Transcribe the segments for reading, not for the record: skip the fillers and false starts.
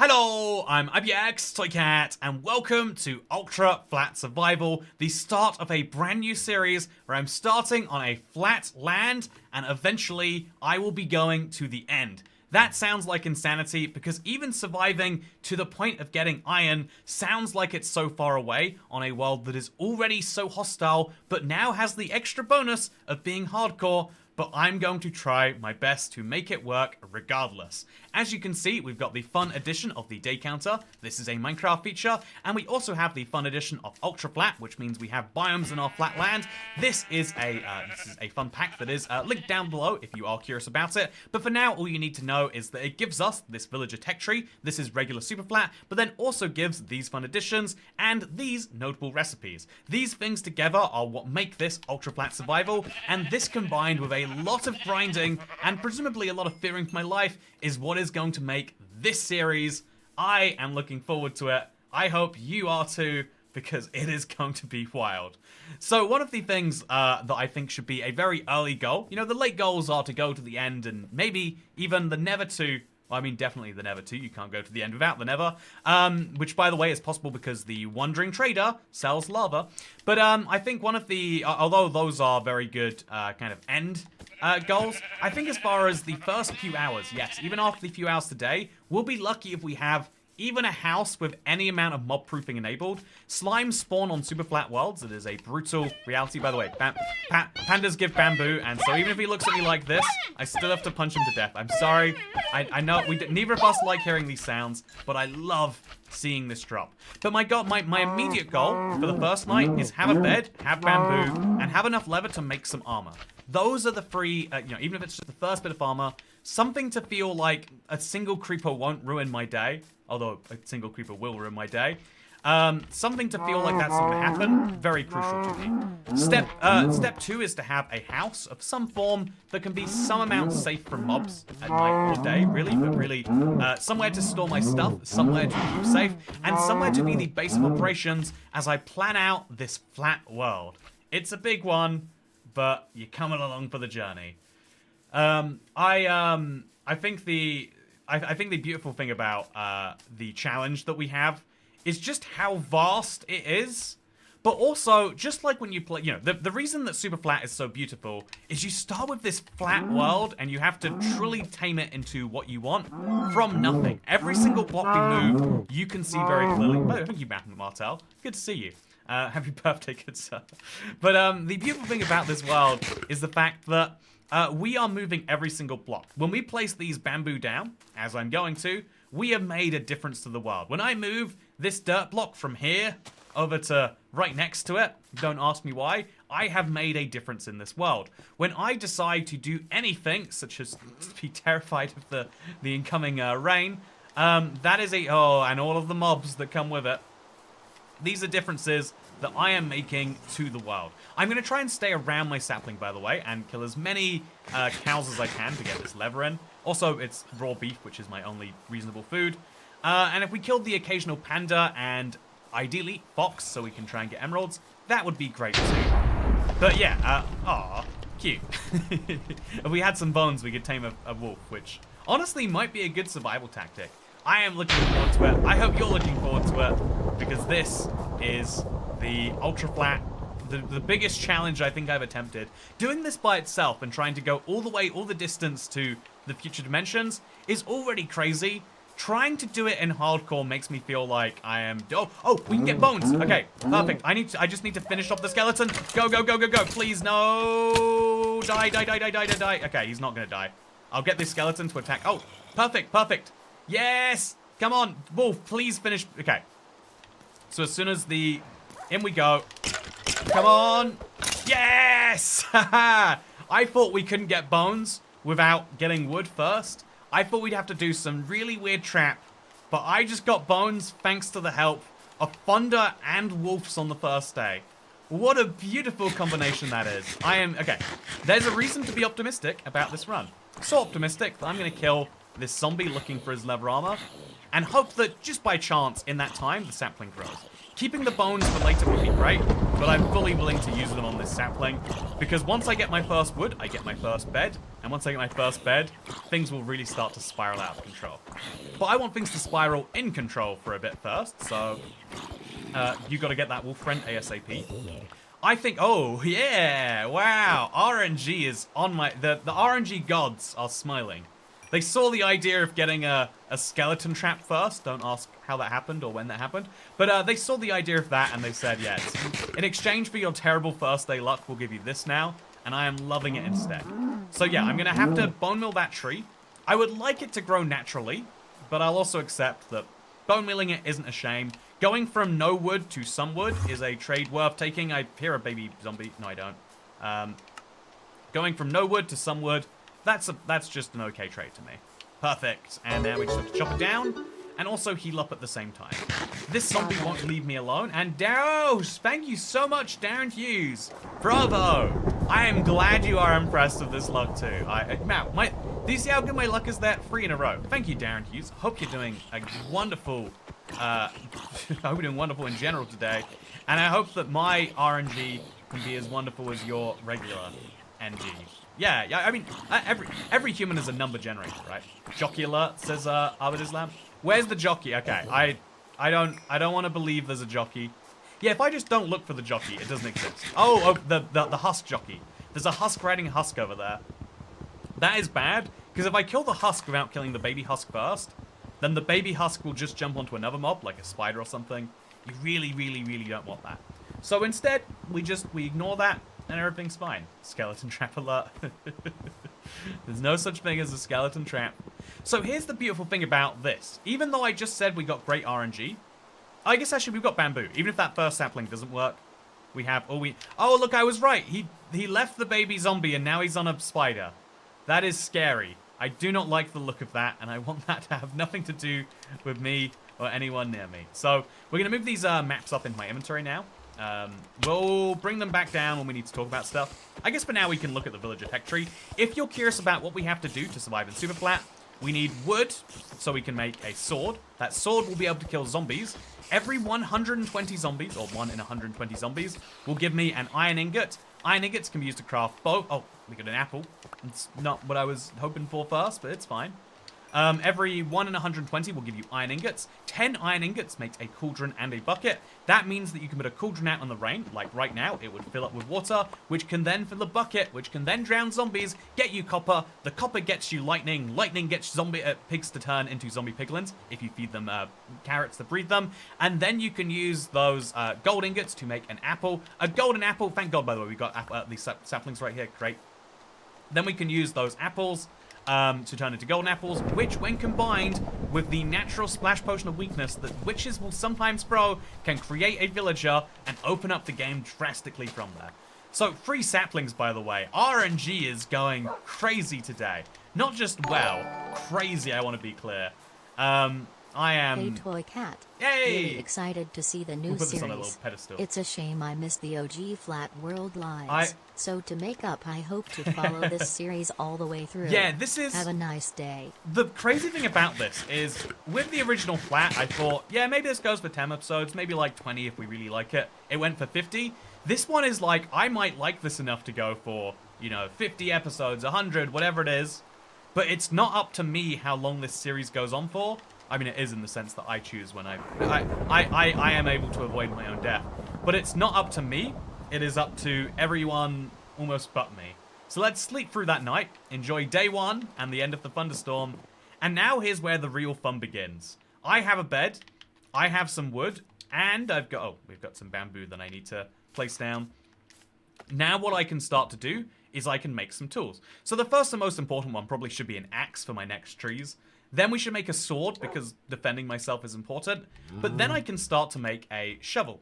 Hello, I'm IBX Toycat, and welcome to Ultra Flat Survival, the start of a brand new series where I'm starting on a flat land, and eventually I will be going to the end. That sounds like insanity, because even surviving to the point of getting iron sounds like it's so far away on a world that is already so hostile, but now has the extra bonus of being hardcore. But I'm going to try my best to make it work regardless. As you can see, we've got the fun edition of the day counter. This is a Minecraft feature, and we also have the fun edition of Ultra Flat, which means we have biomes in our flat land. This is a fun pack that is linked down below if you are curious about it. But for now, all you need to know is that it gives us this villager tech tree. This is regular super flat, but then also gives these fun additions and these notable recipes. These things together are what make this Ultra Flat Survival, and this combined with a lot of grinding and presumably a lot of fearing for my life is what is going to make this series. I am looking forward to it. I hope you are too, because it is going to be wild. So one of the things that I think should be a very early goal, you know, the late goals are to go to the end and maybe even the never to. Well, I mean, definitely the Nether too. You can't go to the end without the Nether. Which, by the way, is possible because the Wandering Trader sells lava. But I think one of the, although those are very good kind of end goals, I think as far as the first few hours, yes, even after the few hours today, we'll be lucky if we have even a house with any amount of mob proofing enabled. Slimes spawn on super flat worlds. It is a brutal reality. By the way, pandas give bamboo, and so even if he looks at me like this, I still have to punch him to death. I'm sorry. I know neither of us like hearing these sounds, but I love seeing this drop. But my immediate goal for the first night is have a bed, have bamboo, and have enough leather to make some armor. Those are the three, you know, even if it's just the first bit of armor, something to feel like a single creeper won't ruin my day. Although a single creeper will ruin my day. Something to feel like that's not going to happen. Very crucial to me. Step 2 is to have a house of some form that can be some amount safe from mobs at night or day, really. But really, somewhere to store my stuff, somewhere to keep safe, and somewhere to be the base of operations as I plan out this flat world. It's a big one, but you're coming along for the journey. I think the beautiful thing about the challenge that we have is just how vast it is. But also, just like when you play, you know, the reason that Super Flat is so beautiful is you start with this flat world and you have to truly tame it into what you want from nothing. Every single block we move, you can see very clearly. Oh, thank you, Martel. Good to see you. Happy birthday, good sir. But the beautiful thing about this world is the fact that we are moving every single block. When we place these bamboo down, as I'm going to, we have made a difference to the world. When I move this dirt block from here over to right next to it, don't ask me why, I have made a difference in this world. When I decide to do anything, such as be terrified of the incoming rain, that is and all of the mobs that come with it, these are differences that I am making to the world. I'm going to try and stay around my sapling, by the way, and kill as many cows as I can to get this leather in. Also, it's raw beef, which is my only reasonable food. And if we killed the occasional panda and ideally fox, so we can try and get emeralds, that would be great too. But yeah, cute. If we had some bones, we could tame a wolf, which honestly might be a good survival tactic. I am looking forward to it. I hope you're looking forward to it, because this is the Ultra Flat, the biggest challenge I think I've attempted. Doing this by itself and trying to go all the distance to the future dimensions is already crazy. Trying to do it in hardcore makes me feel like I am... Oh, we can get bones. Okay, perfect. I just need to finish off the skeleton. Go, go, go, go, go. Please, no. Die, die, die, die, die, die, die. Okay, he's not going to die. I'll get this skeleton to attack. Oh, perfect, perfect. Yes! Come on, wolf, please finish. Okay. So as soon as in we go. Come on. Yes! I thought we couldn't get bones without getting wood first. I thought we'd have to do some really weird trap. But I just got bones thanks to the help of thunder and wolves on the first day. What a beautiful combination that is. Okay, there's a reason to be optimistic about this run. So optimistic that I'm going to kill this zombie looking for his leather armor, and hope that just by chance in that time the sapling grows. Keeping the bones for later would be great, but I'm fully willing to use them on this sapling, because once I get my first wood, I get my first bed, and once I get my first bed, things will really start to spiral out of control. But I want things to spiral in control for a bit first, so you got to get that wolf friend ASAP. I think, oh, yeah, wow, RNG is on my, the RNG gods are smiling. They saw the idea of getting a skeleton trap first. Don't ask how that happened or when that happened. But they saw the idea of that and they said, yes, in exchange for your terrible first day luck, we'll give you this now. And I am loving it instead. So yeah, I'm going to have to bone meal that tree. I would like it to grow naturally, but I'll also accept that bone mealing it isn't a shame. Going from no wood to some wood is a trade worth taking. I hear a baby zombie. No, I don't. Going from no wood to some wood, that's just an okay trade to me. Perfect. And now we just have to chop it down and also heal up at the same time. This zombie won't leave me alone. And thank you so much, Darren Hughes. Bravo. I am glad you are impressed with this luck too. Do you see how good my luck is there? 3 in a row. Thank you, Darren Hughes. Hope you're doing a wonderful, I hope you're doing wonderful in general today. And I hope that my RNG can be as wonderful as your regular NG. Yeah, I mean, every human is a number generator, right? Jockey alert, says Abed Islam. Where's the jockey? Okay, I don't want to believe there's a jockey. Yeah, if I just don't look for the jockey, it doesn't exist. Oh, the husk jockey. There's a husk riding a husk over there. That is bad, because if I kill the husk without killing the baby husk first, then the baby husk will just jump onto another mob, like a spider or something. You really, really, really don't want that. So instead, we ignore that, and everything's fine. Skeleton trap alert. There's no such thing as a skeleton trap. So here's the beautiful thing about this. Even though I just said we got great RNG, I guess actually we've got bamboo. Even if that first sapling doesn't work, we have oh look, I was right. He left the baby zombie and now he's on a spider. That is scary. I do not like the look of that, and I want that to have nothing to do with me or anyone near me. So we're gonna move these maps up into my inventory now. We'll bring them back down when we need to talk about stuff. I guess for now we can look at the villager tech tree. If you're curious about what we have to do to survive in super flat, we need wood so we can make a sword. That sword will be able to kill zombies. Every 120 zombies, or 1 in 120 zombies, will give me an iron ingot. Iron ingots can be used to craft bow. Oh, we got an apple. It's not what I was hoping for first, but it's fine. Every 1 in 120 will give you iron ingots. 10 iron ingots makes a cauldron and a bucket. That means that you can put a cauldron out on the rain, like right now, it would fill up with water, which can then fill the bucket, which can then drown zombies, get you copper. The copper gets you lightning. Lightning gets pigs to turn into zombie piglins if you feed them carrots to breed them. And then you can use those gold ingots to make an apple. A golden apple, thank God, by the way, we got these saplings right here, great. Then we can use those apples to turn into golden apples, which when combined with the natural splash potion of weakness that witches will sometimes throw, can create a villager and open up the game drastically from there. So, free saplings, by the way. RNG is going crazy today. Not just well, crazy, I want to be clear. I am... Hey Toy Cat. Yay! Really excited to see the new We'll put series. this on a little pedestal. It's a shame I missed the OG Flat World lives. So to make up, I hope to follow this series all the way through. Yeah, this is... Have a nice day. The crazy thing about this is, with the original Flat, I thought, yeah, maybe this goes for 10 episodes, maybe like 20 if we really like it. It went for 50. This one is like, I might like this enough to go for, 50 episodes, 100, whatever it is. But it's not up to me how long this series goes on for. I mean, it is in the sense that I choose when I am able to avoid my own death. But it's not up to me. It is up to everyone almost but me. So let's sleep through that night, enjoy day 1 and the end of the thunderstorm. And now here's where the real fun begins. I have a bed, I have some wood, and we've got some bamboo that I need to place down. Now what I can start to do is I can make some tools. So the first and most important one probably should be an axe for my next trees. Then we should make a sword, because defending myself is important. But then I can start to make a shovel.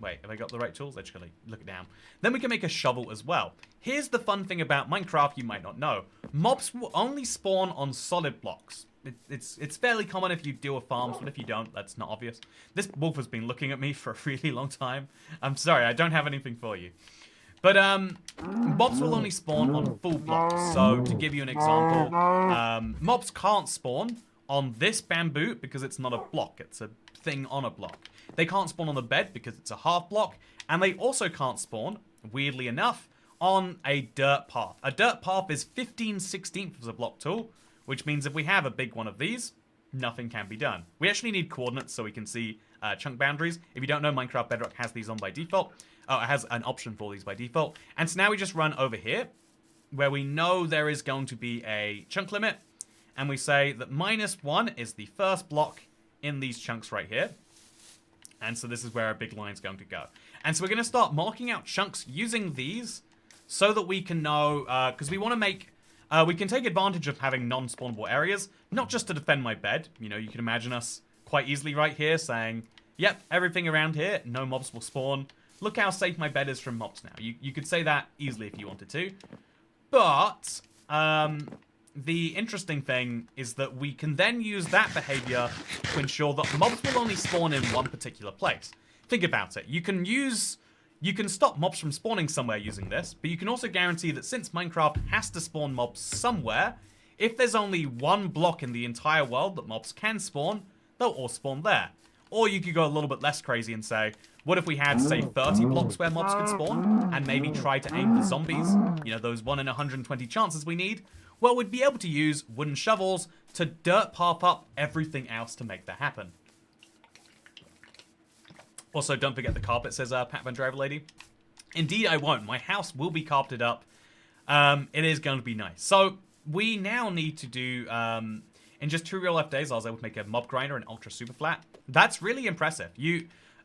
Wait, have I got the right tools? I just gotta look it down. Then we can make a shovel as well. Here's the fun thing about Minecraft you might not know. Mobs will only spawn on solid blocks. It's fairly common if you deal with farms, but if you don't, that's not obvious. This wolf has been looking at me for a really long time. I'm sorry, I don't have anything for you. But mobs will only spawn on full blocks. So to give you an example, mobs can't spawn on this bamboo because it's not a block. It's a thing on a block. They can't spawn on the bed because it's a half block. And they also can't spawn, weirdly enough, on a dirt path. A dirt path is 15/16 of a block tall, which means if we have a big one of these, nothing can be done. We actually need coordinates so we can see chunk boundaries. If you don't know, Minecraft Bedrock has these on by default. Oh, it has an option for these by default. And so now we just run over here, where we know there is going to be a chunk limit, and we say that -1 is the first block in these chunks right here. And so this is where our big line's going to go. And so we're going to start marking out chunks using these so that we can know, because we want to make, we can take advantage of having non-spawnable areas, not just to defend my bed. You know, you can imagine us quite easily right here saying, yep, everything around here, no mobs will spawn. Look how safe my bed is from mobs now. You could say that easily if you wanted to. But the interesting thing is that we can then use that behavior to ensure that mobs will only spawn in one particular place. Think about it. You can stop mobs from spawning somewhere using this, but you can also guarantee that since Minecraft has to spawn mobs somewhere, if there's only one block in the entire world that mobs can spawn, they'll all spawn there. Or you could go a little bit less crazy and say, what if we had, say, 30 blocks where mobs could spawn, and maybe try to aim for zombies? You know, those 1 in 120 chances we need? Well, we'd be able to use wooden shovels to dirt path up everything else to make that happen. Also, don't forget the carpet, says Pat Van Driver Lady. Indeed, I won't. My house will be carpeted up. It is going to be nice. So, we now need to do... in just 2 real-life days, I was able to make a mob grinder and ultra super flat. That's really impressive.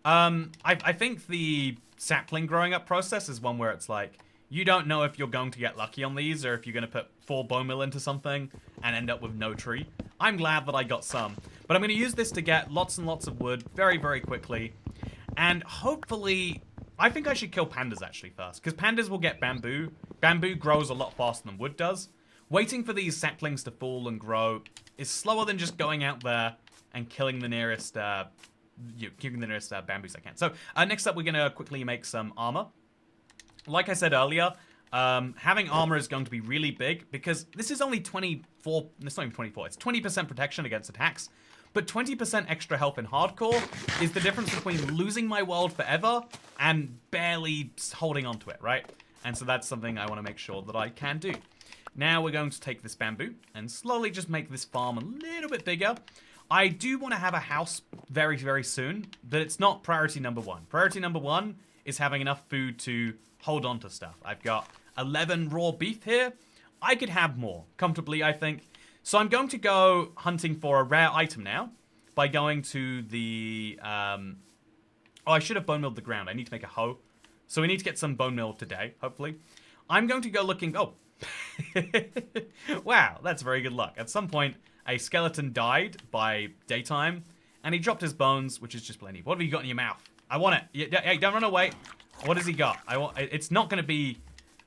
I think the sapling growing up process is one where it's like, you don't know if you're going to get lucky on these or if you're going to put 4 bone meal into something and end up with no tree. I'm glad that I got some. But I'm going to use this to get lots and lots of wood very, very quickly. And hopefully, I think I should kill pandas actually first. Because pandas will get bamboo. Bamboo grows a lot faster than wood does. Waiting for these saplings to fall and grow is slower than just going out there and killing the nearest bamboos I can. So next up, we're going to quickly make some armor. Like I said earlier, having armor is going to be really big because this is only 24, it's not even 24, it's 20% protection against attacks, but 20% extra health in hardcore is the difference between losing my world forever and barely holding on to it, right? And so that's something I want to make sure that I can do. Now we're going to take this bamboo and slowly just make this farm a little bit bigger. I do want to have a house very, very soon, but it's not priority number 1. Priority number 1 is having enough food to hold on to stuff. I've got 11 raw beef here. I could have more, comfortably, I think. So I'm going to go hunting for a rare item now by going to the... oh, I should have bone milled the ground. I need to make a hoe. So we need to get some bone meal today, hopefully. I'm going to go looking... Oh. Wow, that's very good luck. At some point, a skeleton died by daytime, and he dropped his bones, which is just plenty. What have you got in your mouth? I want it. Hey, don't run away. What has he got? It's not going to be...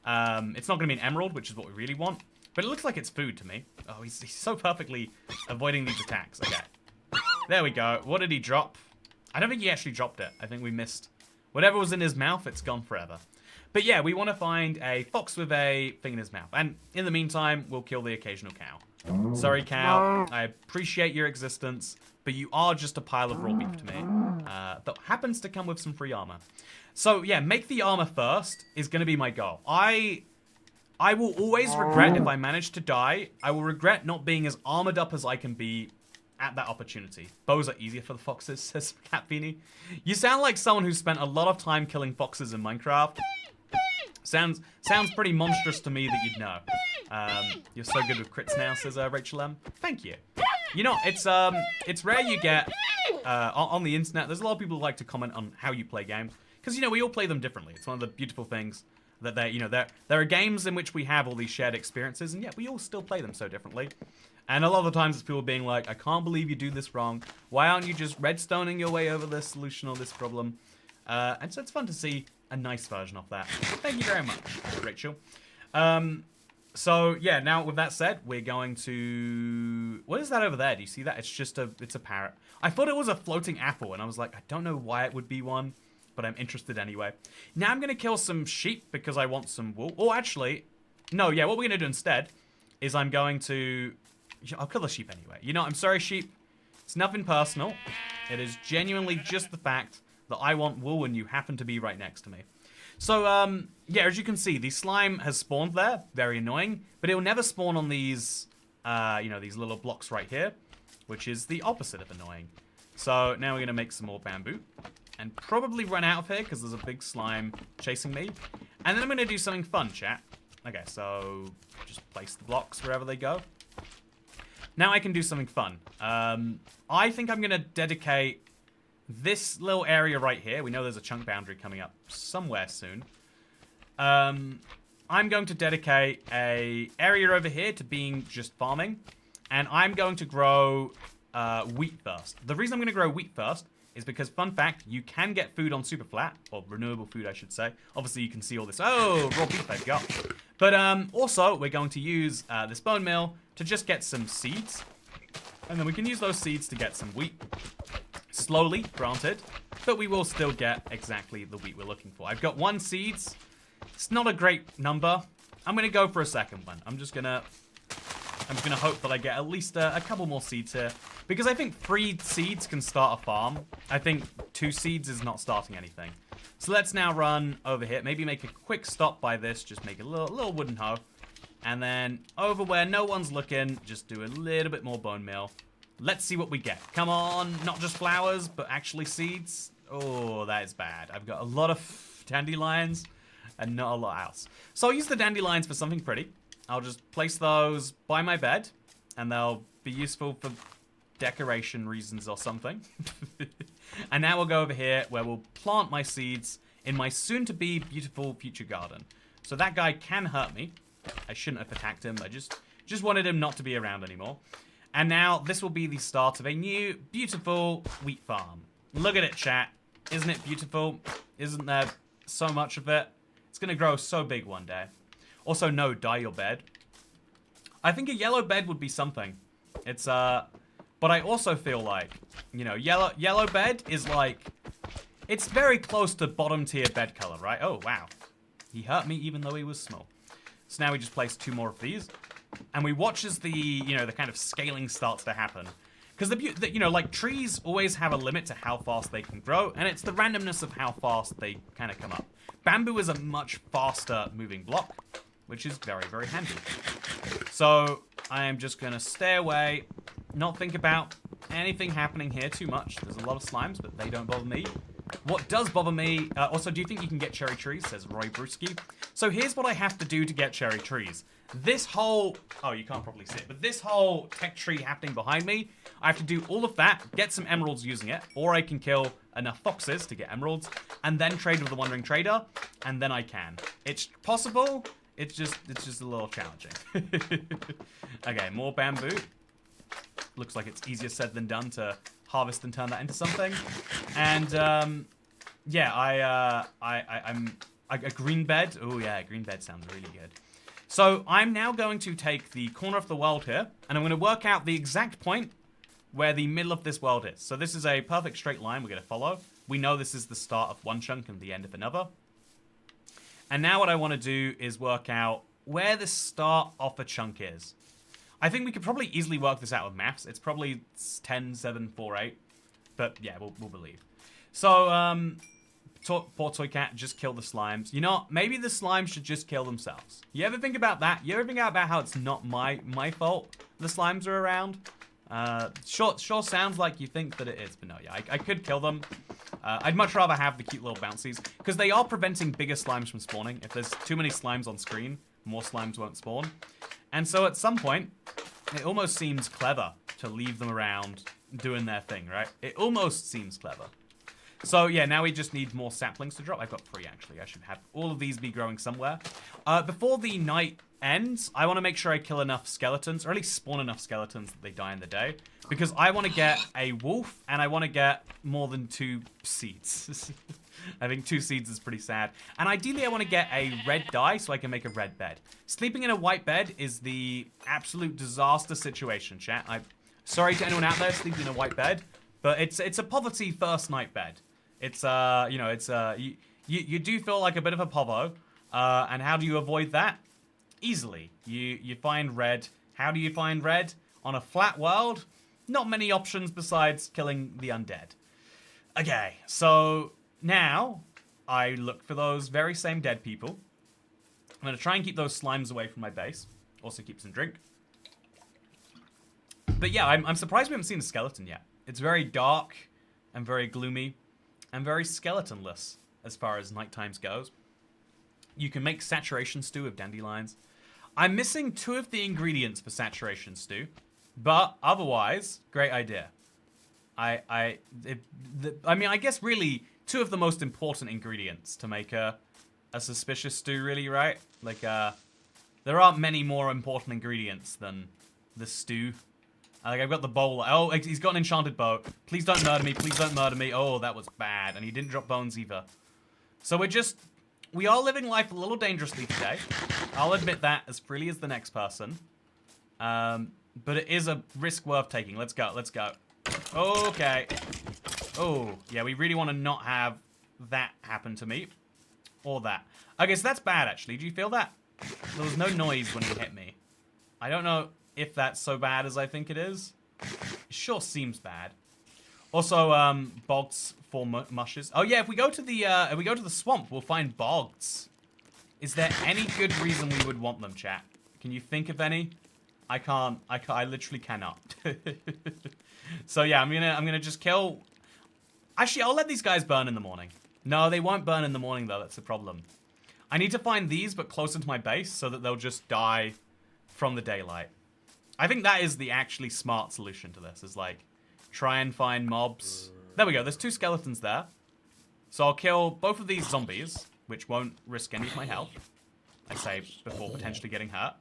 it's not going to be an emerald, which is what we really want. But it looks like it's food to me. Oh, he's so perfectly avoiding these attacks. Okay. There we go. What did he drop? I don't think he actually dropped it. I think we missed... Whatever was in his mouth, it's gone forever. But yeah, we want to find a fox with a thing in his mouth. And in the meantime, we'll kill the occasional cow. Sorry, cow. I appreciate your existence, but you are just a pile of raw beef to me. That happens to come with some free armor. So yeah, make the armor first is going to be my goal. I will always regret if I manage to die. I will regret not being as armored up as I can be at that opportunity. Bows are easier for the foxes, says Cat Beanie. You sound like someone who spent a lot of time killing foxes in Minecraft. Sounds pretty monstrous to me that you'd know. You're so good with crits now, says Rachel M. Thank you. You know, it's rare you get on the internet. There's a lot of people who like to comment on how you play games because, you know, we all play them differently. It's one of the beautiful things that there are games in which we have all these shared experiences, and yet we all still play them so differently. And a lot of the times it's people being like, I can't believe you do this wrong. Why aren't you just redstoning your way over this solution or this problem? And so it's fun to see a nice version of that. Thank you very much, Rachel. So yeah, now with that said, we're going to... What is that over there? Do you see that? It's a parrot. I thought it was a floating apple, and I was like, I don't know why it would be one, but I'm interested anyway. Now I'm going to kill some sheep because I want some wool. Oh, actually, no, yeah, what we're going to do instead is I'm going to... I'll kill the sheep anyway. You know, I'm sorry, sheep. It's nothing personal. It is genuinely just the fact that I want wool and you happen to be right next to me. So, yeah, as you can see, the slime has spawned there. Very annoying. But it will never spawn on these, these little blocks right here, which is the opposite of annoying. So now we're going to make some more bamboo and probably run out of here because there's a big slime chasing me. And then I'm going to do something fun, chat. Okay, so just place the blocks wherever they go. Now I can do something fun. I think I'm going to dedicate this little area right here. We know there's a chunk boundary coming up somewhere soon. I'm going to dedicate a area over here to being just farming. And I'm going to grow wheat first. The reason I'm going to grow wheat first is because, fun fact, you can get food on super flat, or renewable food, I should say. Obviously, you can see all this. Oh, raw beef I've got. But also, we're going to use this bone meal to just get some seeds. And then we can use those seeds to get some wheat. Slowly, granted. But we will still get exactly the wheat we're looking for. I've got 1 seeds. It's not a great number. I'm going to go for a second one. I'm just going to hope that I get at least a couple more seeds here. Because I think 3 seeds can start a farm. I think 2 seeds is not starting anything. So let's now run over here. Maybe make a quick stop by this. Just make a little wooden hoe. And then over where no one's looking, just do a little bit more bone meal. Let's see what we get. Come on, not just flowers, but actually seeds. Oh, that is bad. I've got a lot of dandelions and not a lot else. So I'll use the dandelions for something pretty. I'll just place those by my bed, and they'll be useful for decoration reasons or something. And now we'll go over here where we'll plant my seeds in my soon-to-be beautiful future garden. So that guy can hurt me. I shouldn't have attacked him. I just wanted him not to be around anymore. And now this will be the start of a new, beautiful wheat farm. Look at it, chat. Isn't it beautiful? Isn't there so much of it? It's going to grow so big one day. Also, no, dye your bed. I think a yellow bed would be something. It's, but I also feel like, you know, yellow bed is like, it's very close to bottom tier bed color, right? Oh, wow. He hurt me even though he was small. So now we just place 2 more of these. And we watch as the, the kind of scaling starts to happen. Because, like, trees always have a limit to how fast they can grow. And it's the randomness of how fast they kind of come up. Bamboo is a much faster moving block, which is very, very handy. So I am just going to stay away, not think about anything happening here too much. There's a lot of slimes, but they don't bother me. What does bother me... also, do you think you can get cherry trees? Says Roy Brewski. So here's what I have to do to get cherry trees. This whole... Oh, you can't probably see it. But this whole tech tree happening behind me, I have to do all of that, get some emeralds using it, or I can kill enough foxes to get emeralds, and then trade with the Wandering Trader, and then I can. It's possible. It's just a little challenging. Okay, more bamboo. Looks like it's easier said than done to harvest and turn that into something. And yeah, I'm a green bed. Oh yeah, green bed sounds really good. So I'm now going to take the corner of the world here, and I'm going to work out the exact point where the middle of this world is. So this is a perfect straight line we're going to follow. We know this is the start of one chunk and the end of another. And now what I want to do is work out where the start of a chunk is. I think we could probably easily work this out with maths. It's probably 10, 7, 4, 8. But yeah, we'll believe. So, poor Toy Cat, just kill the slimes. You know, maybe the slimes should just kill themselves. You ever think about that? You ever think about how it's not my fault the slimes are around? Sure sounds like you think that it is, but no, yeah, I could kill them. I'd much rather have the cute little bouncies, because they are preventing bigger slimes from spawning. If there's too many slimes on screen, more slimes won't spawn. And so at some point, it almost seems clever to leave them around doing their thing, right? It almost seems clever. So yeah, now we just need more saplings to drop. I've got 3 actually. I should have all of these be growing somewhere. Before the night ends, I want to make sure I kill enough skeletons, or at least spawn enough skeletons that they die in the day. Because I want to get a wolf, and I want to get more than 2 seeds. I think 2 seeds is pretty sad. And ideally I want to get a red dye so I can make a red bed. Sleeping in a white bed is the absolute disaster situation, chat. I'm sorry to anyone out there sleeping in a white bed, but it's a poverty first night bed. It's you do feel like a bit of a povo. And how do you avoid that? Easily. You find red. How do you find red? On a flat world, not many options besides killing the undead. Okay, so now I look for those very same dead people. I'm going to try and keep those slimes away from my base. Also keep some drink. But yeah, I'm surprised we haven't seen a skeleton yet. It's very dark and very gloomy and very skeletonless as far as night times goes. You can make saturation stew of dandelions. I'm missing 2 of the ingredients for saturation stew, but otherwise, great idea. I mean, I guess really 2 of the most important ingredients to make a suspicious stew, really, right? Like, there aren't many more important ingredients than the stew. Like, I've got the bowl. Oh, he's got an enchanted bow. Please don't murder me. Please don't murder me. Oh, that was bad. And he didn't drop bones either. So we are living life a little dangerously today. I'll admit that as freely as the next person. But it is a risk worth taking. Let's go. Let's go. Okay. Oh, yeah, we really want to not have that happen to me. Or that. Okay, so that's bad, actually. Do you feel that? There was no noise when he hit me. I don't know if that's so bad as I think it is. It sure seems bad. Also, bogs for mushes. Oh yeah, if we go to the swamp, we'll find bogs. Is there any good reason we would want them, chat? Can you think of any? I can't. I literally cannot. So yeah, I'm gonna just kill. Actually, I'll let these guys burn in the morning. No, they won't burn in the morning though. That's the problem. I need to find these, but closer to my base, so that they'll just die from the daylight. I think that is the actually smart solution to this. Is like, try and find mobs. There we go. There's 2 skeletons there. So I'll kill both of these zombies, which won't risk any of my health. I'd say before potentially getting hurt.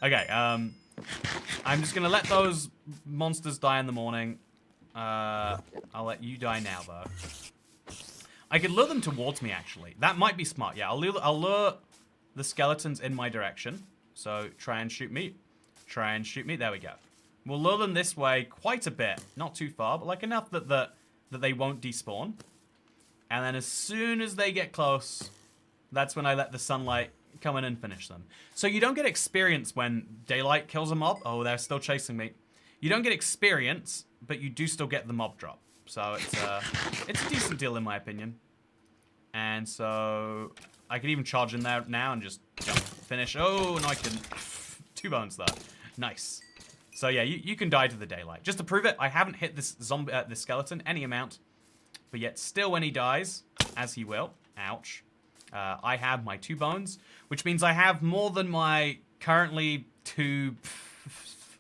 Okay. I'm just gonna let those monsters die in the morning. I'll let you die now, though. I could lure them towards me, actually. That might be smart. Yeah, I'll lure the skeletons in my direction. So try and shoot me. Try and shoot me. There we go. We'll lure them this way quite a bit. Not too far, but like enough that they won't despawn. And then as soon as they get close, that's when I let the sunlight come in and finish them. So you don't get experience when daylight kills a mob. Oh, they're still chasing me. You don't get experience, but you do still get the mob drop. So it's a decent deal in my opinion. And so I could even charge in there now and just jump, finish. Oh, no, I couldn't. 2 bones though. Nice. So yeah, you can die to the daylight. Just to prove it, I haven't hit this zombie, this skeleton any amount, but yet still when he dies, as he will, ouch, I have my 2 bones, which means I have more than my currently 2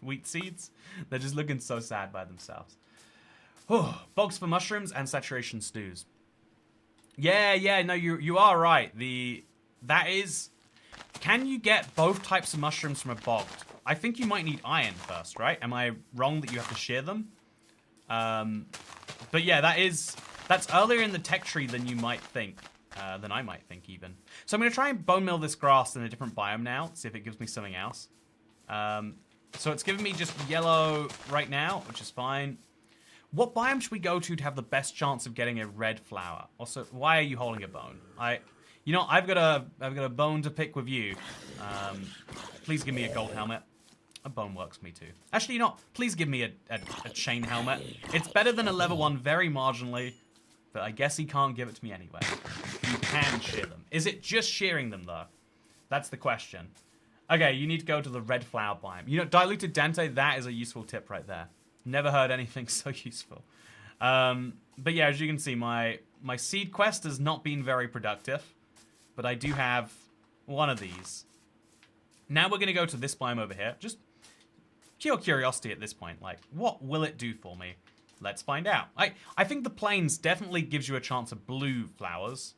wheat seeds. They're just looking so sad by themselves. Oh, bogs for mushrooms and saturation stews. Yeah, no, you are right. That is, can you get both types of mushrooms from a bog? I think you might need iron first, right? Am I wrong that you have to shear them? But yeah, that's earlier in the tech tree than you might think, than I might think even. So I'm gonna try and bone meal this grass in a different biome now, see if it gives me something else. So it's giving me just yellow right now, which is fine. What biome should we go to have the best chance of getting a red flower? Also, why are you holding a bone? You know, I've got a bone to pick with you. Please give me a gold helmet. A bone works for me too. Actually, you know, please give me a chain helmet. It's better than a level 1 very marginally, but I guess he can't give it to me anyway. You can shear them. Is it just shearing them though? That's the question. Okay, you need to go to the red flower biome. You know, diluted dente, that is a useful tip right there. Never heard anything so useful. But yeah, as you can see, my seed quest has not been very productive, but I do have one of these. Now we're going to go to this biome over here. Just pure curiosity at this point. Like, what will it do for me? Let's find out. I think the plains definitely gives you a chance of blue flowers.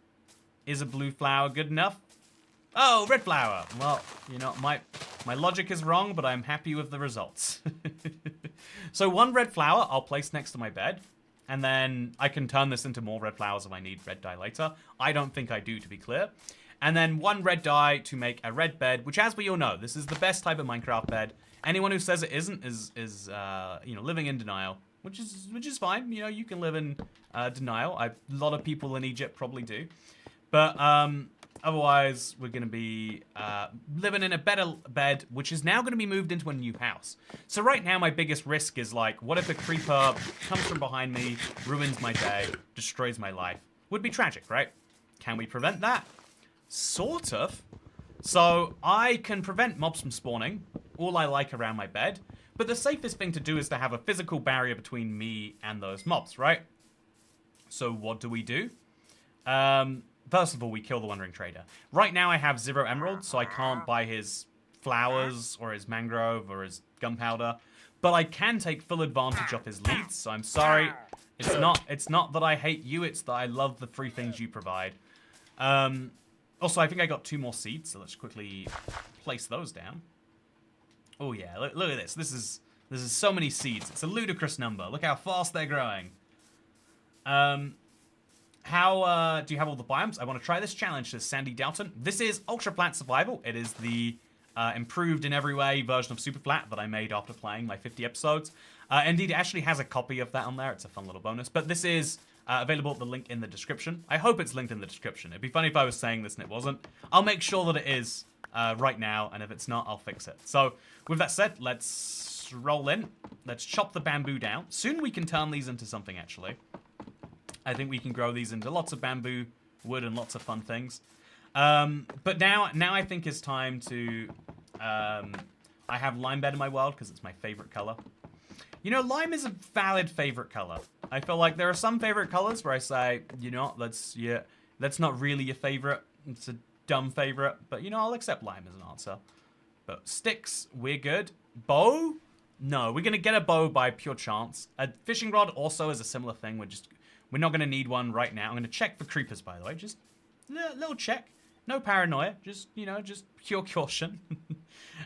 Is a blue flower good enough? Oh, red flower. Well, you know, my logic is wrong, but I'm happy with the results. So 1 red flower I'll place next to my bed, and then I can turn this into more red flowers if I need red dye later. I don't think I do, to be clear. And then 1 red dye to make a red bed, which, as we all know, this is the best type of Minecraft bed. Anyone who says it isn't is you know, living in denial, which is fine. You know, you can live in denial. A lot of people in Egypt probably do, but otherwise we're going to be living in a better bed, which is now going to be moved into a new house. So right now my biggest risk is like, what if a creeper comes from behind me, ruins my day, destroys my life? would be tragic, right? Can we prevent that? Sort of. So I can prevent mobs from spawning, all I like around my bed, but the safest thing to do is to have a physical barrier between me and those mobs, right? So what do? First of all, we kill the Wandering Trader. Right now I have 0 emeralds, so I can't buy his flowers or his mangrove or his gunpowder, but I can take full advantage of his leads, so I'm sorry. It's not that I hate you, it's that I love the free things you provide. Also, I think I got 2 more seeds, so let's quickly place those down. Oh yeah, look at this. This is so many seeds. It's a ludicrous number. Look how fast they're growing. How do you have all the biomes? I want to try this challenge, says Sandy Dalton. This is Ultra Flat Survival. It is the improved in every way version of Super Flat that I made after playing my 50 episodes. Indeed, it actually has a copy of that on there. It's a fun little bonus. But this is available at the link in the description. I hope it's linked in the description. It'd be funny if I was saying this and it wasn't. I'll make sure that it is right now, and if it's not, I'll fix it. So, with that said, let's roll in. Let's chop the bamboo down. Soon we can turn these into something, actually. I think we can grow these into lots of bamboo, wood, and lots of fun things. But now I think it's time to... I have lime bed in my world because it's my favorite color. You know, lime is a valid favorite color. I feel like there are some favorite colors where I say, you know, that's not really your favorite. It's a dumb favorite. But, you know, I'll accept lime as an answer. But sticks, we're good. Bow? No, we're going to get a bow by pure chance. A fishing rod also is a similar thing. We're not going to need one right now. I'm going to check for creepers, by the way. Just a little check. No paranoia. Just, you know, just pure caution.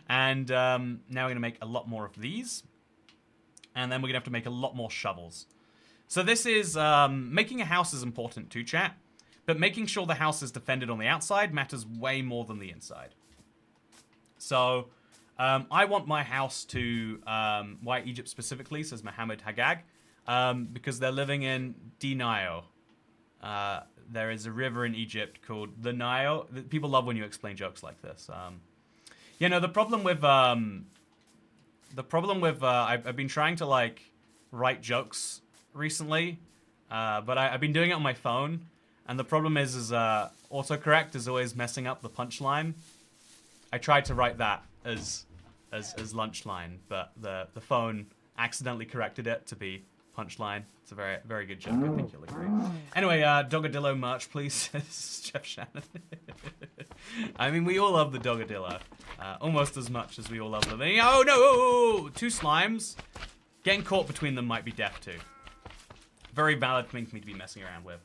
And now we're going to make a lot more of these. And then we're going to have to make a lot more shovels. So this is, making a house is important too, chat. But making sure the house is defended on the outside matters way more than the inside. So, I want my house to, why Egypt specifically, says Mohammed Hagag. Because they're living in Nile. There is a river in Egypt called the Nile. People love when you explain jokes like this. You know, the problem with I've been trying to like write jokes recently, but I've been doing it on my phone, and the problem is autocorrect is always messing up the punchline. I tried to write that as lunchline, but the phone accidentally corrected it to be punchline. It's a very, very good joke. I think you'll agree. Anyway, Dogadillo merch, please, says Jeff Shannon. I mean, we all love the Dogadillo. Almost as much as we all love them. Oh, no! 2 slimes. Getting caught between them might be death, too. Very valid thing for me to be messing around with.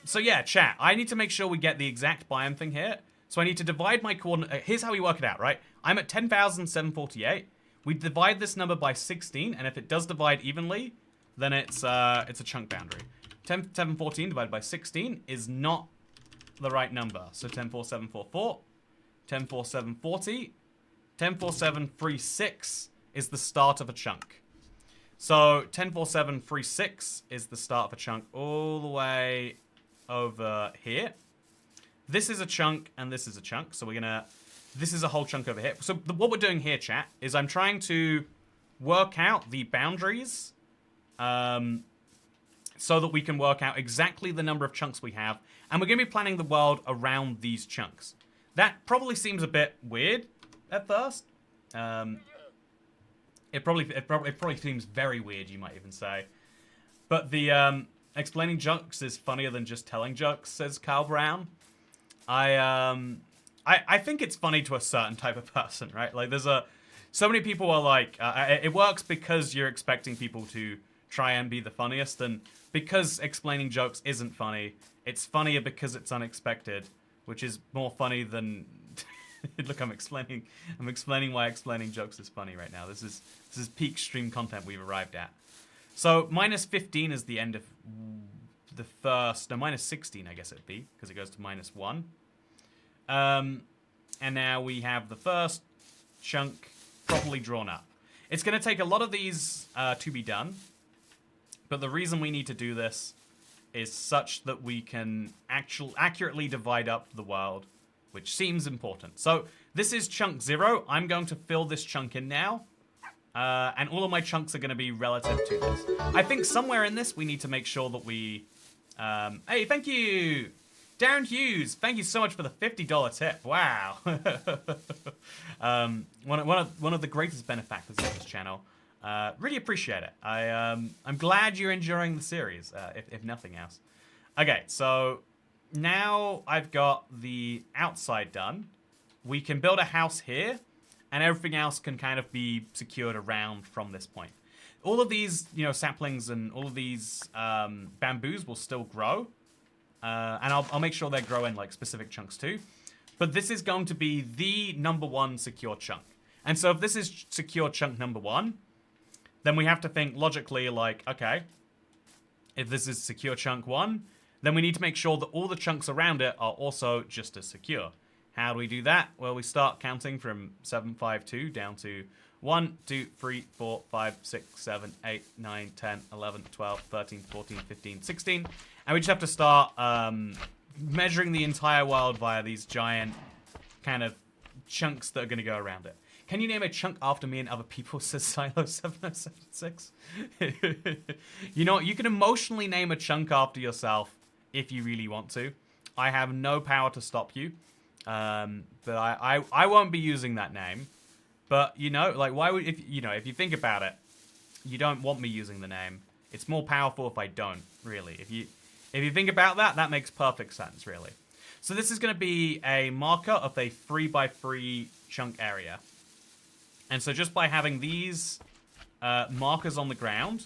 So, yeah, chat. I need to make sure we get the exact biome thing here. So I need to divide my coordinate. Here's how we work it out, right? I'm at 10,748. We divide this number by 16, and if it does divide evenly, then it's a chunk boundary. 10,714 divided by 16 is not the right number. So 10,4,744, 10,4,740, 10,4,736 is the start of a chunk. So 10,4,736 is the start of a chunk all the way over here. This is a chunk, and this is a chunk. So we're gonna... This is a whole chunk over here. So what we're doing here, chat, is I'm trying to work out the boundaries so that we can work out exactly the number of chunks we have. And we're going to be planning the world around these chunks. That probably seems a bit weird at first. It probably seems very weird, you might even say. But the explaining jokes is funnier than just telling jokes, says Kyle Brown. I think it's funny to a certain type of person, right? Like, so many people are like, it works because you're expecting people to try and be the funniest, and because explaining jokes isn't funny, it's funnier because it's unexpected, which is more funny than... Look, I'm explaining why explaining jokes is funny right now. This is peak stream content we've arrived at. So, minus 15 is the end of the first... No, minus 16, I guess it'd be, because it goes to minus 1. And now we have the first chunk properly drawn up. It's going to take a lot of these to be done, but the reason we need to do this is such that we can accurately divide up the world, which seems important. So this is chunk 0. I'm going to fill this chunk in now, and all of my chunks are going to be relative to this. I think somewhere in this we need to make sure that we Hey, thank you, Darren Hughes. Thank you so much for the $50 tip. Wow. One of the greatest benefactors of this channel. Really appreciate it. I'm glad you're enjoying the series, if nothing else. Okay, so now I've got the outside done. We can build a house here, and everything else can kind of be secured around from this point. All of these, saplings and all of these bamboos will still grow, and I'll make sure they grow in like specific chunks too. But this is going to be the #1 secure chunk. And so if this is secure chunk #1, then we have to think logically like, okay, if this is secure chunk 1, then we need to make sure that all the chunks around it are also just as secure. How do we do that? Well, we start counting from 752 down to 1, 2, 3, 4, 5, 6, 7, 8, 9, 10, 11, 12, 13, 14, 15, 16. And we just have to start measuring the entire world via these giant kind of chunks that are going to go around it. Can you name a chunk after me and other people, says Silo7076? You can emotionally name a chunk after yourself if you really want to. I have no power to stop you. But I won't be using that name. But, why would, if you think about it, you don't want me using the name. It's more powerful if I don't, really. If you think about that, that makes perfect sense, really. So this is going to be a marker of a 3x3 chunk area. And so just by having these markers on the ground,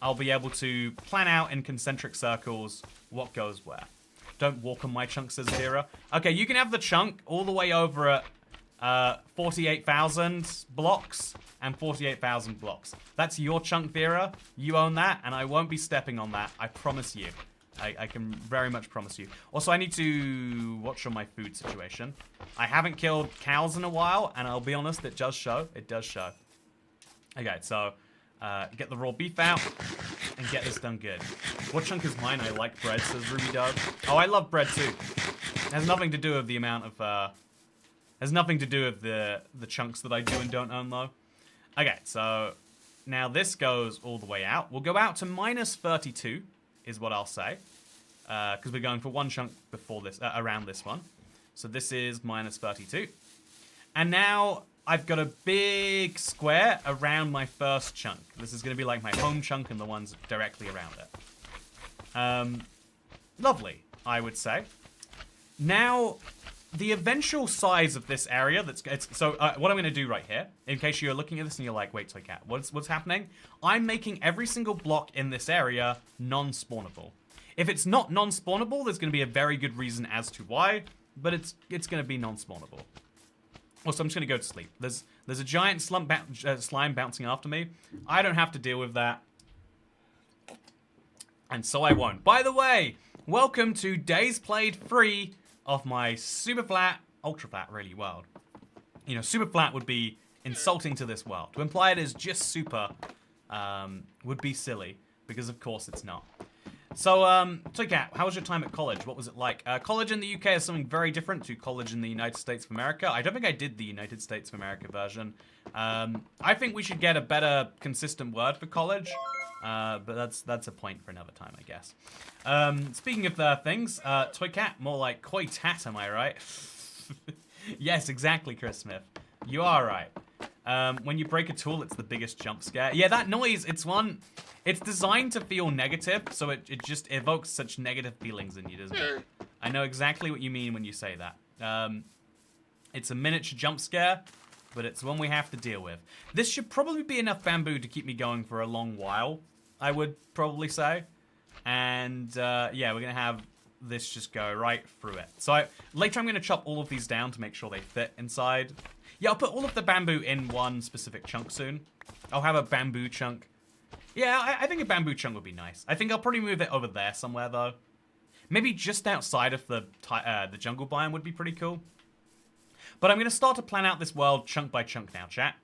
I'll be able to plan out in concentric circles what goes where. Don't walk on my chunk, says Vera. Okay, you can have the chunk all the way over at 48,000 blocks and 48,000 blocks. That's your chunk, Vera. You own that, and I won't be stepping on that. I promise you. I can very much promise you. Also, I need to watch on my food situation. I haven't killed cows in a while, and I'll be honest, it does show. It does show. Okay, so get the raw beef out and get this done good. What chunk is mine? I like bread, says Ruby Dove. Oh, I love bread too. It has nothing to do with the amount of has nothing to do with the chunks that I do and don't own though. Okay, so now this goes all the way out. We'll go out to -32 is what I'll say, because we're going for one chunk before this around this one. So this is -32, and now I've got a big square around my first chunk. This is going to be like my home chunk and the ones directly around it. Lovely, I would say. Now, the eventual size of this area, what I'm going to do right here, in case you're looking at this and you're like, wait, Toycat, what's happening? I'm making every single block in this area non-spawnable. If it's not non-spawnable, there's going to be a very good reason as to why, but it's going to be non-spawnable. Also, I'm just going to go to sleep. There's a giant slime bouncing after me. I don't have to deal with that. And so I won't. By the way, welcome to Days Played Free of my super flat, ultra flat, really, world. Super flat would be insulting to this world. To imply it is just super would be silly, because of course it's not. So, Toycat, how was your time at college? What was it like? College in the UK is something very different to college in the United States of America. I don't think I did the United States of America version. I think we should get a better, consistent word for college. But that's a point for another time, I guess. Speaking of things, Toycat, more like Koi Tat, am I right? Yes, exactly, Chris Smith. You are right. When you break a tool, it's the biggest jump scare. Yeah, that noise, it's designed to feel negative, so it just evokes such negative feelings in you, doesn't it? I know exactly what you mean when you say that. It's a miniature jump scare, but it's one we have to deal with. This should probably be enough bamboo to keep me going for a long while, I would probably say. And yeah, we're going to have this just go right through it. So later I'm going to chop all of these down to make sure they fit inside. Yeah, I'll put all of the bamboo in one specific chunk soon. I'll have a bamboo chunk. Yeah, I think a bamboo chunk would be nice. I think I'll probably move it over there somewhere, though. Maybe just outside of the jungle biome would be pretty cool. But I'm going to start to plan out this world chunk by chunk now, chat.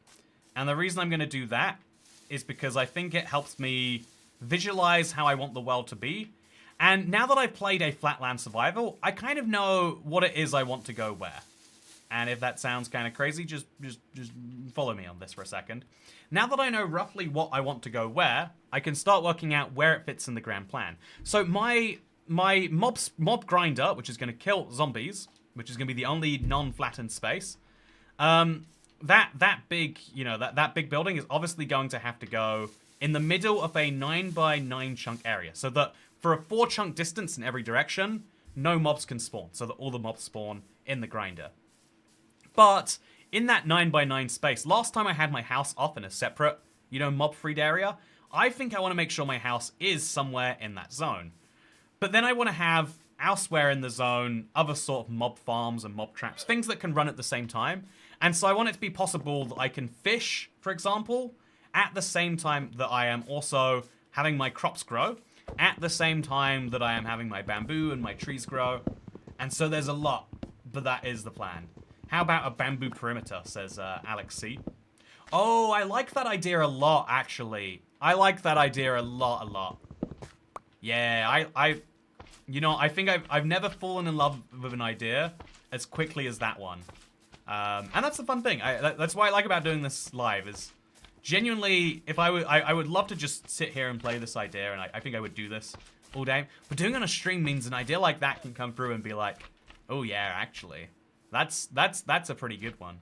And the reason I'm going to do that is because I think it helps me visualize how I want the world to be. And now that I've played a Flatland Survival, I kind of know what it is I want to go where. And if that sounds kind of crazy, just follow me on this for a second. Now that I know roughly what I want to go where, I can start working out where it fits in the grand plan. So my my mob grinder, which is going to kill zombies, which is going to be the only non-flattened space. That big, you know, that big building is obviously going to have to go in the middle of a 9x9 chunk area, so that for a 4 chunk distance in every direction, no mobs can spawn, so that all the mobs spawn in the grinder. But in that 9x9 space, last time I had my house off in a separate, you know, mob-freed area, I think I want to make sure my house is somewhere in that zone. But then I want to have elsewhere in the zone other sort of mob farms and mob traps, things that can run at the same time. And so I want it to be possible that I can fish, for example, at the same time that I am also having my crops grow, at the same time that I am having my bamboo and my trees grow. And so there's a lot, but that is the plan. How about a bamboo perimeter, says Alex C. Oh, I like that idea a lot, actually. I like that idea a lot. Yeah, you know, I think I've never fallen in love with an idea as quickly as that one. And that's the fun thing. That's what I like about doing this live is genuinely, if I would love to just sit here and play this idea, and I think I would do this all day. But doing it on a stream means an idea like that can come through and be like, oh yeah, actually, that's a pretty good one.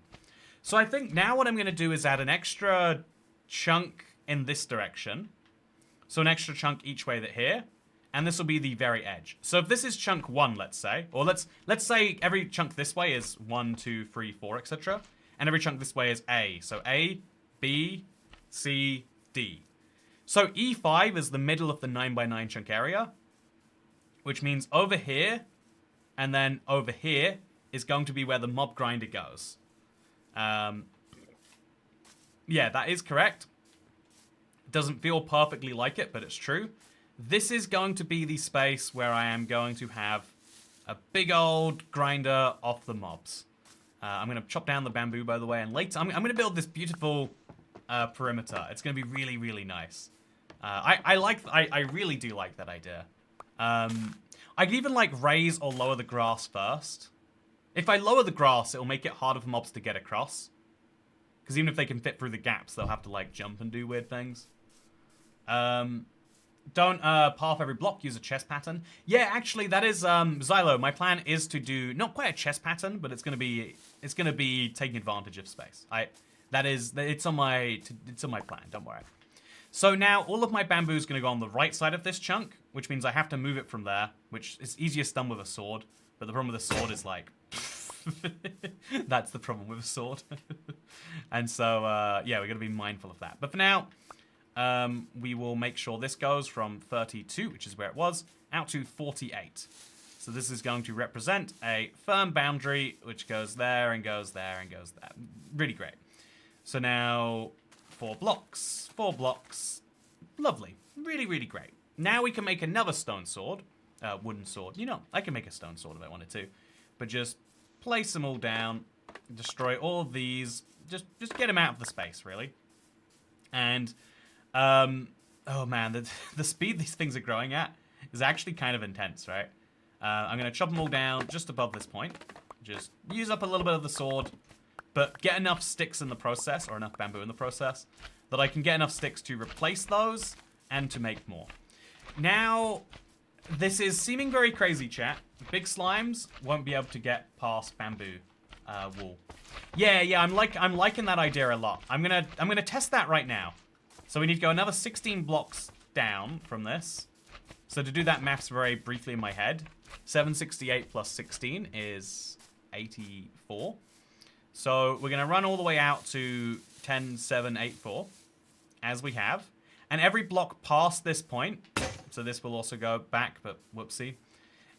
So I think now what I'm going to do is add an extra chunk in this direction. So an extra chunk each way that here. And this will be the very edge. So if this is chunk 1, let's say, or let's say every chunk this way is 1, 2, 3, 4, etc. And every chunk this way is A. So A, B, C, D. So E5 is the middle of the 9x9 chunk area, which means over here and then over here is going to be where the mob grinder goes. Yeah, that is correct. It doesn't feel perfectly like it, but it's true. This is going to be the space where I am going to have a big old grinder off the mobs. I'm going to chop down the bamboo, by the way, and later I'm going to build this beautiful perimeter. It's going to be really, really nice. I really do like that idea. I could even like raise or lower the grass first. If I lower the grass, it'll make it harder for mobs to get across. Because even if they can fit through the gaps, they'll have to like jump and do weird things. Don't path every block, use a chess pattern. Yeah, actually, that is Xylo. My plan is to do not quite a chess pattern, but it's gonna be taking advantage of space. It's on my plan. Don't worry. So now all of my bamboo is gonna go on the right side of this chunk, which means I have to move it from there, which is easiest done with a sword. But the problem with a sword is like, that's the problem with a sword. And so yeah, we're gonna be mindful of that. But for now, we will make sure this goes from 32, which is where it was, out to 48. So this is going to represent a firm boundary, which goes there and goes there and goes there. Really great. So now 4 blocks, 4 blocks. Lovely. Really, really great. Now we can make another stone sword, wooden sword. You know, I can make a stone sword if I wanted to. But just place them all down, destroy all of these, just get them out of the space, really. And oh man, the speed these things are growing at is actually kind of intense, right? I'm going to chop them all down just above this point. Just use up a little bit of the sword, but get enough sticks in the process, or enough bamboo in the process, that I can get enough sticks to replace those and to make more. Now, this is seeming very crazy, chat. Big slimes won't be able to get past bamboo wool. Yeah, I'm liking that idea a lot. I'm gonna test that right now. So we need to go another 16 blocks down from this. So to do that maths very briefly in my head, 768 plus 16 is 84. So we're gonna run all the way out to 10784, as we have. And every block past this point, so this will also go back, but whoopsie.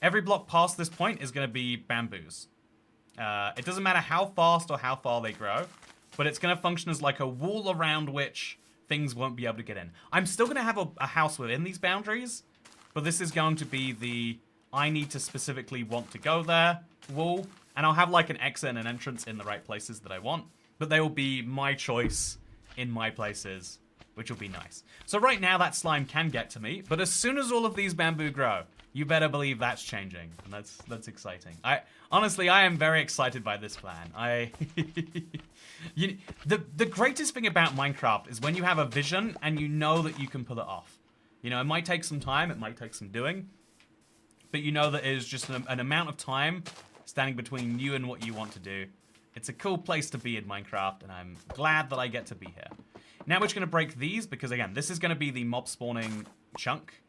Every block past this point is going to be bamboos. It doesn't matter how fast or how far they grow, but it's going to function as like a wall around which things won't be able to get in. I'm still going to have a house within these boundaries, but this is going to be the I need to specifically want to go there wall, and I'll have like an exit and an entrance in the right places that I want, but they will be my choice in my places, which will be nice. So right now that slime can get to me, but as soon as all of these bamboo grow, you better believe that's changing, and that's exciting. Honestly, I am very excited by this plan. The greatest thing about Minecraft is when you have a vision and you know that you can pull it off. You know, it might take some time, it might take some doing, but you know that it is just an amount of time standing between you and what you want to do. It's a cool place to be in Minecraft, and I'm glad that I get to be here. Now we're just going to break these, because again, this is going to be the mob spawning chunk.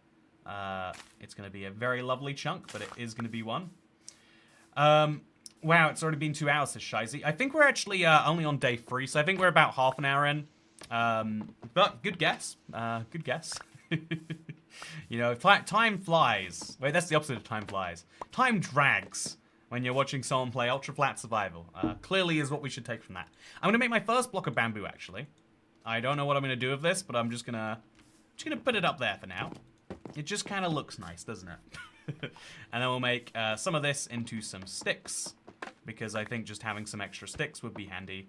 It's going to be a very lovely chunk, but it is going to be one. Wow, it's already been 2 hours, says Shizy. I think we're actually only on day 3, so I think we're about half an hour in. But good guess. Good guess. You know, time flies. Wait, that's the opposite of time flies. Time drags when you're watching someone play Ultra Flat Survival. Clearly is what we should take from that. I'm going to make my first block of bamboo, actually. I don't know what I'm going to do with this, but I'm just going to put it up there for now. It just kind of looks nice, doesn't it? And then we'll make some of this into some sticks, because I think just having some extra sticks would be handy.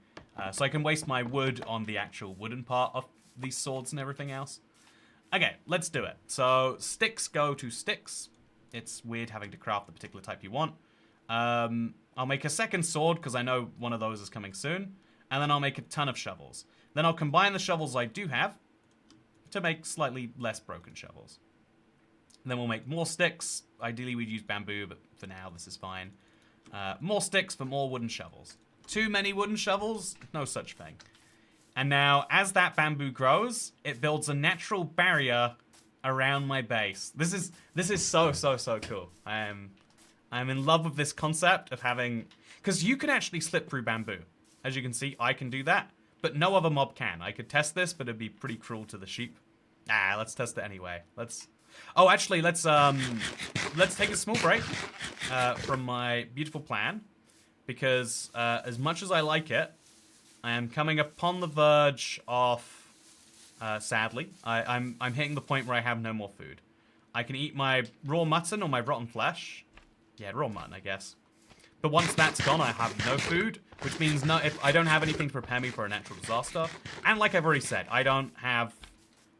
So I can waste my wood on the actual wooden part of these swords and everything else. Okay, let's do it. So sticks go to sticks. It's weird having to craft the particular type you want. I'll make a second sword, because I know one of those is coming soon. And then I'll make a ton of shovels. Then I'll combine the shovels I do have to make slightly less broken shovels. And then we'll make more sticks. Ideally we'd use bamboo, but for now this is fine. More sticks for more wooden shovels. Too many wooden shovels? No such thing. And now, as that bamboo grows, it builds a natural barrier around my base. This is so cool. I'm in love with this concept of having... Because you can actually slip through bamboo. As you can see, I can do that, but no other mob can. I could test this, but it'd be pretty cruel to the sheep. Let's test it anyway. Oh, actually, let's take a small break from my beautiful plan, because as much as I like it, I am coming upon the verge of, sadly, I'm hitting the point where I have no more food. I can eat my raw mutton or my rotten flesh. Yeah, raw mutton, I guess. But once that's gone, I have no food, which means if I don't have anything to prepare me for a natural disaster. And like I've already said, I don't have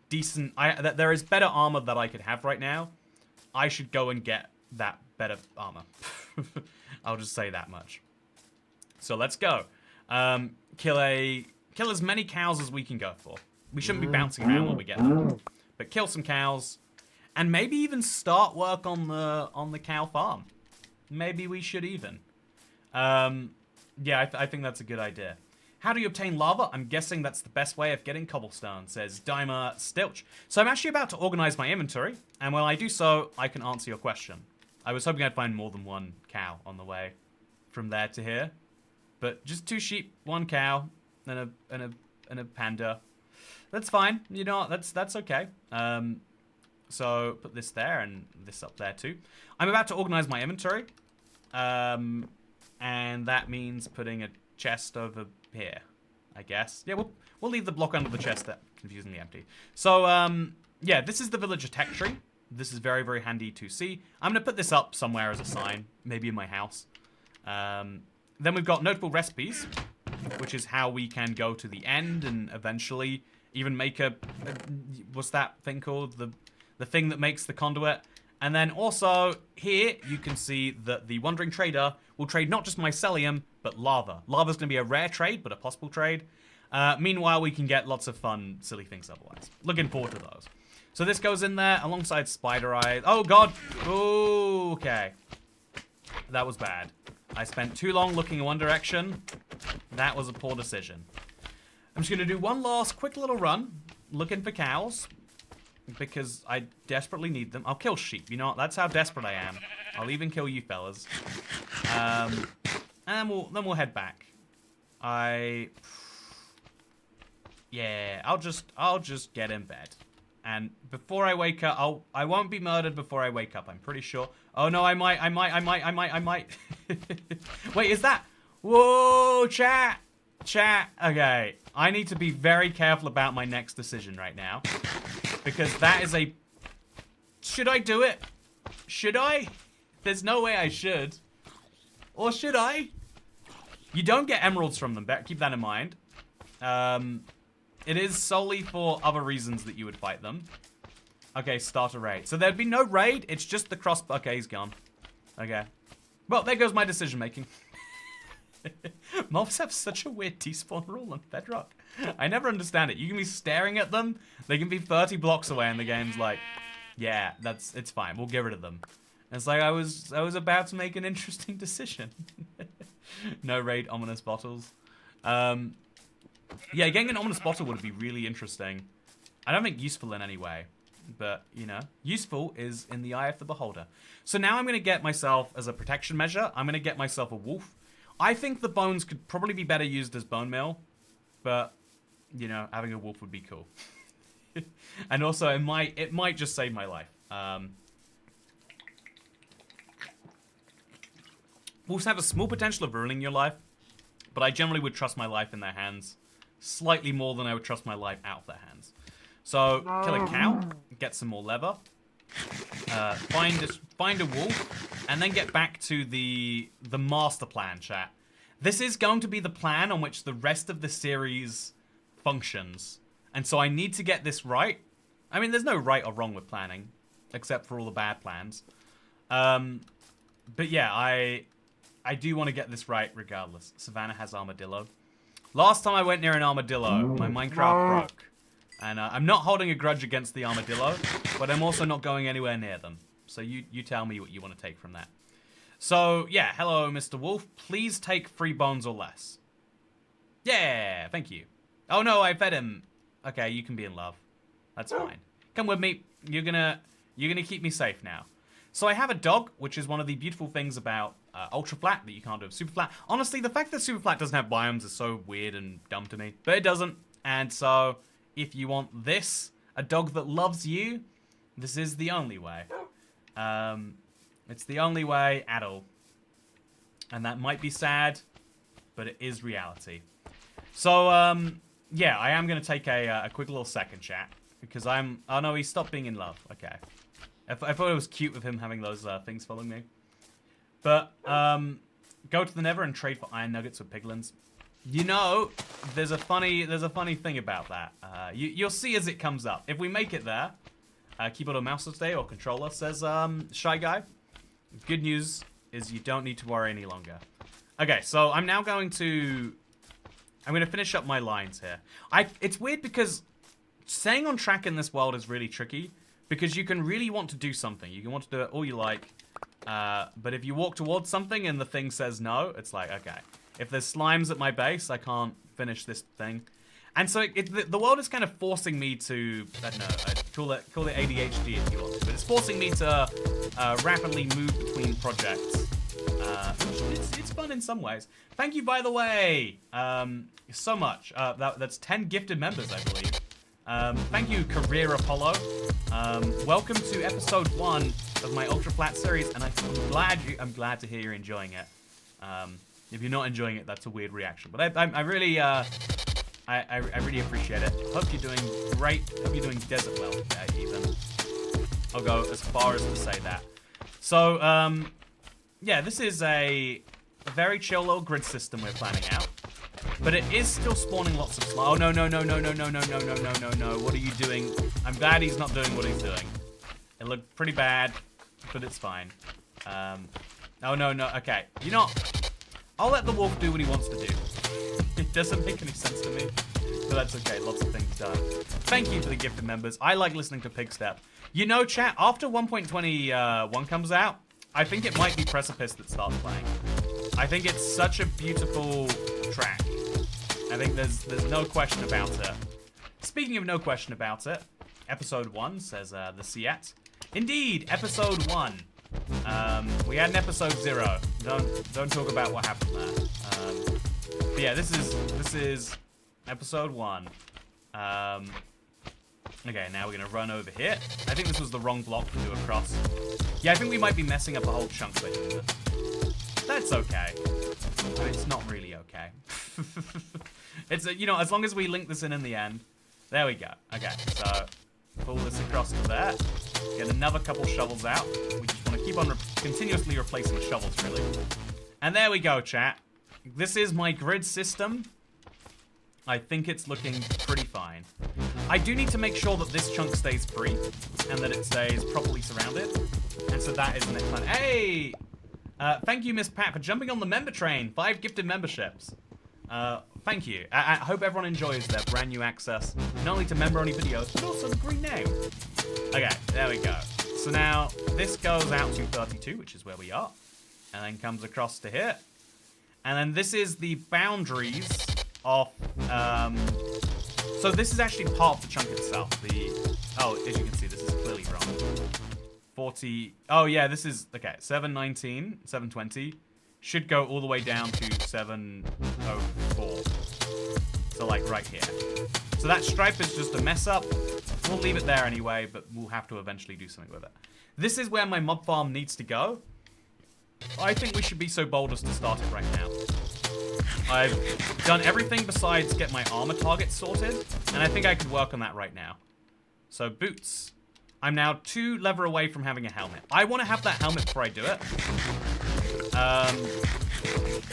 decent... there is better armor that I could have right now. I should go and get that better armor. I'll just say that much. So let's go. Kill as many cows as we can go for. We shouldn't be bouncing around when we get them. But kill some cows. And maybe even start work on the cow farm. Maybe we should even. Yeah, I think that's a good idea. How do you obtain lava? I'm guessing that's the best way of getting cobblestone, says Dimer Stilch. So I'm actually about to organize my inventory, and when I do so, I can answer your question. I was hoping I'd find more than one cow on the way from there to here. But just 2 sheep, 1 cow, and a panda. That's fine. You know, that's okay. So put this there and this up there too. I'm about to organize my inventory. And that means putting a chest over here, I guess. Yeah, we'll leave the block under the chest that's confusingly empty. So, yeah, this is the villager tech tree. This is very, very handy to see. I'm going to put this up somewhere as a sign, maybe in my house. Then we've got notable recipes, which is how we can go to the end and eventually even make what's that thing called? The thing that makes the conduit. And then also, here, you can see that the Wandering Trader will trade not just mycelium, but lava. Lava's going to be a rare trade, but a possible trade. Meanwhile, we can get lots of fun, silly things otherwise. Looking forward to those. So this goes in there alongside Spider Eyes. Oh, God. Ooh, okay. That was bad. I spent too long looking in one direction. That was a poor decision. I'm just going to do one last quick little run, looking for cows. Because I desperately need them. I'll kill sheep, you know what? That's how desperate I am. I'll even kill you fellas. And then we'll head back. Yeah, I'll just get in bed. And before I wake up, I won't be murdered before I wake up, I'm pretty sure. Oh no, I might. Wait, is that? Whoa, chat. Okay, I need to be very careful about my next decision right now. Because that is a... Should I do it? Should I? There's no way I should. Or should I? You don't get emeralds from them, keep that in mind. It is solely for other reasons that you would fight them. Okay, start a raid. So there'd be no raid, it's just the cross... Okay, he's gone. Okay. Well, there goes my decision making. Mobs have such a weird despawn rule on Bedrock. I never understand it. You can be staring at them, they can be 30 blocks away, and the game's like, yeah, it's fine, we'll get rid of them. It's like I was about to make an interesting decision. No raid ominous bottles. Yeah, getting an ominous bottle would be really interesting. I don't think useful in any way. But, you know, useful is in the eye of the beholder. So now I'm going to get myself, as a protection measure, I'm going to get myself a wolf. I think the bones could probably be better used as bone meal. But, you know, having a wolf would be cool. And also, it might just save my life. Wolves have a small potential of ruining your life. But I generally would trust my life in their hands slightly more than I would trust my life out of their hands. So, kill a cow, get some more leather, find a wolf, and then get back to the master plan, chat. This is going to be the plan on which the rest of the series functions. And so I need to get this right. I mean, there's no right or wrong with planning, except for all the bad plans. But yeah, I do want to get this right regardless. Savannah has armadillo. Last time I went near an armadillo, my Minecraft broke. And I'm not holding a grudge against the armadillo, but I'm also not going anywhere near them. So you tell me what you want to take from that. So, yeah, hello, Mr. Wolf. Please take 3 bones or less. Yeah, thank you. Oh, no, I fed him. Okay, you can be in love. That's fine. Come with me. You're gonna keep me safe now. So I have a dog, which is one of the beautiful things about Ultra Flat that you can't do with Super Flat. Honestly, the fact that Super Flat doesn't have biomes is so weird and dumb to me. But it doesn't. And so... if you want this, a dog that loves you, this is the only way. It's the only way at all. And that might be sad, but it is reality. So, yeah, I am going to take a quick little second chat. Because oh no, he stopped being in love. Okay. I thought it was cute with him having those things following me. But, go to the Nether and trade for iron nuggets with piglins. You know, there's a funny thing about that. You'll see as it comes up. If we make it there, keyboard or mouse today or controller, says Shy Guy. Good news is you don't need to worry any longer. Okay, so I'm now going to finish up my lines here. It's weird because staying on track in this world is really tricky because you can really want to do something. You can want to do it all you like, but if you walk towards something and the thing says no, it's like, okay. If there's slimes at my base, I can't finish this thing. And so the world is kind of forcing me to, I don't know, call it ADHD if you want to, but it's forcing me to rapidly move between projects. It's fun in some ways. Thank you, by the way, so much. That's 10 gifted members, I believe. Thank you, Career Apollo. Welcome to episode 1 of my Ultra Flat series, and I'm glad to hear you're enjoying it. If you're not enjoying it, that's a weird reaction. But I really, I really appreciate it. Hope you're doing great. Hope you're doing desert well, even. I'll go as far as to say that. So, yeah, this is a very chill little grid system we're planning out. But it is still spawning lots of slime. Oh, no. What are you doing? I'm glad he's not doing what he's doing. It looked pretty bad, but it's fine. Oh, no. Okay, you know... I'll let the wolf do what he wants to do. It doesn't make any sense to me, but that's okay. Lots of things done. Thank you for the gifted members. I like listening to Pigstep. You know, chat, after 1.21 comes out, I think it might be Precipice that starts playing. I think it's such a beautiful track. I think there's no question about it. Speaking of no question about it, episode 1 says the Siet. Indeed, episode 1. We had an episode 0. Don't talk about what happened there. But yeah, this is episode 1. Okay, now we're gonna run over here. I think this was the wrong block to do across. Yeah, I think we might be messing up a whole chunk by doing this. That's okay. But it's not really okay. It's you know, as long as we link this in the end. There we go. Okay, so pull this across to there. Get another couple shovels out. We just want to keep on continuously replacing the shovels, really. And there we go, chat. This is my grid system. I think it's looking pretty fine. I do need to make sure that this chunk stays free and that it stays properly surrounded. And so that is the next plan. Hey! Thank you, Miss Pat, for jumping on the member train. 5 gifted memberships. Thank you. I hope everyone enjoys their brand new access, not only to member-only videos, but also the green name. Okay, there we go. So now, this goes out to 32, which is where we are. And then comes across to here. And then this is the boundaries of... so this is actually part of the chunk itself. Oh, as you can see, this is clearly wrong. 40... Oh, yeah, this is... Okay, 719, 720. Should go all the way down to 704. So, like, right here. So that stripe is just a mess up. We'll leave it there anyway, but we'll have to eventually do something with it. This is where my mob farm needs to go. I think we should be so bold as to start it right now. I've done everything besides get my armor target sorted, and I think I could work on that right now. So, boots. I'm now 2 lever away from having a helmet. I want to have that helmet before I do it.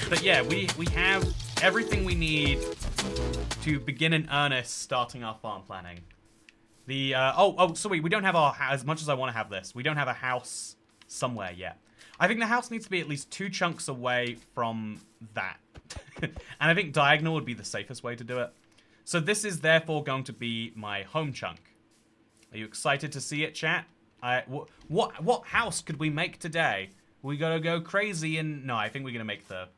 But yeah, we have everything we need to begin in earnest starting our farm planning. Sorry, we don't have as much as I want to have this. We don't have a house somewhere yet. I think the house needs to be at least 2 chunks away from that. And I think diagonal would be the safest way to do it. So this is therefore going to be my home chunk. Are you excited to see it, chat? What house could we make today? We gotta go crazy and... No, I think we're gonna make the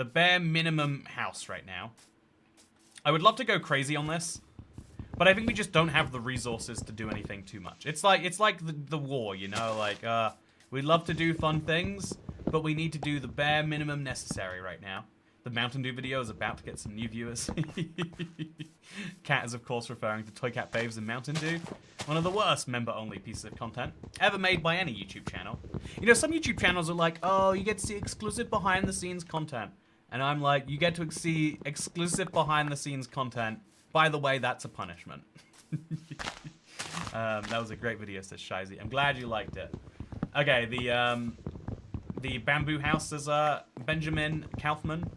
bare minimum house right now. I would love to go crazy on this, but I think we just don't have the resources to do anything too much. It's like the war, you know? Like, we'd love to do fun things, but we need to do the bare minimum necessary right now. The Mountain Dew video is about to get some new viewers. Cat is, of course, referring to Toy Cat Babes and Mountain Dew. One of the worst member-only pieces of content ever made by any YouTube channel. You know, some YouTube channels are like, oh, you get to see exclusive behind-the-scenes content. And I'm like, you get to see exclusive behind-the-scenes content. By the way, that's a punishment. That was a great video, says Shizy. I'm glad you liked it. Okay, the bamboo house is Benjamin Kaufman.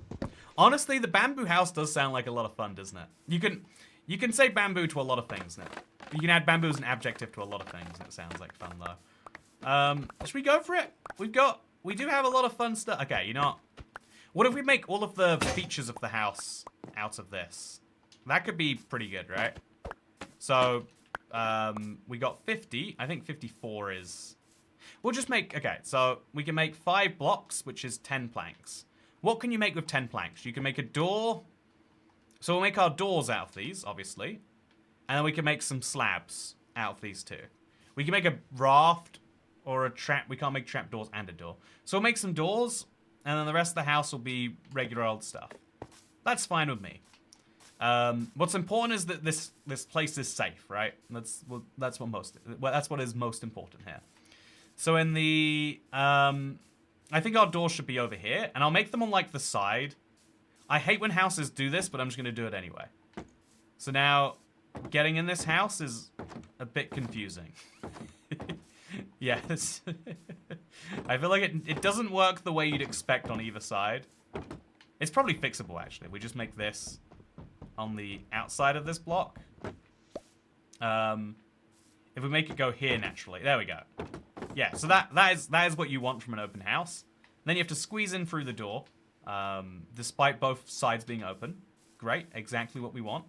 Honestly, the bamboo house does sound like a lot of fun, doesn't it? You can say bamboo to a lot of things now. You can add bamboo as an adjective to a lot of things, and it sounds like fun though. Should we go for it? We do have a lot of fun stuff. Okay, you know what if we make all of the features of the house out of this? That could be pretty good, right? So, we got 50. I think 54 is... We'll just make... Okay, so we can make 5 blocks, which is 10 planks. What can you make with 10 planks? You can make a door. So we'll make our doors out of these, obviously. And then we can make some slabs out of these too. We can make a raft or a trap. We can't make trap doors and a door. So we'll make some doors, and then the rest of the house will be regular old stuff. That's fine with me. What's important is that this place is safe, right? That's what is most important here. So in the I think our doors should be over here, and I'll make them on like the side. I hate when houses do this, but I'm just gonna do it anyway. So now getting in this house is a bit confusing. Yes. I feel like it doesn't work the way you'd expect on either side. It's probably fixable actually. We just make this on the outside of this block. If we make it go here naturally. There we go. Yeah, so that is what you want from an open house. And then you have to squeeze in through the door, despite both sides being open. Great, exactly what we want.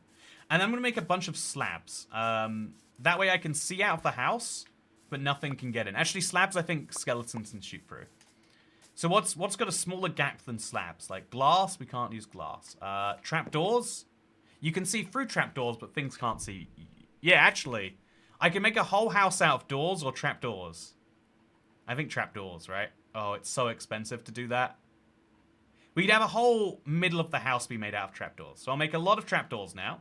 And I'm going to make a bunch of slabs. That way I can see out of the house, but nothing can get in. Actually, slabs I think skeletons can shoot through. So what's got a smaller gap than slabs? Like glass, we can't use glass. Trapdoors, you can see through trapdoors, but things can't see. Yeah, actually, I can make a whole house out of doors or trapdoors. I think trapdoors, right? Oh, it's so expensive to do that. We could have a whole middle of the house be made out of trapdoors. So I'll make a lot of trapdoors now.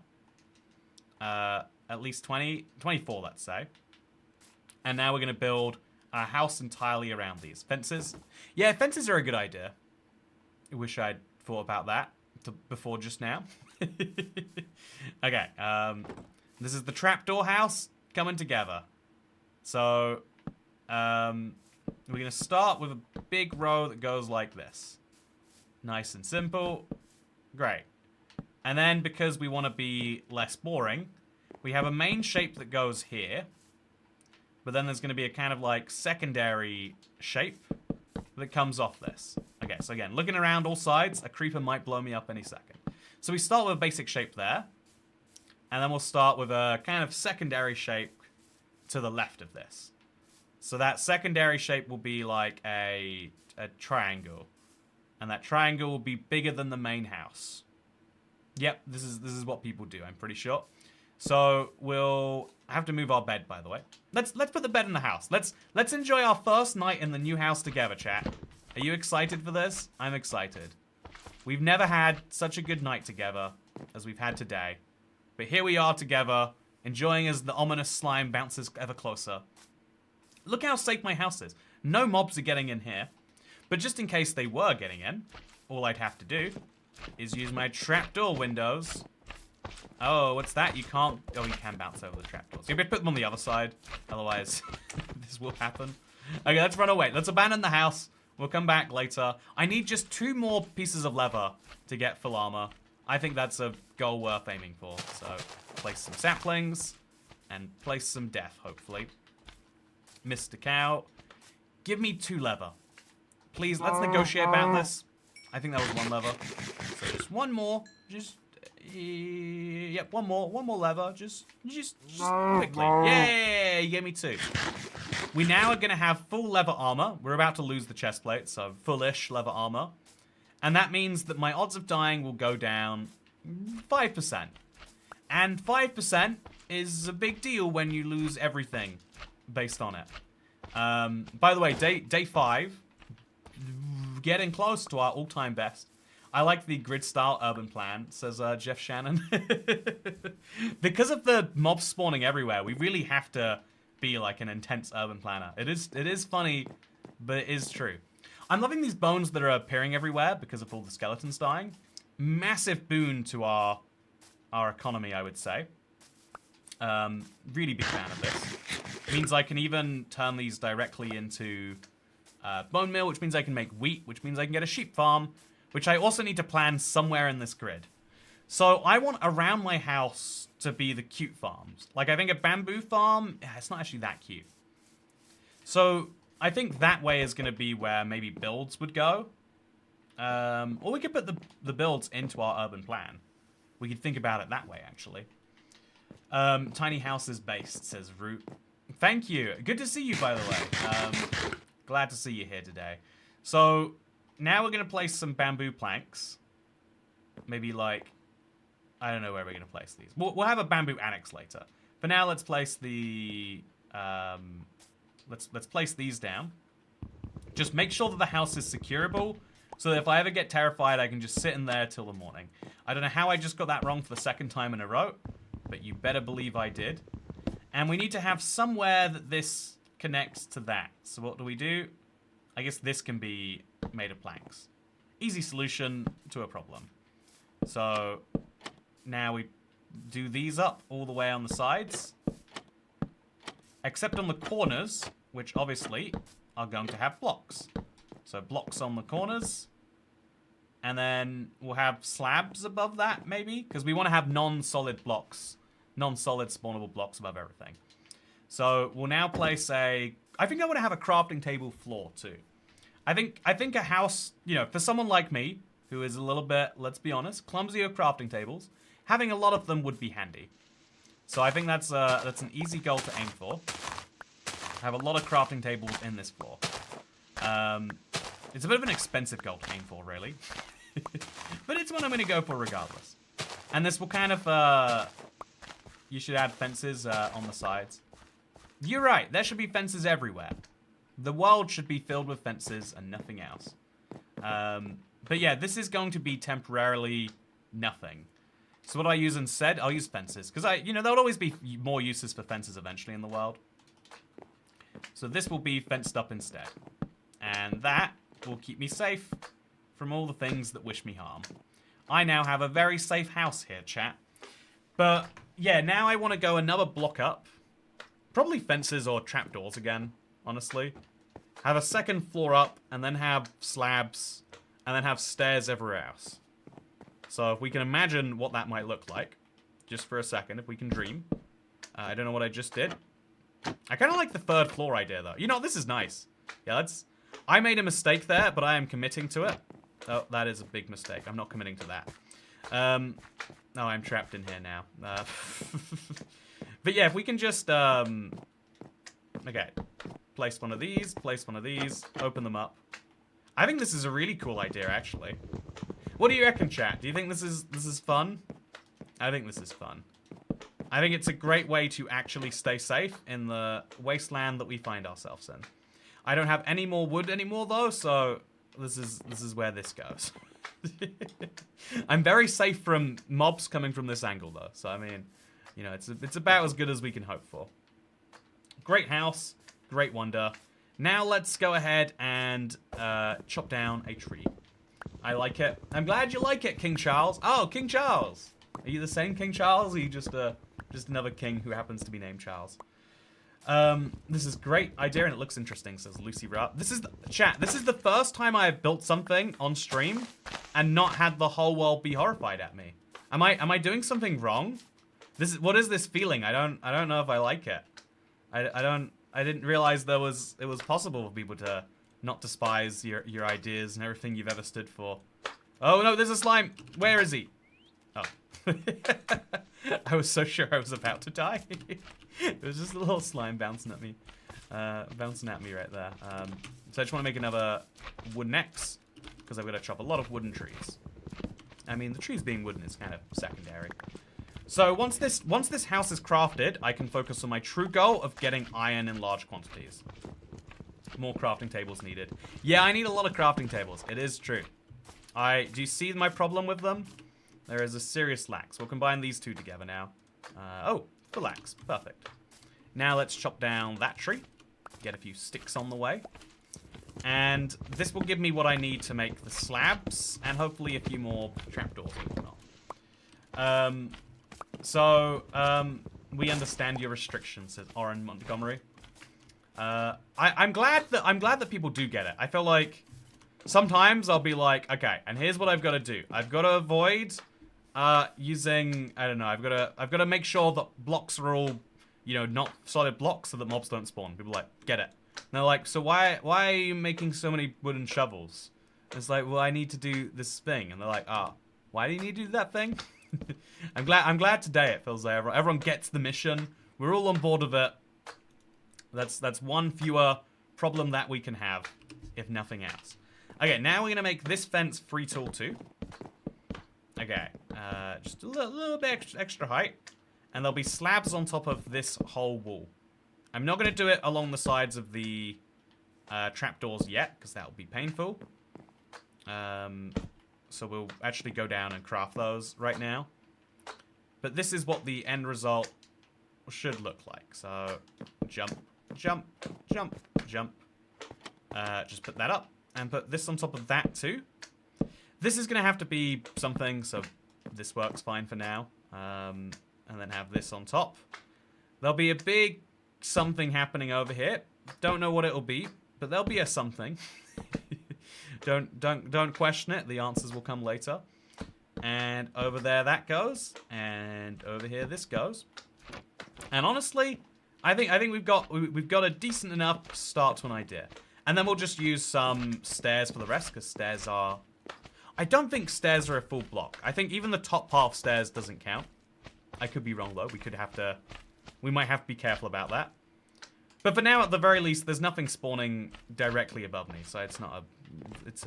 At least 24, let's say. And now we're going to build a house entirely around these. Fences. Yeah, fences are a good idea. I wish I'd thought about that before just now. Okay, this is the trapdoor house coming together. So, we're going to start with a big row that goes like this. Nice and simple. Great. And then, because we want to be less boring, we have a main shape that goes here. But then there's going to be a kind of like secondary shape that comes off this. Okay, so again, looking around all sides, a creeper might blow me up any second. So we start with a basic shape there. And then we'll start with a kind of secondary shape to the left of this. So that secondary shape will be like a triangle. And that triangle will be bigger than the main house. Yep, this is what people do, I'm pretty sure. So we'll have to move our bed, by the way. Let's put the bed in the house. Let's enjoy our first night in the new house together, chat. Are you excited for this? I'm excited. We've never had such a good night together as we've had today. But here we are together, enjoying as the ominous slime bounces ever closer. Look how safe my house is. No mobs are getting in here. But just in case they were getting in, all I'd have to do is use my trapdoor windows. Oh, what's that? You can't... Oh, you can bounce over the trapdoors. You better put them on the other side. Otherwise, this will happen. Okay, let's run away. Let's abandon the house. We'll come back later. I need just 2 more pieces of leather to get full armor. I think that's a goal worth aiming for. So, place some saplings. And place some death, hopefully. Mr. Cow. Give me 2 leather. Please, let's negotiate about this. I think that was 1 leather. So just 1 more. Just... Yep, one more lever. Just quickly. Yay! You gave me 2. We now are going to have full leather armor. We're about to lose the chest plate, so fullish leather armor. And that means that my odds of dying will go down 5%. And 5% is a big deal when you lose everything based on it. By the way, day 5, getting close to our all-time best. I like the grid-style urban plan, says Jeff Shannon. Because of the mobs spawning everywhere, we really have to be like an intense urban planner. It is funny, but it is true. I'm loving these bones that are appearing everywhere because of all the skeletons dying. Massive boon to our economy, I would say. Really big fan of this. It means I can even turn these directly into bone meal, which means I can make wheat, which means I can get a sheep farm, which I also need to plan somewhere in this grid. So I want around my house to be the cute farms. Like, I think a bamboo farm, it's not actually that cute. So I think that way is going to be where maybe builds would go. Or we could put the builds into our urban plan. We could think about it that way, actually. Tiny house is based, says Root. Thank you. Good to see you, by the way. Glad to see you here today. So... now we're going to place some bamboo planks. Maybe like... I don't know where we're going to place these. We'll have a bamboo annex later. For now, let's place the... let's place these down. Just make sure that the house is securable. So that if I ever get terrified, I can just sit in there till the morning. I don't know how I just got that wrong for the 2nd time in a row. But you better believe I did. And we need to have somewhere that this connects to that. So what do? I guess this can be made of planks. Easy solution to a problem. So now we do these up all the way on the sides. Except on the corners, which obviously are going to have blocks. So blocks on the corners. And then we'll have slabs above that, maybe? Because we want to have non-solid blocks. Non-solid spawnable blocks above everything. So we'll now place a... I think I want to have a crafting table floor, too. I think a house, you know, for someone like me, who is a little bit, let's be honest, clumsy with crafting tables, having a lot of them would be handy. So I think that's an easy goal to aim for. Have a lot of crafting tables in this floor. It's a bit of an expensive goal to aim for, really. But it's one I'm going to go for regardless. And this will kind of, you should add fences on the sides. You're right, there should be fences everywhere. The world should be filled with fences and nothing else. But yeah, this is going to be temporarily nothing. So what do I use instead? I'll use fences. Because there would always be more uses for fences eventually in the world. So this will be fenced up instead. And that will keep me safe from all the things that wish me harm. I now have a very safe house here, chat. But yeah, now I want to go another block up. Probably fences or trapdoors again, honestly. Have a 2nd floor up, and then have slabs, and then have stairs everywhere else. So if we can imagine what that might look like, just for a second, if we can dream. I don't know what I just did. I kind of like the 3rd floor idea, though. You know, this is nice. Yeah, I made a mistake there, but I am committing to it. Oh, that is a big mistake. I'm not committing to that. No, I'm trapped in here now. But yeah, if we can just, okay. place one of these, open them up. I think this is a really cool idea, actually. What do you reckon, chat? Do you think this is fun? I think this is fun. I think it's a great way to actually stay safe in the wasteland that we find ourselves in. I don't have any more wood anymore, though, so this is where this goes. I'm very safe from mobs coming from this angle, though. So, I mean, you know, it's about as good as we can hope for. Great house. Great wonder. Now let's go ahead and chop down a tree. I like it. I'm glad you like it, King Charles. Oh, King Charles. Are you the same King Charles? Or are you just another king who happens to be named Charles? This is a great idea and it looks interesting, says Lucy Rupp. This is the first time I have built something on stream and not had the whole world be horrified at me. Am I doing something wrong? What is this feeling? I don't know if I like it. I didn't realize it was possible for people to not despise your ideas and everything you've ever stood for. Oh no, there's a slime. Where is he? Oh. I was so sure I was about to die. It was just a little slime bouncing at me right there. So I just want to make another wooden axe because I've got to chop a lot of wooden trees. I mean, the trees being wooden is kind of secondary. So once this house is crafted, I can focus on my true goal of getting iron in large quantities. More crafting tables needed. Yeah, I need a lot of crafting tables. It is true. Do you see my problem with them? There is a serious lack. So we'll combine these two together now. Oh, full axe. Perfect. Now let's chop down that tree. Get a few sticks on the way. And this will give me what I need to make the slabs and hopefully a few more trapdoors and whatnot. We understand your restrictions, says Oren Montgomery. I'm glad that people do get it. I feel like sometimes I'll be like, okay, and here's what I've got to do. I've got to avoid using, I don't know, I've got to make sure that blocks are all, you know, not solid blocks so that mobs don't spawn. People are like, get it. And they're like, so why are you making so many wooden shovels? It's like, well, I need to do this thing. And they're like, why do you need to do that thing? I'm glad today it feels like everyone gets the mission. We're all on board with it. That's one fewer problem that we can have, if nothing else. Okay, now we're gonna make this fence free tool too. Okay, just a little bit extra height, and there'll be slabs on top of this whole wall. I'm not gonna do it along the sides of the trapdoors yet, because that will be painful. So we'll actually go down and craft those right now. But this is what the end result should look like. So jump, jump, jump, jump. Just put that up and put this on top of that too. This is going to have to be something, so this works fine for now. And then have this on top. There'll be a big something happening over here. Don't know what it'll be, but there'll be a something. Don't question it. The answers will come later. And over there that goes, and over here this goes. And honestly, I think we've got a decent enough start to an idea. And then we'll just use some stairs for the rest, because stairs are... I don't think stairs are a full block. I think even the top half stairs doesn't count. I could be wrong though. We might have to be careful about that. But for now, at the very least, there's nothing spawning directly above me, so it's not a... It's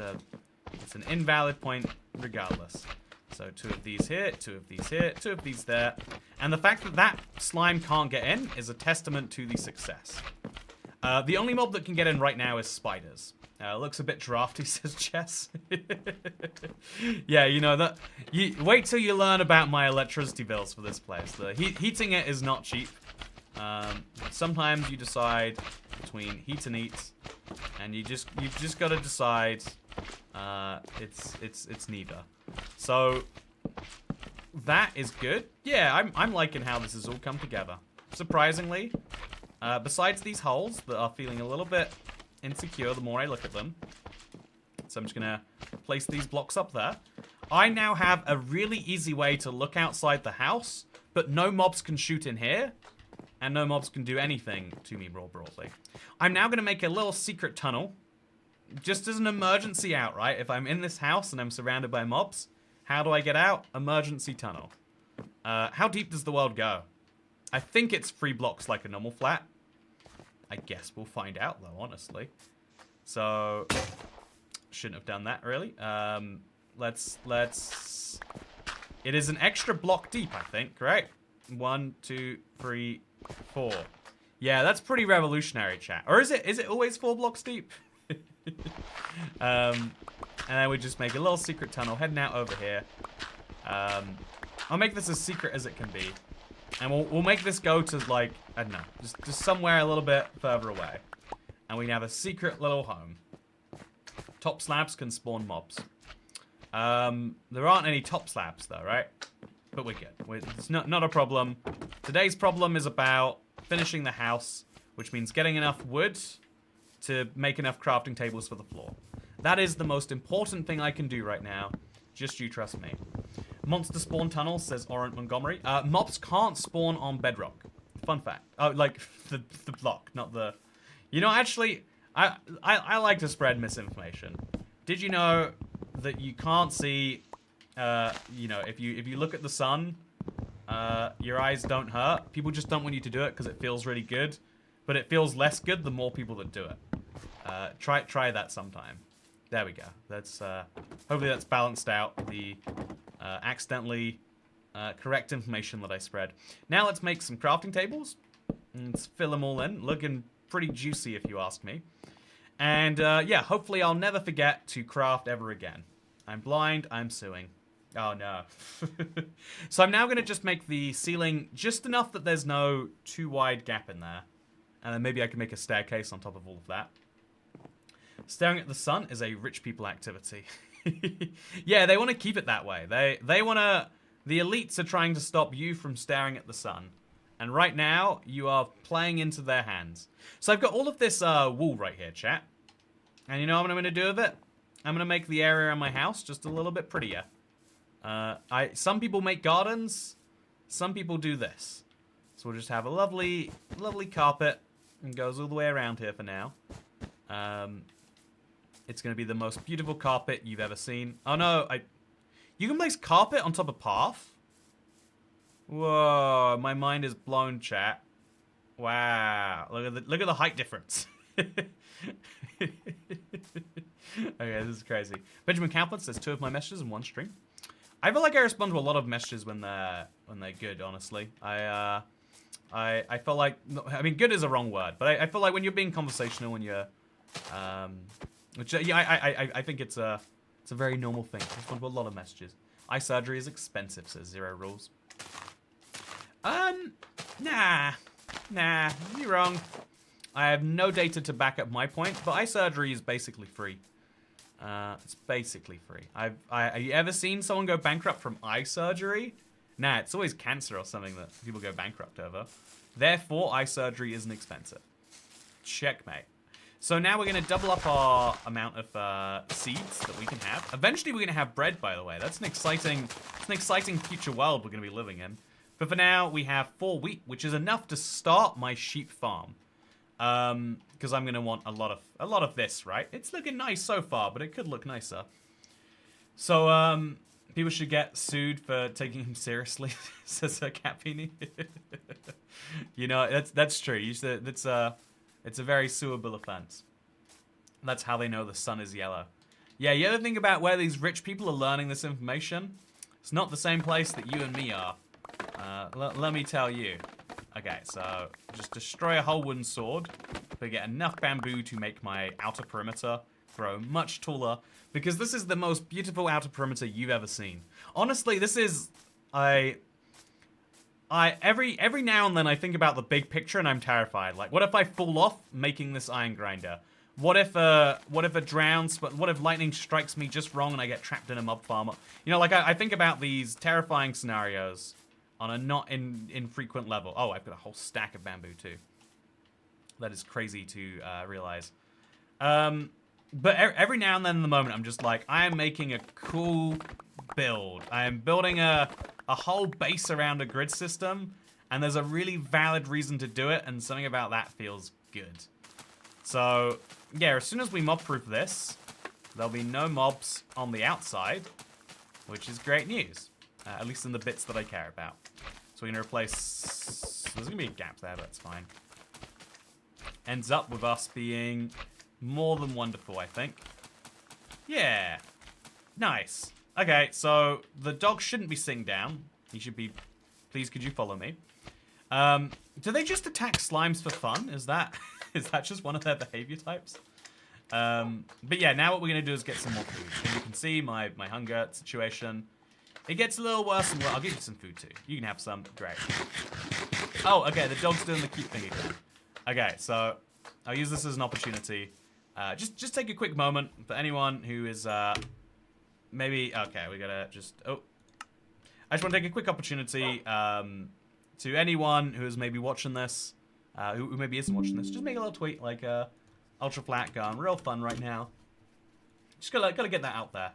an invalid point regardless. So 2 of these here, 2 of these here, 2 of these there. And the fact that that slime can't get in is a testament to the success. The only mob that can get in right now is spiders. Looks a bit drafty, says Chess. Yeah, you know, that. Wait till you learn about my electricity bills for this place. Heating it is not cheap. Sometimes you decide between heat and eat, and you've just got to decide. It's neither. So that is good. Yeah, I'm liking how this has all come together. Surprisingly, besides these holes that are feeling a little bit insecure the more I look at them. So I'm just gonna place these blocks up there. I now have a really easy way to look outside the house, but no mobs can shoot in here, and no mobs can do anything to me more broadly. I'm now gonna make a little secret tunnel, just as an emergency out, right? If I'm in this house and I'm surrounded by mobs, how do I get out? Emergency tunnel. How deep does the world go? I think it's 3 blocks like a normal flat. I guess we'll find out, though, honestly. So, shouldn't have done that, really. Let's... It is an extra block deep, I think, right? 1, 2, 3, 4. Yeah, that's pretty revolutionary, chat. Or is it always 4 blocks deep? And then we just make a little secret tunnel heading out over here. I'll make this as secret as it can be. And we'll make this go to, like, I don't know, just somewhere a little bit further away. And we can have a secret little home. Top slabs can spawn mobs. There aren't any top slabs, though, right? But we're good. It's not a problem. Today's problem is about finishing the house, which means getting enough wood to make enough crafting tables for the floor. That is the most important thing I can do right now. Just you trust me. Monster spawn tunnel, says Orant Montgomery. Mobs can't spawn on bedrock. Fun fact. Oh, like, the block, not the... You know, actually, I like to spread misinformation. Did you know that you can't see, you know, if you look at the sun, your eyes don't hurt? People just don't want you to do it because it feels really good. But it feels less good the more people that do it. Try that sometime. There we go. That's hopefully that's balanced out the accidentally correct information that I spread. Now let's make some crafting tables. Let's fill them all in. Looking pretty juicy if you ask me. And yeah, hopefully I'll never forget to craft ever again. I'm blind, I'm suing. Oh no. So I'm now going to just make the ceiling just enough that there's no too wide gap in there. And then maybe I can make a staircase on top of all of that. Staring at the sun is a rich people activity. Yeah, they want to keep it that way. They want to... The elites are trying to stop you from staring at the sun. And right now, you are playing into their hands. So I've got all of this wool right here, chat. And you know what I'm going to do with it? I'm going to make the area in my house just a little bit prettier. Some people make gardens. Some people do this. So we'll just have a lovely, lovely carpet. And goes all the way around here for now. It's going to be the most beautiful carpet you've ever seen. Oh no, you can place carpet on top of path? Whoa, my mind is blown, chat. Wow, look at the height difference. Okay, this is crazy. Benjamin Kaplan says 2 of my messages in one string. I feel like I respond to a lot of messages when they're good, honestly. I feel like, I mean, good is a wrong word, but I feel like when you're being conversational, when you're, which yeah, I think it's a very normal thing. I respond to a lot of messages. Eye surgery is expensive, says Zero Rules. Nah, you're wrong. I have no data to back up my point, but eye surgery is basically free. It's basically free. Have you ever seen someone go bankrupt from eye surgery? Nah, it's always cancer or something that people go bankrupt over. Therefore, eye surgery isn't expensive. Checkmate. So now we're going to double up our amount of seeds that we can have. Eventually, we're going to have bread, by the way. That's an exciting future world we're going to be living in. But for now, we have 4 wheat, which is enough to start my sheep farm. Because I'm going to want a lot of this, right? It's looking nice so far, but it could look nicer. So, people should get sued for taking him seriously, says Capini. You know, that's true. It's a very suable offense. That's how they know the sun is yellow. Yeah, you ever think about where these rich people are learning this information? It's not the same place that you and me are. Let me tell you. Okay, so just destroy a whole wooden sword. But get enough bamboo to make my outer perimeter grow much taller. Because this is the most beautiful outer perimeter you've ever seen. Honestly, this is... Every now and then I think about the big picture and I'm terrified. Like, what if I fall off making this iron grinder? What if it drowns? But what if lightning strikes me just wrong and I get trapped in a mob farm? You know, like I think about these terrifying scenarios on a not infrequent level. Oh, I've got a whole stack of bamboo too. That is crazy to realize. But every now and then in the moment, I'm just like, I am making a cool build. I am building a whole base around a grid system, and there's a really valid reason to do it, and something about that feels good. So, yeah, as soon as we mob-proof this, there'll be no mobs on the outside, which is great news. At least in the bits that I care about. So we're going to replace... There's going to be a gap there, but that's fine. ends up with us being more than wonderful, I think. Yeah. Nice. Okay, so the dog shouldn't be sitting down. He should be... Please, could you follow me? Do they just attack slimes for fun? Is that just one of their behavior types? But yeah, now what we're going to do is get some more food. And you can see my hunger situation. It gets a little worse and worse. I'll give you some food too. You can have some. Great. Oh, okay, the dog's doing the cute thing again. Okay, so I'll use this as an opportunity. Just take a quick moment for anyone who is maybe... Okay, we gotta just... Oh. I just want to take a quick opportunity to anyone who is maybe watching this, who maybe isn't watching this. Just make a little tweet like Ultra Flat going real fun right now. Just gotta get that out there.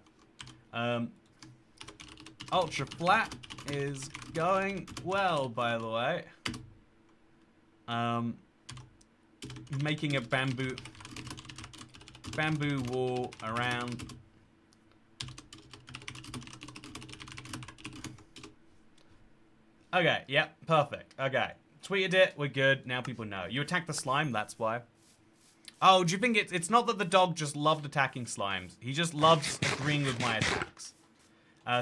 Ultra Flat is going well, by the way. Making a bamboo wall around. Okay, yep, perfect. Okay, tweeted it, we're good, now people know. You attacked the slime, that's why. Oh, do you think it's not that the dog just loved attacking slimes, he just loves agreeing with my attacks.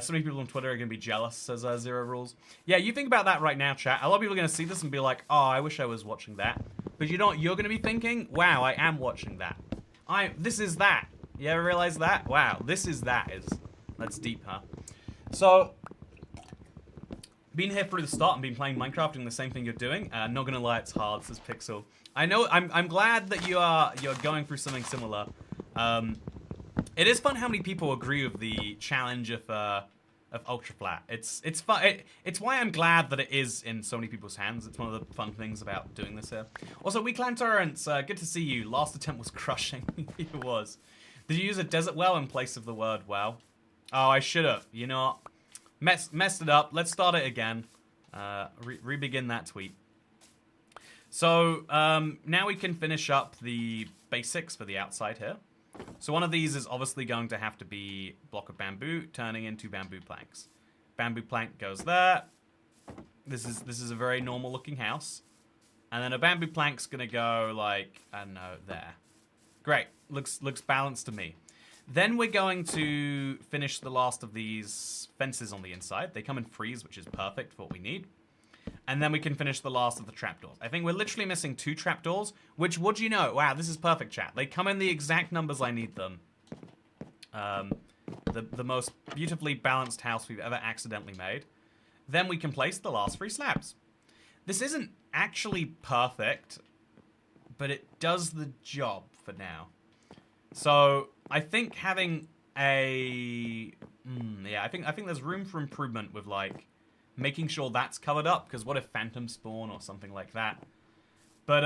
So many people on Twitter are going to be jealous, says Zero Rules. Yeah, you think about that right now, chat. A lot of people are going to see this and be like, oh, I wish I was watching that. But you know what you're going to be thinking? Wow, I am watching that. This is that. You ever realize that? Wow, this is that. That's deep, huh? So... Been here through the start and been playing Minecraft doing the same thing you're doing. Not gonna lie, it's hard, says Pixel. I know, I'm glad that you're going through something similar. It is fun how many people agree with the challenge of Ultra Flat. It's fun. It's why I'm glad that it is in so many people's hands. It's one of the fun things about doing this here. Also, Weakland Torrents, good to see you. Last attempt was crushing. It was. Did you use a desert well in place of the word well? Oh, I should have. You know what? Messed it up. Let's start it again. Re-begin that tweet. So, now we can finish up the basics for the outside here. So one of these is obviously going to have to be a block of bamboo turning into bamboo planks. Bamboo plank goes there. This is a very normal looking house. And then a bamboo plank's gonna go like, I don't know, there. Great. Looks balanced to me. Then we're going to finish the last of these fences on the inside. They come in threes, which is perfect for what we need. And then we can finish the last of the trapdoors. I think we're literally missing 2 trapdoors, which, would you know? Wow, this is perfect, chat. They come in the exact numbers I need them. The most beautifully balanced house we've ever accidentally made. Then we can place the last 3 slabs. This isn't actually perfect, but it does the job for now. So... I think having a... yeah, I think there's room for improvement with, like, making sure that's covered up, because what if phantom spawn or something like that? But,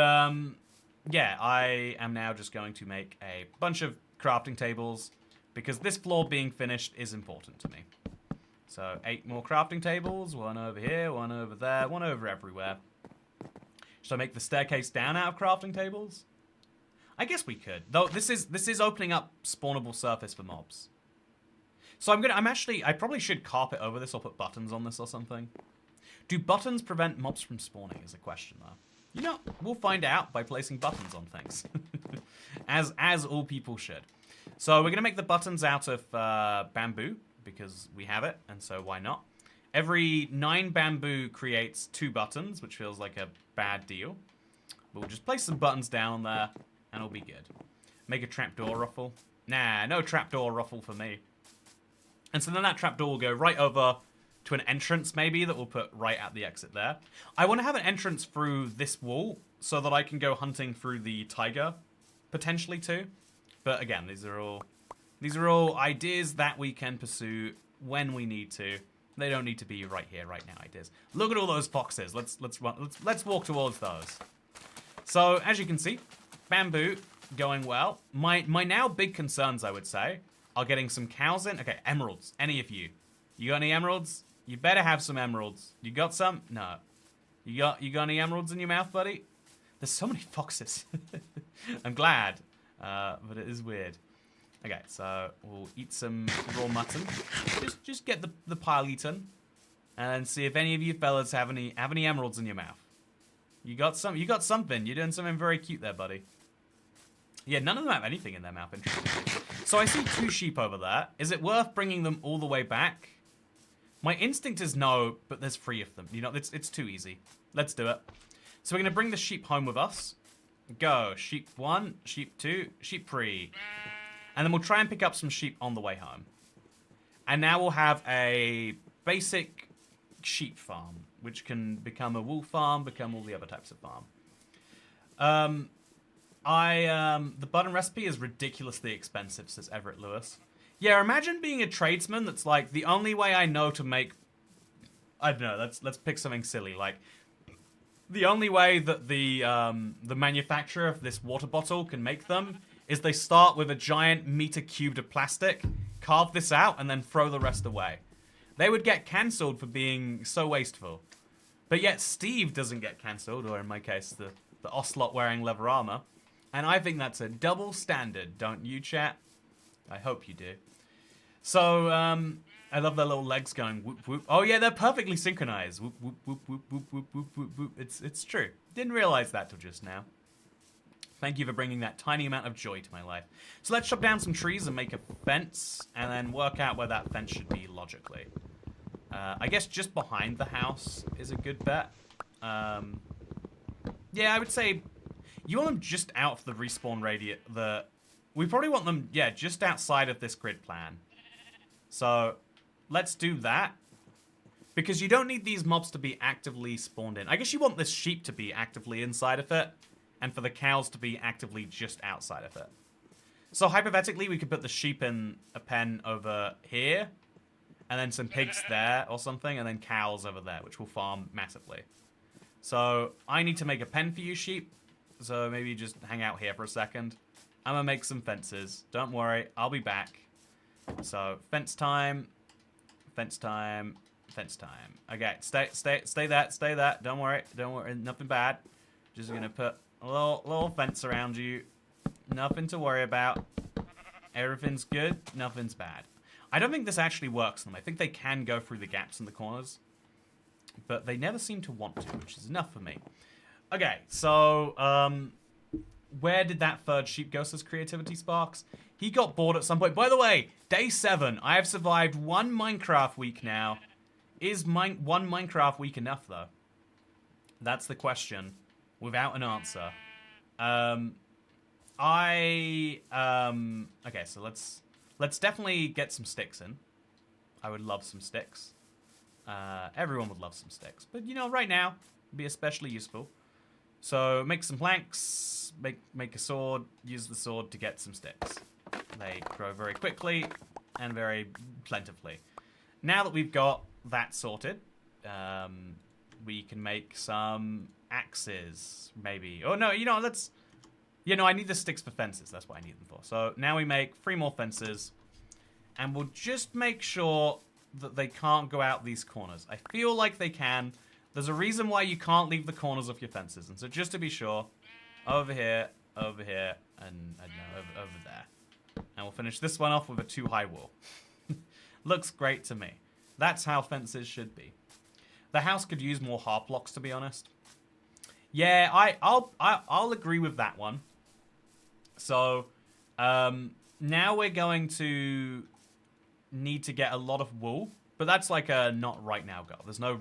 yeah, I am now just going to make a bunch of crafting tables, because this floor being finished is important to me. So, 8 more crafting tables, 1 over here, 1 over there, 1 over everywhere. Should I make the staircase down out of crafting tables? I guess we could, though. This is opening up spawnable surface for mobs. So I probably should carpet over this or put buttons on this or something. Do buttons prevent mobs from spawning? Is a question though. You know, we'll find out by placing buttons on things, as all people should. So we're gonna make the buttons out of bamboo because we have it, and so why not? Every 9 bamboo creates 2 buttons, which feels like a bad deal. But we'll just place some buttons down there. And it'll be good. Make a trapdoor ruffle. Nah, no trapdoor ruffle for me. And so then that trapdoor will go right over to an entrance, maybe, that we'll put right at the exit there. I want to have an entrance through this wall so that I can go hunting through the tiger, potentially, too. But again, these are all ideas that we can pursue when we need to. They don't need to be right here, right now ideas. Look at all those foxes. Let's walk towards those. So, as you can see, bamboo going well. My now big concerns, I would say, are getting some cows in. Okay, emeralds. Any of you? You got any emeralds? You better have some emeralds. You got some? No. You got any emeralds in your mouth, buddy? There's so many foxes. I'm glad, but it is weird. Okay, so we'll eat some raw mutton. Just get the pile eaten, and see if any of you fellas have any emeralds in your mouth. You got something. You're doing something very cute there, buddy. Yeah, none of them have anything in their mouth, interestingly. So I see 2 sheep over there. Is it worth bringing them all the way back? My instinct is no, but there's 3 of them. You know, it's too easy. Let's do it. So we're going to bring the sheep home with us. Go. Sheep 1, sheep 2, sheep 3. And then we'll try and pick up some sheep on the way home. And now we'll have a basic sheep farm, which can become a wool farm, become all the other types of farm. The button recipe is ridiculously expensive, says Everett Lewis. Yeah, imagine being a tradesman that's like, the only way I know to make... I don't know, let's pick something silly, like... The only way that the manufacturer of this water bottle can make them is they start with a giant meter cubed of plastic, carve this out, and then throw the rest away. They would get cancelled for being so wasteful. But yet Steve doesn't get cancelled, or in my case, the Ocelot wearing leather armor. And I think that's a double standard, don't you, chat? I hope you do. So, I love their little legs going whoop whoop. Oh yeah, they're perfectly synchronized. Whoop whoop whoop whoop whoop whoop whoop whoop whoop. It's true. Didn't realize that till just now. Thank you for bringing that tiny amount of joy to my life. So let's chop down some trees and make a fence, and then work out where that fence should be logically. I guess just behind the house is a good bet. Yeah, I would say you want them just out of the respawn radius. We probably want them, yeah, just outside of this grid plan. So let's do that. Because you don't need these mobs to be actively spawned in. I guess you want this sheep to be actively inside of it, and for the cows to be actively just outside of it. So hypothetically, we could put the sheep in a pen over here, and then some pigs there or something, and then cows over there, which will farm massively. So I need to make a pen for you, sheep. So maybe just hang out here for a second. I'm gonna make some fences. Don't worry, I'll be back. So fence time, fence time, fence time. Okay, stay there. Don't worry, nothing bad. Just gonna put a little fence around you. Nothing to worry about. Everything's good, nothing's bad. I don't think this actually works on them. I think they can go through the gaps in the corners, but they never seem to want to, which is enough for me. Okay, so where did that third sheep go, says Creativity Sparks? He got bored at some point. By the way, day 7. I have survived 1 Minecraft week now. Is one Minecraft week enough, though? That's the question, without an answer. Okay, so let's definitely get some sticks in. I would love some sticks. Everyone would love some sticks. But, you know, right now, it'd be especially useful. So, make some planks, make a sword, use the sword to get some sticks. They grow very quickly and very plentifully. Now that we've got that sorted, we can make some axes, maybe. Oh, no, you know, let's... You know, I need the sticks for fences. That's what I need them for. So now we make 3 more fences. And we'll just make sure that they can't go out these corners. I feel like they can. There's a reason why you can't leave the corners of your fences. And so just to be sure, over here, and I don't know, over there. And we'll finish this one off with a 2-high wall. Looks great to me. That's how fences should be. The house could use more half blocks, to be honest. Yeah, I'll agree with that one. So, now we're going to need to get a lot of wool, but that's like a not right now goal. There's no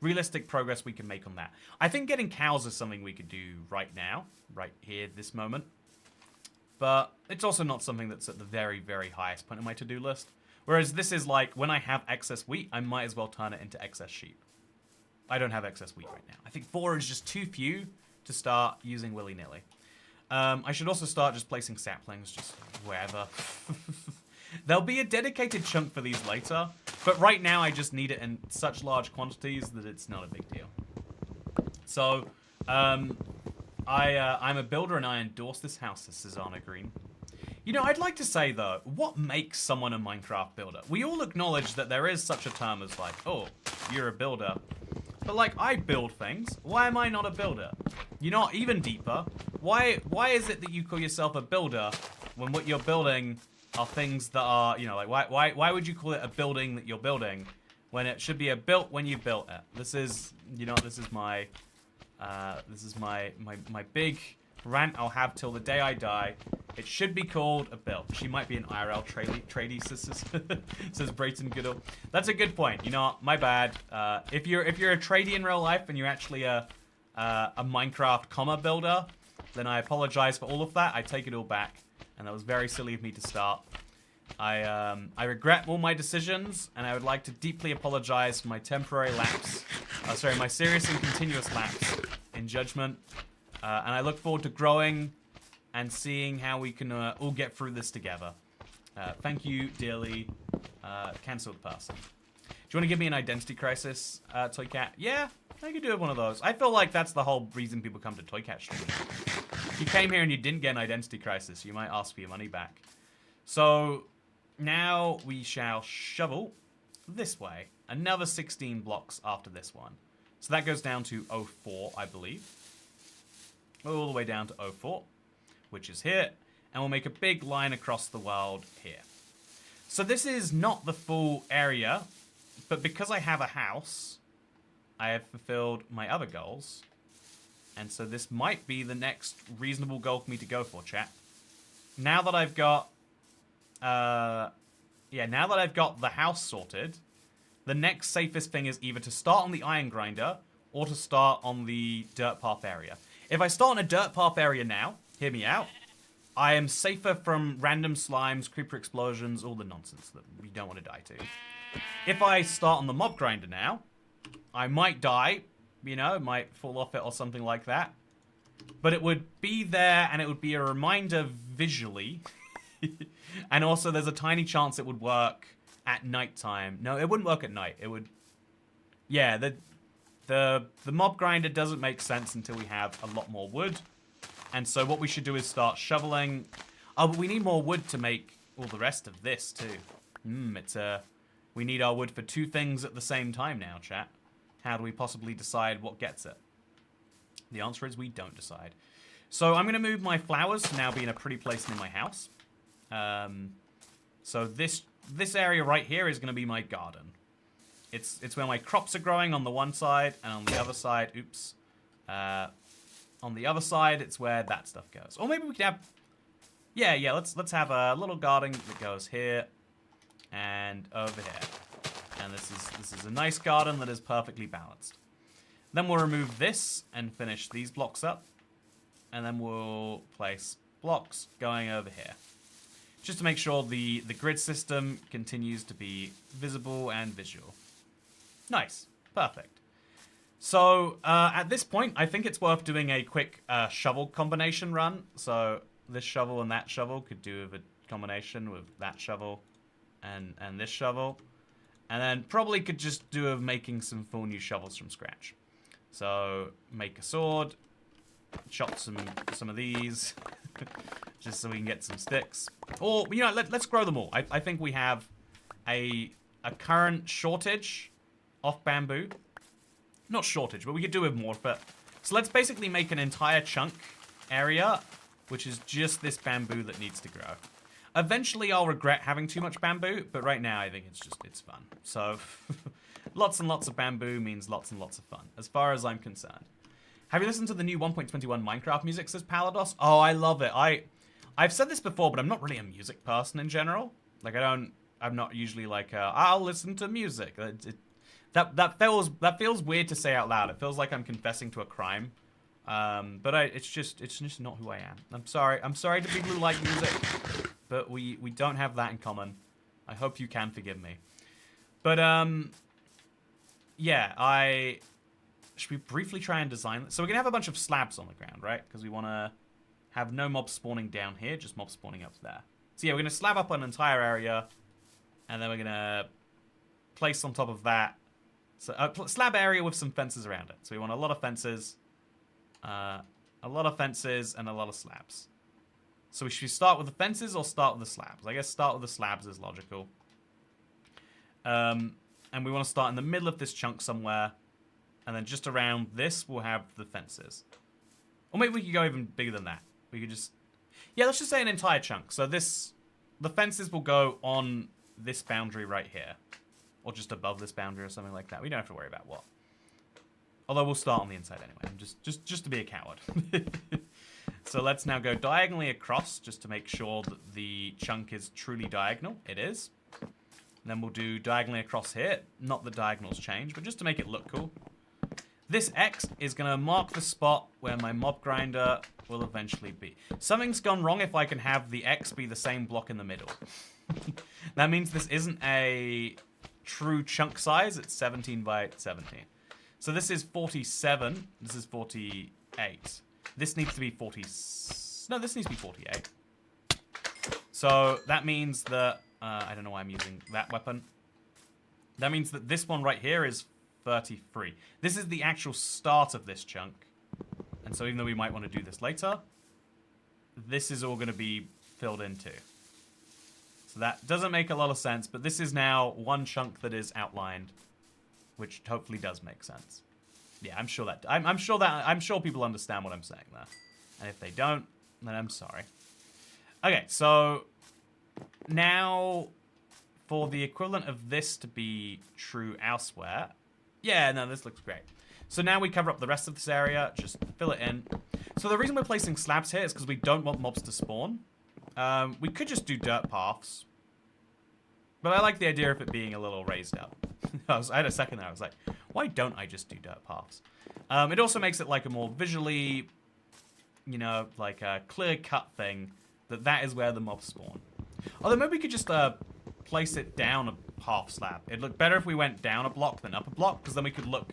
realistic progress we can make on that. I think getting cows is something we could do right now, right here, this moment. But it's also not something that's at the very, very highest point of my to-do list. Whereas this is like, when I have excess wheat, I might as well turn it into excess sheep. I don't have excess wheat right now. I think 4 is just too few to start using willy-nilly. I should also start just placing saplings just wherever. There'll be a dedicated chunk for these later, but right now I just need it in such large quantities that it's not a big deal. So, I'm a builder and I endorse this house, says Susanna Green. You know, I'd like to say, though, what makes someone a Minecraft builder? We all acknowledge that there is such a term as like, oh, you're a builder. But, like, I build things. Why am I not a builder? You know, even deeper, why is it that you call yourself a builder when what you're building are things that are, you know, like, why would you call it a building that you're building when it should be a built when you built it? This is, you know, this is my This is my big rant I'll have till the day I die. It should be called a build. She might be an IRL tradie, says Brayton Goodall. That's a good point. You know what? My bad. If you're a tradie in real life and you're actually a Minecraft comma builder, then I apologize for all of that. I take it all back, and that was very silly of me to start. I regret all my decisions, and I would like to deeply apologize for my temporary lapse. Sorry, my serious and continuous lapse in judgment. And I look forward to growing and seeing how we can all get through this together. Thank you, dearly, cancelled person. Do you want to give me an identity crisis, Toy Cat? Yeah, I could do one of those. I feel like that's the whole reason people come to Toy Cat stream. If you came here and you didn't get an identity crisis, you might ask for your money back. So now we shall shovel this way. Another 16 blocks after this one. So that goes down to 04, I believe. All the way down to 04, which is here. And we'll make a big line across the world here. So this is not the full area, but because I have a house, I have fulfilled my other goals. And so this might be the next reasonable goal for me to go for, chat. Now that I've got now that I've got the house sorted, the next safest thing is either to start on the iron grinder or to start on the dirt path area. If I start on a dirt path area now, hear me out, I am safer from random slimes, creeper explosions, all the nonsense that we don't want to die to. If I start on the mob grinder now, I might die, you know, might fall off it or something like that. But it would be there and it would be a reminder visually. And also there's a tiny chance it would work at nighttime. No, it wouldn't work at night. It would... Yeah, the mob grinder doesn't make sense until we have a lot more wood. And so what we should do is start shoveling. Oh, but we need more wood to make all the rest of this too. We need our wood for two things at the same time now, chat. How do we possibly decide what gets it? The answer is we don't decide. So I'm going to move my flowers to now be in a pretty place near my house. So this area right here is going to be my garden. It's where my crops are growing on the one side, and on the other side, on the other side, it's where that stuff goes. Or maybe we could have, yeah. Let's have a little garden that goes here and over here. And this is a nice garden that is perfectly balanced. Then we'll remove this and finish these blocks up, and then we'll place blocks going over here, just to make sure the grid system continues to be visible and visual. Nice. Perfect. So, at this point, I think it's worth doing a quick shovel combination run. So, this shovel and that shovel could do with a combination with that shovel and this shovel. And then probably could just do of making some full new shovels from scratch. So, make a sword, chop some of these, just so we can get some sticks. Or, you know, let's grow them all. I think we have a current shortage of bamboo. Not shortage, but we could do with more of it. So let's basically make an entire chunk area, which is just this bamboo that needs to grow. Eventually I'll regret having too much bamboo, but right now I think it's fun. So lots and lots of bamboo means lots and lots of fun, as far as I'm concerned. Have you listened to the new 1.21 Minecraft music, says Palados? Oh, I love it. I've said this before, but I'm not really a music person in general. Like, I'm not usually like, I'll listen to music. That feels weird to say out loud. It feels like I'm confessing to a crime. But it's just not who I am. I'm sorry to people who like music, but we don't have that in common. I hope you can forgive me. But yeah, should we briefly try and design this? So we're gonna have a bunch of slabs on the ground, right? Because we want to have no mobs spawning down here, just mobs spawning up there. So yeah, we're gonna slab up an entire area, and then we're gonna place on top of that. So a slab area with some fences around it. So we want a lot of fences, and a lot of slabs. So we should start with the fences or start with the slabs? I guess start with the slabs is logical. And we want to start in the middle of this chunk somewhere, and then just around this we'll have the fences. Or maybe we could go even bigger than that. We could just, yeah, let's just say an entire chunk. So the fences will go on this boundary right here. Or just above this boundary or something like that. We don't have to worry about what. Although we'll start on the inside anyway, just to be a coward. So let's now go diagonally across just to make sure that the chunk is truly diagonal. It is. And then we'll do diagonally across here. Not the diagonals change, but just to make it look cool. This X is going to mark the spot where my mob grinder will eventually be. Something's gone wrong if I can have the X be the same block in the middle. That means this isn't a true chunk size. It's 17 by 17. So this is 47. This is 48. This needs to be 40. No, this needs to be 48. So that means that I don't know why I'm using that weapon. That means that this one right here is 33. This is the actual start of this chunk. And so even though we might want to do this later, this is all going to be filled in too. So that doesn't make a lot of sense, but this is now one chunk that is outlined, which hopefully does make sense. Yeah, I'm sure people understand what I'm saying there. And if they don't, then I'm sorry. Okay, so now for the equivalent of this to be true elsewhere. Yeah, no, this looks great. So now we cover up the rest of this area, just fill it in. So the reason we're placing slabs here is because we don't want mobs to spawn. We could just do dirt paths. But I like the idea of it being a little raised up. I had a second there, I was like, why don't I just do dirt paths? It also makes it like a more visually, you know, like a clear-cut thing that is where the mobs spawn. Although maybe we could just place it down a half slab. It'd look better if we went down a block than up a block, because then we could look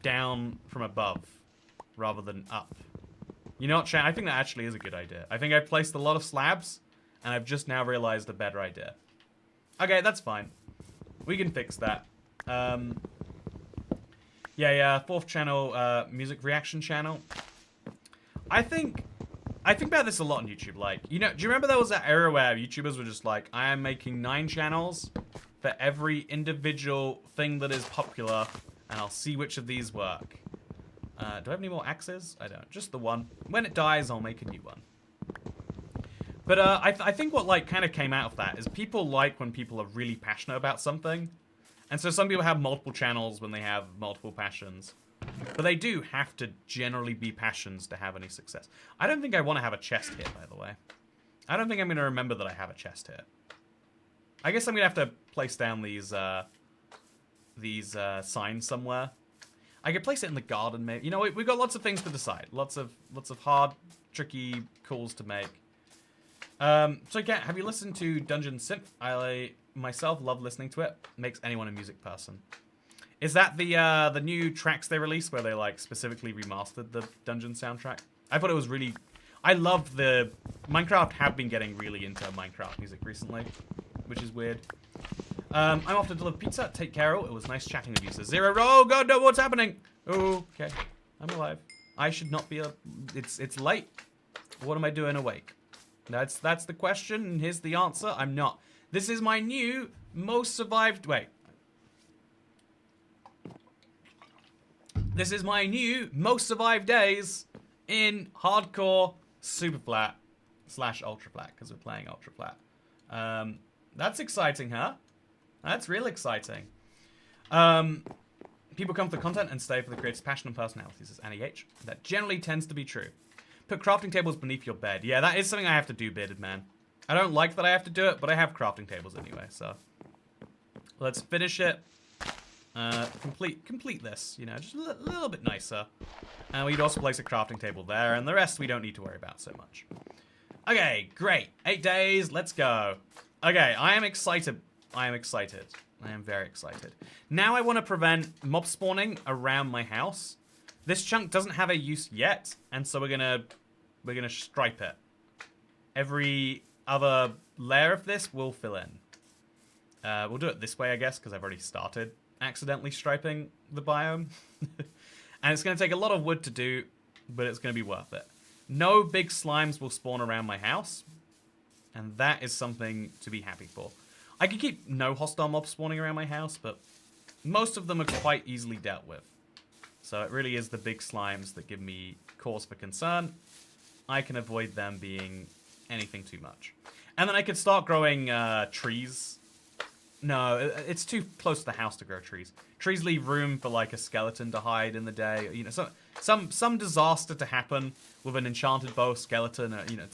down from above rather than up. You know what, Chan? I think that actually is a good idea. I think I've placed a lot of slabs, and I've just now realized a better idea. Okay, that's fine. We can fix that. Yeah, fourth channel, music reaction channel. I think about this a lot on YouTube. Like, you know, do you remember there was that era where YouTubers were just like, I am making 9 channels for every individual thing that is popular, and I'll see which of these work. Do I have any more axes? I don't. Just the one. When it dies, I'll make a new one. But I think what like kind of came out of that is people like when people are really passionate about something. And so some people have multiple channels when they have multiple passions. But they do have to generally be passions to have any success. I don't think I want to have a chest here, by the way. I don't think I'm going to remember that I have a chest here. I guess I'm going to have to place down these signs somewhere. I could place it in the garden, maybe. You know, we've got lots of things to decide. Lots of hard, tricky calls to make. So again, have you listened to Dungeon Synth? I myself love listening to it. Makes anyone a music person. Is that the new tracks they released where they like specifically remastered the Dungeon soundtrack? I thought it was really... I love the... Minecraft have been getting really into Minecraft music recently, which is weird. I'm off to deliver pizza. Take care. It was nice chatting with you. So Zero. Oh god, no, what's happening? Oh, okay. I'm alive. I should not be It's late. What am I doing awake? That's the question, and here's the answer. I'm not. This is my new most survived... Wait. This is my new most survived days in hardcore super flat / ultra flat, because we're playing ultra flat. That's exciting, huh? That's real exciting. People come for the content and stay for the creator's passion and personality, says Annie H. That generally tends to be true. Put crafting tables beneath your bed. Yeah, that is something I have to do, Bearded Man. I don't like that I have to do it, but I have crafting tables anyway, so. Let's finish it. Complete this, you know, just a little bit nicer. And we'd also place a crafting table there, and the rest we don't need to worry about so much. Okay, great. 8 days, let's go. Okay, I am excited. I am excited. I am very excited. Now I want to prevent mob spawning around my house. This chunk doesn't have a use yet, and so we're gonna stripe it. Every other layer of this will fill in. We'll do it this way, I guess, because I've already started accidentally striping the biome. And it's going to take a lot of wood to do, but it's going to be worth it. No big slimes will spawn around my house, and that is something to be happy for. I could keep no hostile mobs spawning around my house, but most of them are quite easily dealt with. So it really is the big slimes that give me cause for concern. I can avoid them being anything too much. And then I could start growing trees No, it's too close to the house to grow trees. Trees leave room for like a skeleton to hide in the day. You know, some disaster to happen with an enchanted bow skeleton. You know,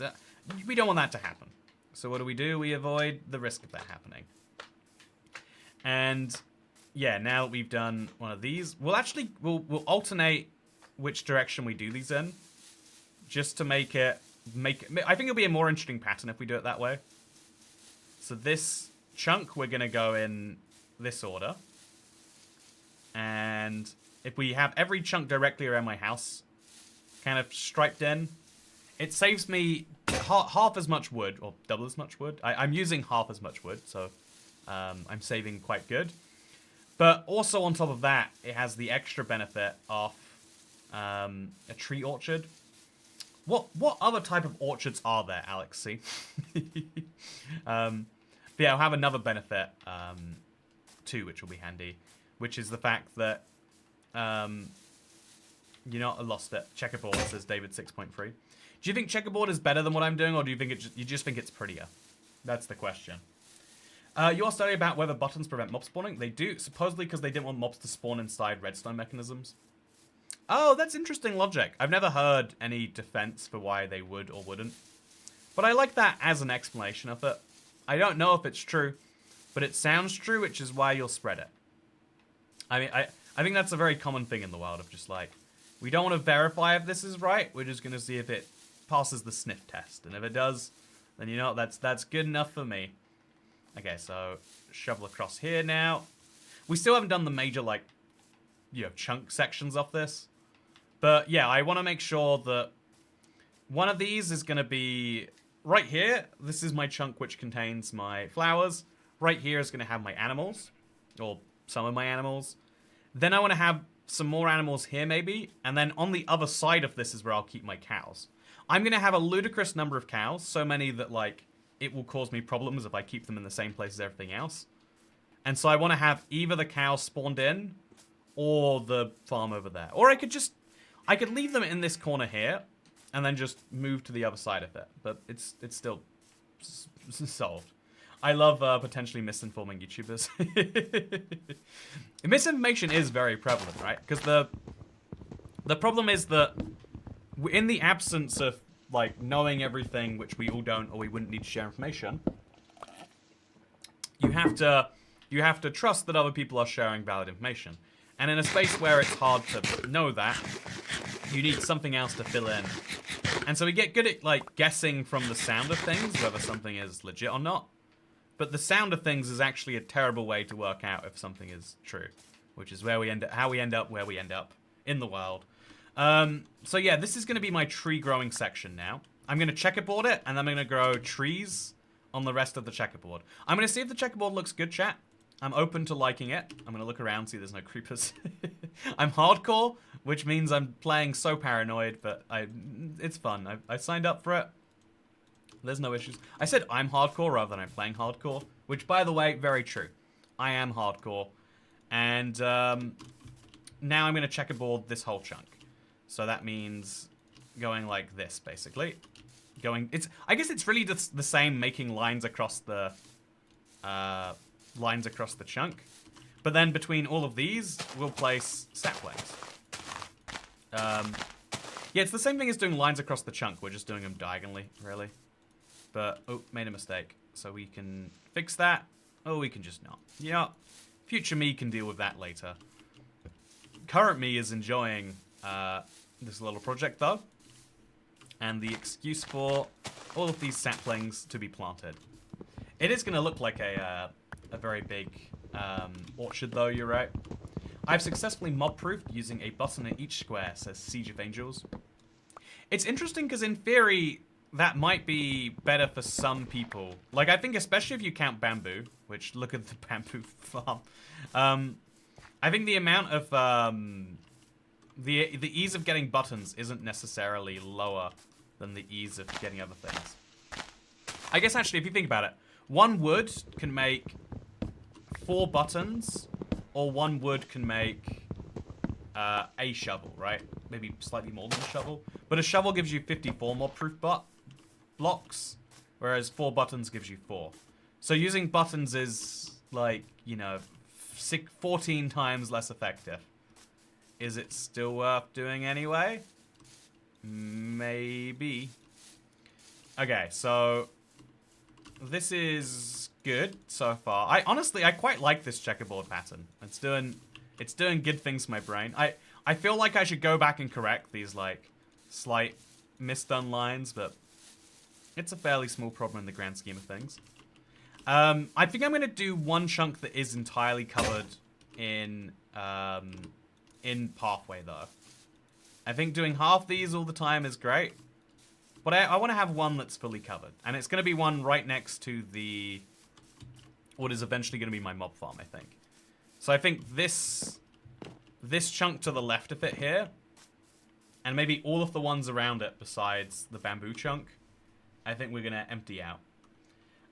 we don't want that to happen. So what do? We avoid the risk of that happening. And yeah, now that we've done one of these, we'll alternate which direction we do these in, just to make it. I think it'll be a more interesting pattern if we do it that way. So this chunk, we're going to go in this order. And if we have every chunk directly around my house kind of striped in, it saves me half as much wood, or double as much wood. I'm using half as much wood, so I'm saving quite good. But also on top of that, it has the extra benefit of a tree orchard. What other type of orchards are there, Alex? See? But yeah, I'll have another benefit too, which will be handy, which is the fact that you know, I lost it. Checkerboard, says David 6.3. Do you think checkerboard is better than what I'm doing, or do you think you just think it's prettier? That's the question. You asked earlier about whether buttons prevent mob spawning. They do, supposedly because they didn't want mobs to spawn inside redstone mechanisms. Oh, that's interesting logic. I've never heard any defense for why they would or wouldn't. But I like that as an explanation of it. I don't know if it's true, but it sounds true, which is why you'll spread it. I mean, I think that's a very common thing in the world of just like, we don't want to verify if this is right. We're just going to see if it passes the sniff test. And if it does, then you know, that's good enough for me. Okay, so shovel across here now. We still haven't done the major, like, you know, chunk sections of this. But yeah, I want to make sure that one of these is going to be right here. This is my chunk which contains my flowers. Right here is going to have my animals, or some of my animals. Then I want to have some more animals here maybe. And then on the other side of this is where I'll keep my cows. I'm going to have a ludicrous number of cows. So many that, like, it will cause me problems if I keep them in the same place as everything else. And so I want to have either the cows spawned in or the farm over there. Or I could leave them in this corner here and then just move to the other side of it. But it's still solved. I love potentially misinforming YouTubers. Misinformation is very prevalent, right? Because the problem is that in the absence of like knowing everything, which we all don't, or we wouldn't need to share information, you have to trust that other people are sharing valid information. And in a space where it's hard to know that, you need something else to fill in. And so we get good at like guessing from the sound of things whether something is legit or not. But the sound of things is actually a terrible way to work out if something is true, which is where we end up, how we end up where we end up in the world. So yeah, this is going to be my tree growing section now. I'm going to checkerboard it, and then I'm going to grow trees on the rest of the checkerboard. I'm going to see if the checkerboard looks good, chat. I'm open to liking it. I'm going to look around, see there's no creepers. I'm hardcore, which means I'm playing so paranoid, but it's fun. I signed up for it. There's no issues. I said I'm hardcore rather than I'm playing hardcore, which, by the way, very true. I am hardcore. And now I'm going to checkerboard this whole chunk. So that means going like this, basically. I guess it's really just the same, making lines across the chunk. But then between all of these, we'll place saplings. Yeah, it's the same thing as doing lines across the chunk. We're just doing them diagonally, really. But, oh, made a mistake. So we can fix that. Oh, we can just not. Yeah, future me can deal with that later. Current me is enjoying this little project, though. And the excuse for all of these saplings to be planted. It is going to look like a very big orchard, though, you're right. I've successfully mob-proofed using a button in each square, says Siege of Angels. It's interesting because, in theory, that might be better for some people. Like, I think especially if you count bamboo, which, look at the bamboo farm. I think the amount of, the ease of getting buttons isn't necessarily lower than the ease of getting other things. I guess, actually, if you think about it, one wood can make 4 buttons, or one wood can make a shovel, right? Maybe slightly more than a shovel. But a shovel gives you 54 more proof blocks, whereas 4 buttons gives you 4. So using buttons is like, you know, 14 times less effective. Is it still worth doing anyway? Maybe. Okay, so this is good so far. I quite like this checkerboard pattern. It's doing good things for my brain. I feel like I should go back and correct these like slight misdone lines, but it's a fairly small problem in the grand scheme of things. I think I'm gonna do one chunk that is entirely covered in pathway though. I think doing half these all the time is great. But I want to have one that's fully covered. And it's going to be one right next to the... what is eventually going to be my mob farm, I think. So I think this chunk to the left of it here, and maybe all of the ones around it besides the bamboo chunk, I think we're going to empty out.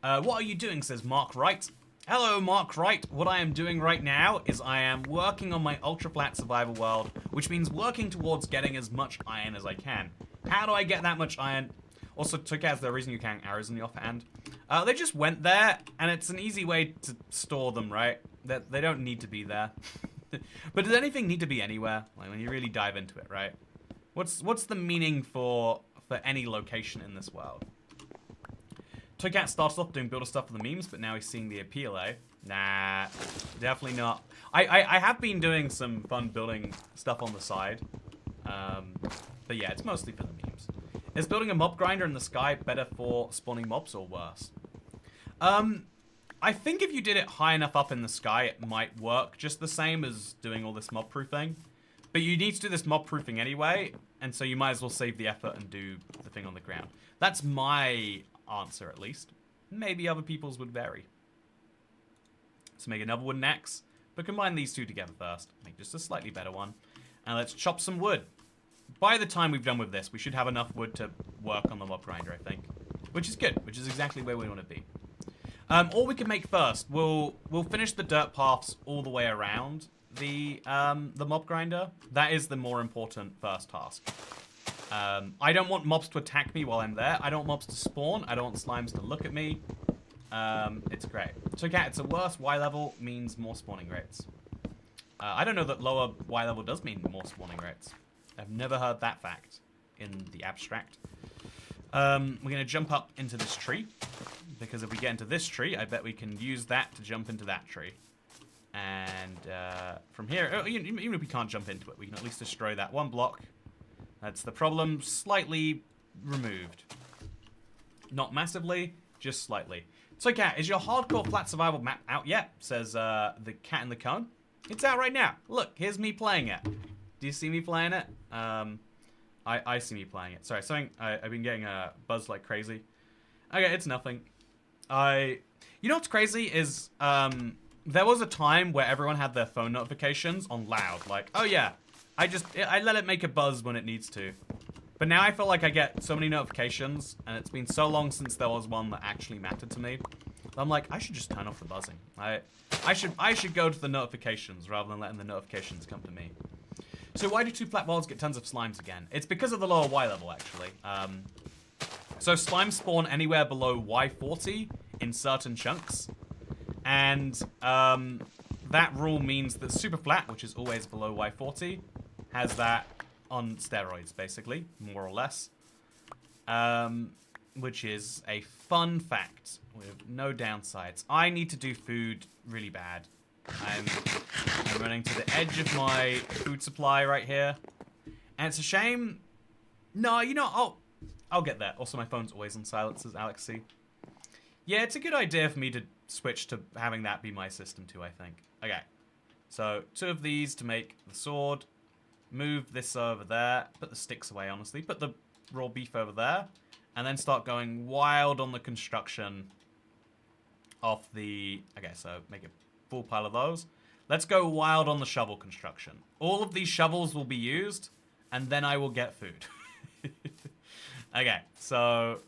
What are you doing, says Mark Wright. Hello, Mark Wright. What I am doing right now is I am working on my ultra-flat survival world, which means working towards getting as much iron as I can. How do I get that much iron? Also, Tokaz, the reason you can't arrows in the offhand. They just went there, and it's an easy way to store them, right? They don't need to be there. But does anything need to be anywhere? Like, when you really dive into it, right? What's the meaning for any location in this world? Toycat started off doing builder stuff for the memes, but now he's seeing the appeal, eh? Nah, definitely not. I have been doing some fun building stuff on the side. But yeah, it's mostly for the memes. Is building a mob grinder in the sky better for spawning mobs or worse? I think if you did it high enough up in the sky, it might work just the same as doing all this mob proofing. But you need to do this mob proofing anyway, and so you might as well save the effort and do the thing on the ground. That's my answer, at least. Maybe other people's would vary. So make another wooden axe, but combine these two together first. Make just a slightly better one. And let's chop some wood. By the time we've done with this, we should have enough wood to work on the mob grinder, I think. Which is good, which is exactly where we want to be. All we can make first, we'll finish the dirt paths all the way around the mob grinder. That is the more important first task. I don't want mobs to attack me while I'm there. I don't want mobs to spawn. I don't want slimes to look at me. It's great. So yeah, it's a worse Y level means more spawning rates. I don't know that lower Y level does mean more spawning rates. I've never heard that fact in the abstract. We're going to jump up into this tree, because if we get into this tree, I bet we can use that to jump into that tree. And from here, even if we can't jump into it, we can at least destroy that one block. That's the problem, slightly removed. Not massively, just slightly. So Cat, is your hardcore flat survival map out yet? Says the cat in the cone. It's out right now. Look, here's me playing it. Do you see me playing it? I see me playing it. Sorry, I've been getting a buzz like crazy. Okay, it's nothing. You know what's crazy is there was a time where everyone had their phone notifications on loud. Like, oh yeah, I let it make a buzz when it needs to. But now I feel like I get so many notifications, and it's been so long since there was one that actually mattered to me. I'm like, I should just turn off the buzzing. I should go to the notifications rather than letting the notifications come to me. So why do two flat worlds get tons of slimes again? It's because of the lower Y level, actually. So slimes spawn anywhere below Y40 in certain chunks. And that rule means that super flat, which is always below Y40, has that on steroids, basically, more or less. Which is a fun fact with no downsides. I need to do food really bad. I'm running to the edge of my food supply right here. And it's a shame. No, you know, I'll get there. Also, my phone's always on silent, says Alex C. Yeah, it's a good idea for me to switch to having that be my system too, I think. Okay. So, 2 of these to make the sword. Move this over there. Put the sticks away, honestly. Put the raw beef over there. And then start going wild on the construction of the... Okay, so make a full pile of those. Let's go wild on the shovel construction. All of these shovels will be used, and then I will get food. Okay, so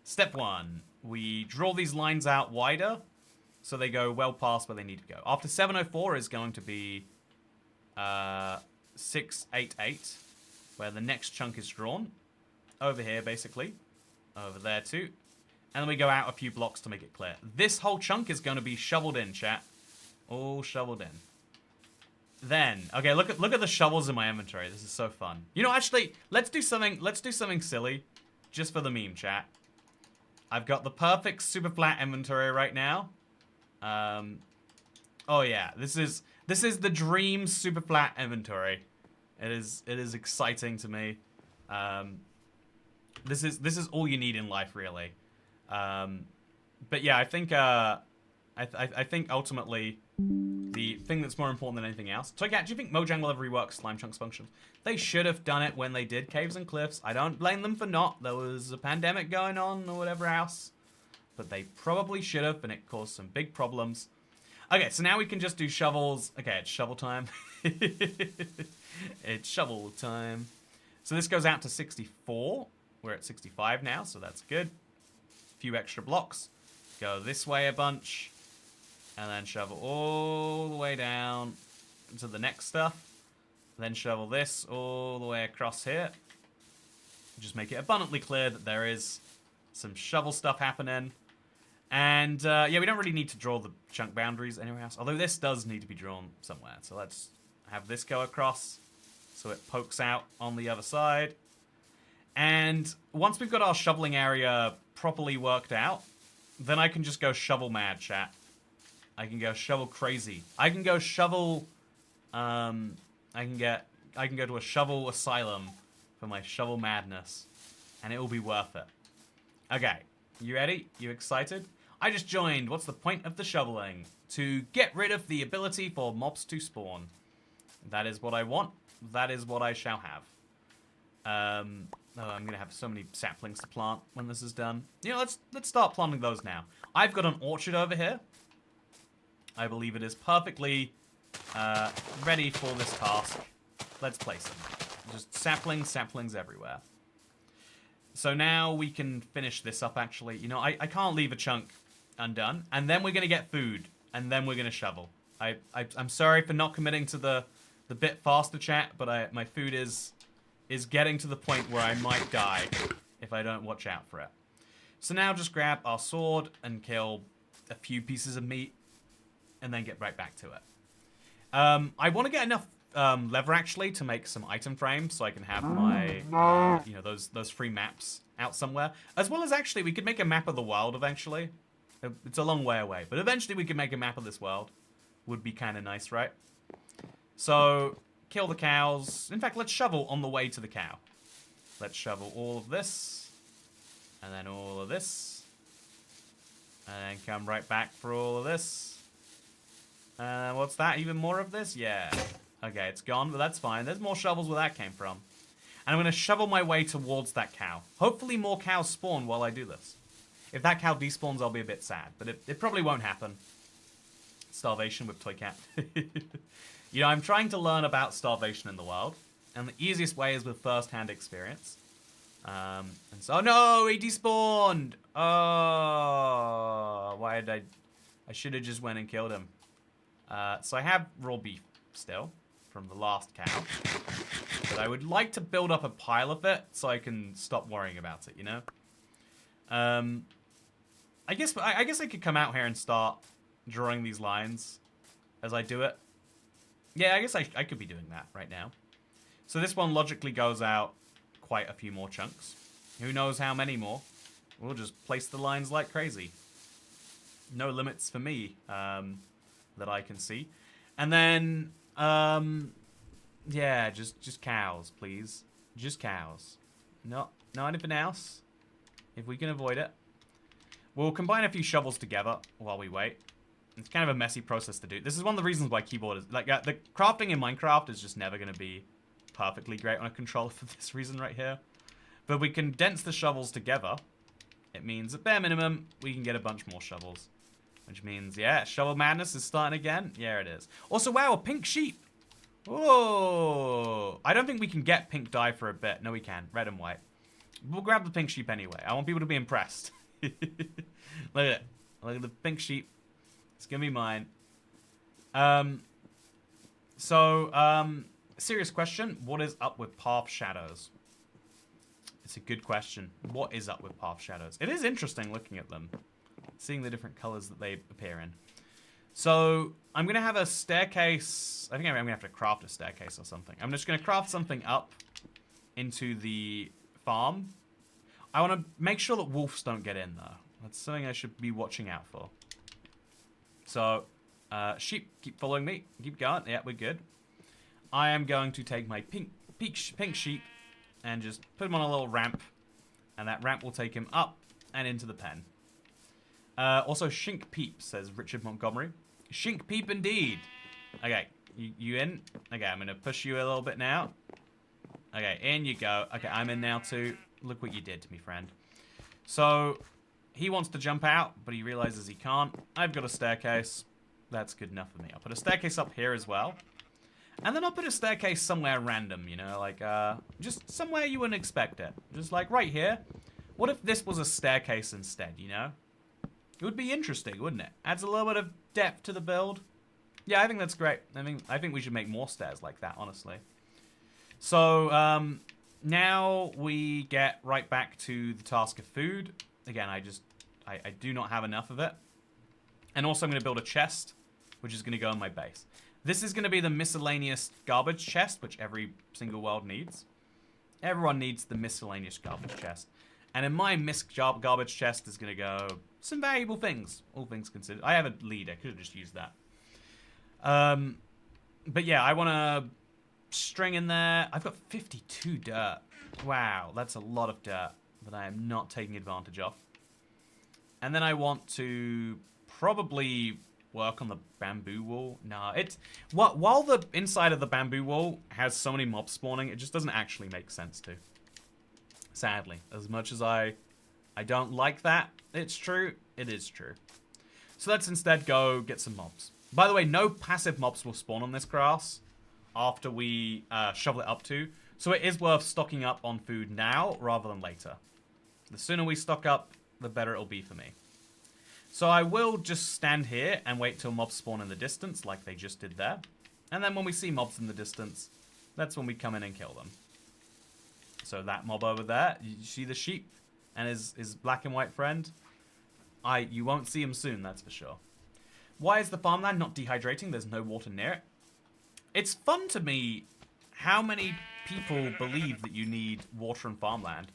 step 1. We draw these lines out wider, so they go well past where they need to go. After 704 is going to be 688, where the next chunk is drawn. Over here, basically. Over there, too. And then we go out a few blocks to make it clear. This whole chunk is going to be shoveled in, chat. All shoveled in. Then, okay, look at the shovels in my inventory. This is so fun. You know, actually, let's do something silly, just for the meme, chat. I've got the perfect super flat inventory right now. Oh yeah, this is the dream super flat inventory. It is exciting to me. This is all you need in life, really. But yeah, I think I think ultimately the thing that's more important than anything else. So, yeah, do you think Mojang will ever rework Slime Chunks functions? They should have done it when they did Caves and Cliffs. I don't blame them for not. There was a pandemic going on or whatever else. But they probably should have, and it caused some big problems. Okay, so now we can just do shovels. Okay, it's shovel time. It's shovel time. So this goes out to 64. We're at 65 now, so that's good. A few extra blocks. Go this way a bunch. And then shovel all the way down to the next stuff. Then shovel this all the way across here. Just make it abundantly clear that there is some shovel stuff happening. And, yeah, we don't really need to draw the chunk boundaries anywhere else. Although this does need to be drawn somewhere. So let's have this go across so it pokes out on the other side. And once we've got our shoveling area properly worked out, then I can just go shovel mad, chat. I can go shovel crazy. I can go shovel, I can go to a shovel asylum for my shovel madness. And it will be worth it. Okay, you ready? You excited? I just joined. What's the point of the shoveling? To get rid of the ability for mobs to spawn. That is what I want. That is what I shall have. Oh, I'm gonna have so many saplings to plant when this is done. You know, let's start planting those now. I've got an orchard over here. I believe it is perfectly ready for this task. Let's place them. Just saplings everywhere. So now we can finish this up, actually. You know, I can't leave a chunk undone. And then we're going to get food. And then we're going to shovel. I'm sorry for not committing to the bit faster, chat, but my food is getting to the point where I might die if I don't watch out for it. So now just grab our sword and kill a few pieces of meat. And then get right back to it. I want to get enough leather, actually, to make some item frames so I can have my, you know, those free maps out somewhere. As well as, actually, we could make a map of the world eventually. It's a long way away, but eventually we could make a map of this world. Would be kind of nice, right? So, kill the cows. In fact, let's shovel on the way to the cow. Let's shovel all of this. And then all of this. And then come right back for all of this. What's that? Even more of this? Yeah. Okay, it's gone, but that's fine. There's more shovels where that came from. And I'm going to shovel my way towards that cow. Hopefully more cows spawn while I do this. If that cow despawns, I'll be a bit sad. But it probably won't happen. Starvation with Toy Cat. You know, I'm trying to learn about starvation in the world. And the easiest way is with first-hand experience. And so... Oh, no! He despawned! Oh... Why did I should have just went and killed him. So I have raw beef still from the last cow. But I would like to build up a pile of it so I can stop worrying about it, you know? I guess I could come out here and start drawing these lines as I do it. Yeah, I guess I could be doing that right now. So this one logically goes out quite a few more chunks. Who knows how many more? We'll just place the lines like crazy. No limits for me. That I can see. And then, yeah, just cows, please. Just cows. No anything else. If we can avoid it. We'll combine a few shovels together while we wait. It's kind of a messy process to do. This is one of the reasons why keyboard is... Like, the crafting in Minecraft is just never going to be perfectly great on a controller for this reason right here. But we condense the shovels together. It means, at bare minimum, we can get a bunch more shovels. Which means, yeah, shovel madness is starting again. Yeah, it is. Also, wow, a pink sheep. Oh, I don't think we can get pink dye for a bit. No, we can. Red and white. We'll grab the pink sheep anyway. I want people to be impressed. Look at it. Look at the pink sheep. It's gonna be mine. Serious question. What is up with path shadows? It's a good question. What is up with path shadows? It is interesting looking at them, seeing the different colors that they appear in. So I'm going to have a staircase. I think I'm going to have to craft a staircase or something. I'm just going to craft something up into the farm. I want to make sure that wolves don't get in, though. That's something I should be watching out for. So, sheep, keep following me. Keep going. Yeah, we're good. I am going to take my pink sheep and just put him on a little ramp. And that ramp will take him up and into the pen. Also, Shink Peep, says Richard Montgomery. Shink Peep indeed. Okay, you in? Okay, I'm going to push you a little bit now. Okay, in you go. Okay, I'm in now too. Look what you did to me, friend. So, he wants to jump out, but he realizes he can't. I've got a staircase. That's good enough for me. I'll put a staircase up here as well. And then I'll put a staircase somewhere random, you know, like, just somewhere you wouldn't expect it. Just like right here. What if this was a staircase instead, you know? It would be interesting, wouldn't it? Adds a little bit of depth to the build. Yeah, I think that's great. I think we should make more stairs like that, honestly. So, now we get right back to the task of food. Again, I do not have enough of it. And also I'm going to build a chest, which is going to go in my base. This is going to be the miscellaneous garbage chest, which every single world needs. Everyone needs the miscellaneous garbage chest. And in my garbage chest is going to go some valuable things, all things considered. I have a lead, I could have just used that. But yeah, I want to string in there. I've got 52 dirt. Wow, that's a lot of dirt that I am not taking advantage of. And then I want to probably work on the bamboo wall. Nah, while the inside of the bamboo wall has so many mobs spawning, it just doesn't actually make sense to. Sadly, as much as I don't like that, it's true, it is true. So let's instead go get some mobs. By the way, no passive mobs will spawn on this grass after we shovel it up to. So it is worth stocking up on food now rather than later. The sooner we stock up, the better it'll be for me. So I will just stand here and wait till mobs spawn in the distance like they just did there. And then when we see mobs in the distance, that's when we come in and kill them. So that mob over there, you see the sheep and his black and white friend? You won't see him soon, that's for sure. Why is the farmland not dehydrating? There's no water near it. It's fun to me how many people believe that you need water and farmland.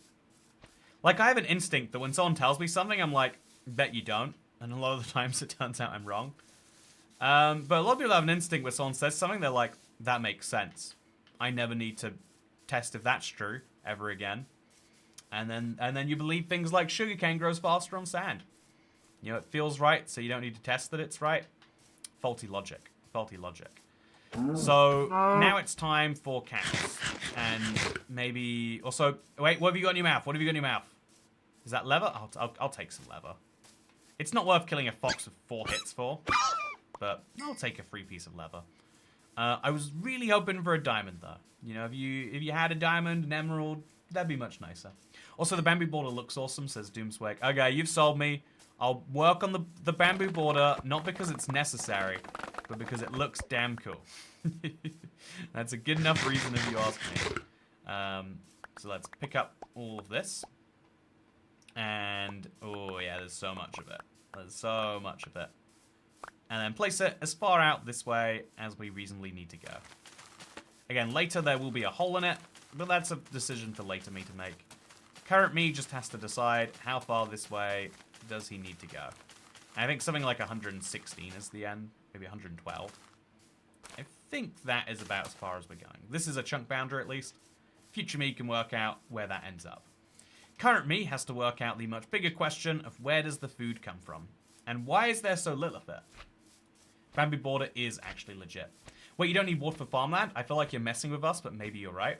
Like, I have an instinct that when someone tells me something, I'm like, bet you don't. And a lot of the times it turns out I'm wrong. But a lot of people have an instinct when someone says something, they're like, that makes sense. I never need to test if that's true ever again. And then you believe things like sugarcane grows faster on sand. You know, it feels right, so you don't need to test that it's right. Faulty logic. Faulty logic. So, now it's time for cats. And maybe... Also, wait, what have you got in your mouth? What have you got in your mouth? Is that leather? I'll take some leather. It's not worth killing a fox with 4 hits for. But I'll take a free piece of leather. I was really hoping for a diamond, though. You know, if you had a diamond, an emerald, that'd be much nicer. Also, the bamboo border looks awesome, says Doomswag. Okay, you've sold me. I'll work on the bamboo border, not because it's necessary, but because it looks damn cool. That's a good enough reason if you ask me. So let's pick up all of this. And, oh yeah, there's so much of it. There's so much of it. And then place it as far out this way as we reasonably need to go. Again, later there will be a hole in it, but that's a decision for later me to make. Current me just has to decide how far this way does he need to go. I think something like 116 is the end, maybe 112. I think that is about as far as we're going. This is a chunk boundary at least. Future me can work out where that ends up. Current me has to work out the much bigger question of where does the food come from? And why is there so little of it? Bamboo border is actually legit. Wait, you don't need water for farmland? I feel like you're messing with us, but maybe you're right.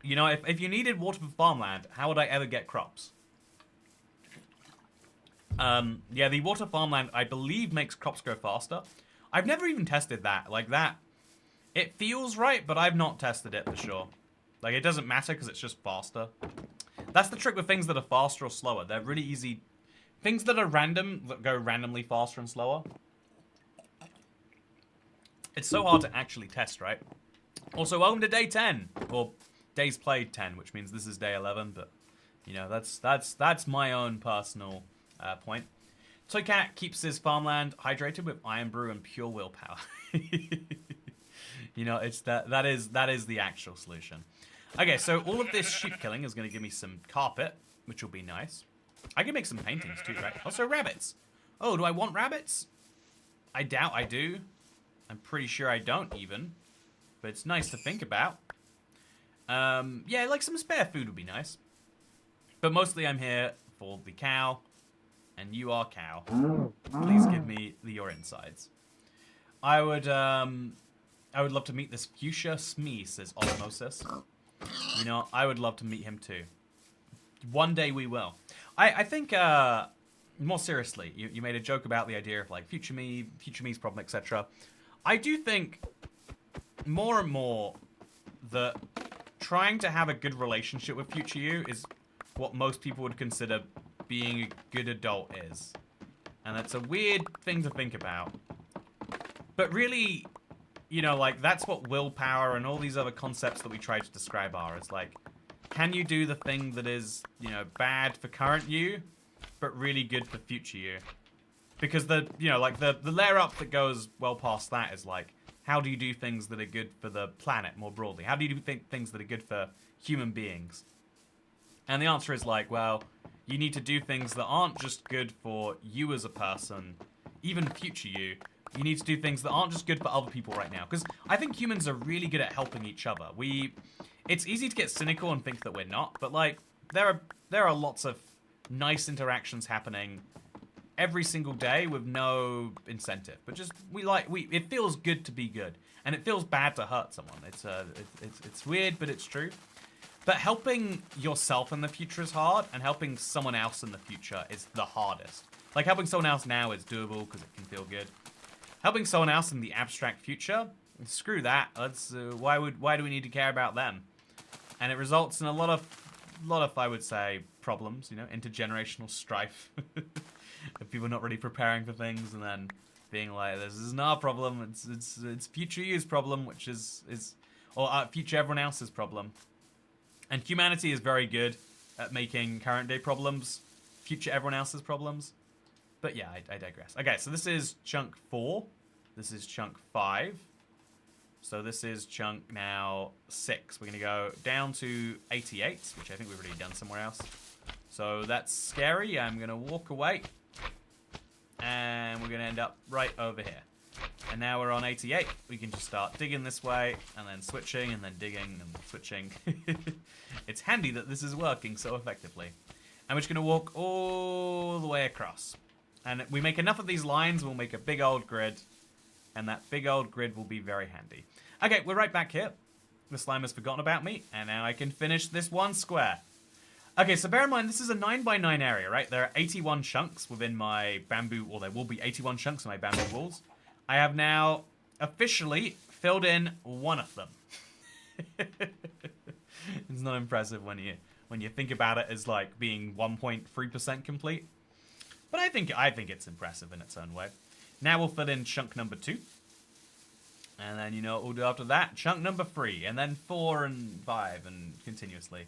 You know, if you needed water for farmland, how would I ever get crops? Yeah, the water farmland, I believe, makes crops grow faster. I've never even tested that. Like, that... It feels right, but I've not tested it for sure. Like, it doesn't matter because it's just faster. That's the trick with things that are faster or slower. They're really easy... Things that are random, that go randomly faster and slower. It's so hard to actually test, right? Also, welcome to day 10. Or days played 10, which means this is day 11, but you know, that's my own personal point. Toy Cat keeps his farmland hydrated with iron brew and pure willpower. You know, it's that is the actual solution. Okay, so all of this sheep killing is going to give me some carpet, which will be nice. I can make some paintings too, right? Also rabbits. Oh, do I want rabbits? I doubt I do. I'm pretty sure I don't even. But it's nice to think about. Yeah, like some spare food would be nice. But mostly I'm here for the cow. And you are cow. Please give me your insides. I would love to meet this fuchsia Smee, says Osmosis. You know, I would love to meet him too. One day we will. I think, more seriously, you made a joke about the idea of like future me's problem, etc. I do think more and more that trying to have a good relationship with future you is what most people would consider being a good adult is. And that's a weird thing to think about. But really, you know, like, that's what willpower and all these other concepts that we try to describe are. It's like, can you do the thing that is, you know, bad for current you, but really good for future you? Because the, you know, like, the layer up that goes well past that is like, how do you do things that are good for the planet more broadly? How do you do things that are good for human beings? And the answer is like, well, you need to do things that aren't just good for you as a person, even future you. You need to do things that aren't just good for other people right now. Because I think humans are really good at helping each other. It's easy to get cynical and think that we're not, but like, there are lots of nice interactions happening every single day with no incentive. But just, it feels good to be good. And it feels bad to hurt someone. It's weird, but it's true. But helping yourself in the future is hard, and helping someone else in the future is the hardest. Like, helping someone else now is doable because it can feel good. Helping someone else in the abstract future, screw that. Why do we need to care about them? And it results in a lot of I would say problems, you know, intergenerational strife. Of people not really preparing for things and then being like, this is not a problem. It's future you's problem, which is future everyone else's problem. And humanity is very good at making current day problems future everyone else's problems. But yeah, I digress. Okay, so this is chunk 4. This is chunk 5. So this is chunk now 6. We're going to go down to 88, which I think we've already done somewhere else. So that's scary. I'm going to walk away. And we're going to end up right over here. And now we're on 88. We can just start digging this way, and then switching, and then digging, and switching. It's handy that this is working so effectively. And we're just going to walk all the way across. And we make enough of these lines, we'll make a big old grid. And that big old grid will be very handy. Okay, we're right back here. The slime has forgotten about me, and now I can finish this one square. Okay, so bear in mind, this is a 9x9 area, right? There are 81 chunks within my bamboo, or there will be 81 chunks in my bamboo walls. I have now officially filled in one of them. It's not impressive when you think about it as like being 1.3% complete. But I think it's impressive in its own way. Now we'll fill in chunk number 2. And then, you know what we'll do after that? Chunk number 3, and then 4 and 5, and continuously.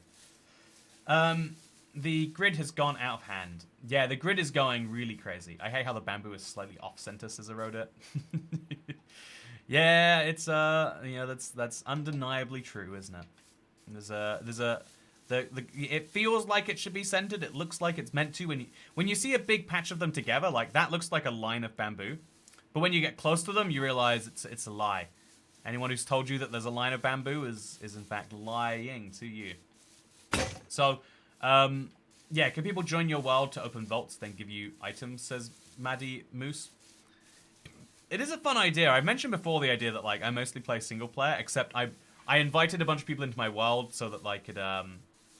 The grid has gone out of hand. Yeah, the grid is going really crazy. I hate how the bamboo is slightly off-center, says I wrote it. Yeah, it's, you know, that's undeniably true, isn't it? It feels like it should be centered. It looks like it's meant to. When you see a big patch of them together, like, that looks like a line of bamboo. But when you get close to them, you realize it's a lie. Anyone who's told you that there's a line of bamboo is in fact lying to you. So, yeah, can people join your world to open vaults, then give you items, says Maddie Moose. It is a fun idea. I mentioned before the idea that, like, I mostly play single player, except I invited a bunch of people into my world so that I could